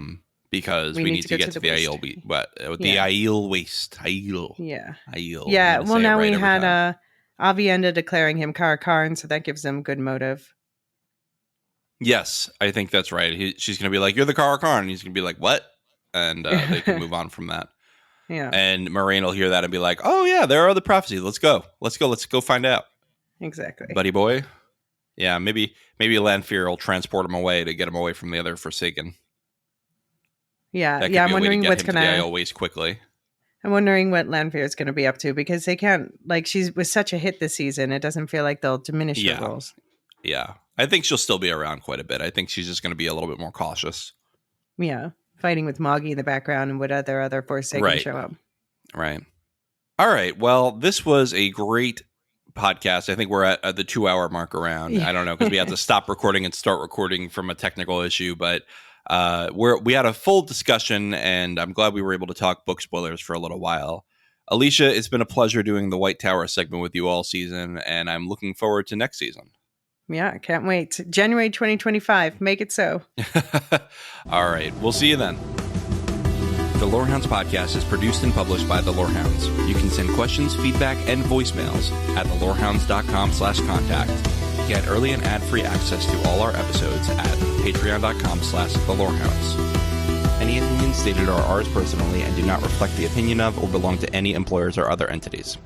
Because we need to get to the Aiel Waste. Aiel.
Yeah.
Aiel.
Yeah. Well, now we had Avienda declaring him Karakarn, so that gives them good motive.
Yes, I think that's right. She's going to be like, "You're the Karakarn," and he's going to be like, "What?" And they can move on from that.
Yeah.
And Moraine will hear that and be like, "Oh yeah, there are the prophecies. Let's go. Let's go find out."
Exactly.
Buddy boy. Yeah, maybe Lanfear will transport him away to get him away from the other Forsaken.
Yeah, I'm wondering what's going to
Aiel Waste quickly.
I'm wondering what Lanfear is going to be up to, because they can't, like, she was such a hit this season. It doesn't feel like they'll diminish her roles.
Yeah, I think she'll still be around quite a bit. I think she's just going to be a little bit more cautious.
Yeah, fighting with Moggy in the background and would other Forsaken show up.
Right. All right. Well, this was a great podcast. I think we're at the 2-hour mark around. Yeah. I don't know, because we had to stop recording and start recording from a technical issue, but we had a full discussion, and I'm glad we were able to talk book spoilers for a little while. Elysia, it's been a pleasure doing the White Tower segment with you all season, and I'm looking forward to next season.
Yeah, can't wait. January 2025. Make it so.
All right. We'll see you then. The Lorehounds podcast is produced and published by The Lorehounds. You can send questions, feedback, and voicemails at thelorehounds.com/contact. Get early and ad-free access to all our episodes at patreon.com/thelorehounds. Any opinions stated are ours personally and do not reflect the opinion of or belong to any employers or other entities.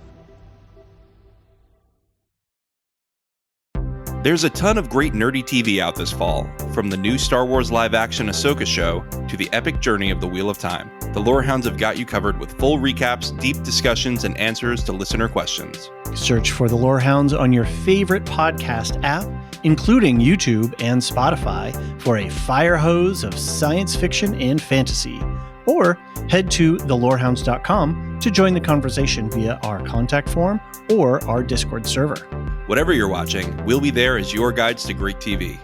There's a ton of great nerdy TV out this fall, from the new Star Wars live-action Ahsoka show to the epic journey of the Wheel of Time. The Lorehounds have got you covered with full recaps, deep discussions, and answers to listener questions.
Search for the Lorehounds on your favorite podcast app, including YouTube and Spotify, for a fire hose of science fiction and fantasy. Or head to thelorehounds.com to join the conversation via our contact form or our Discord server.
Whatever you're watching, we'll be there as your guides to great TV.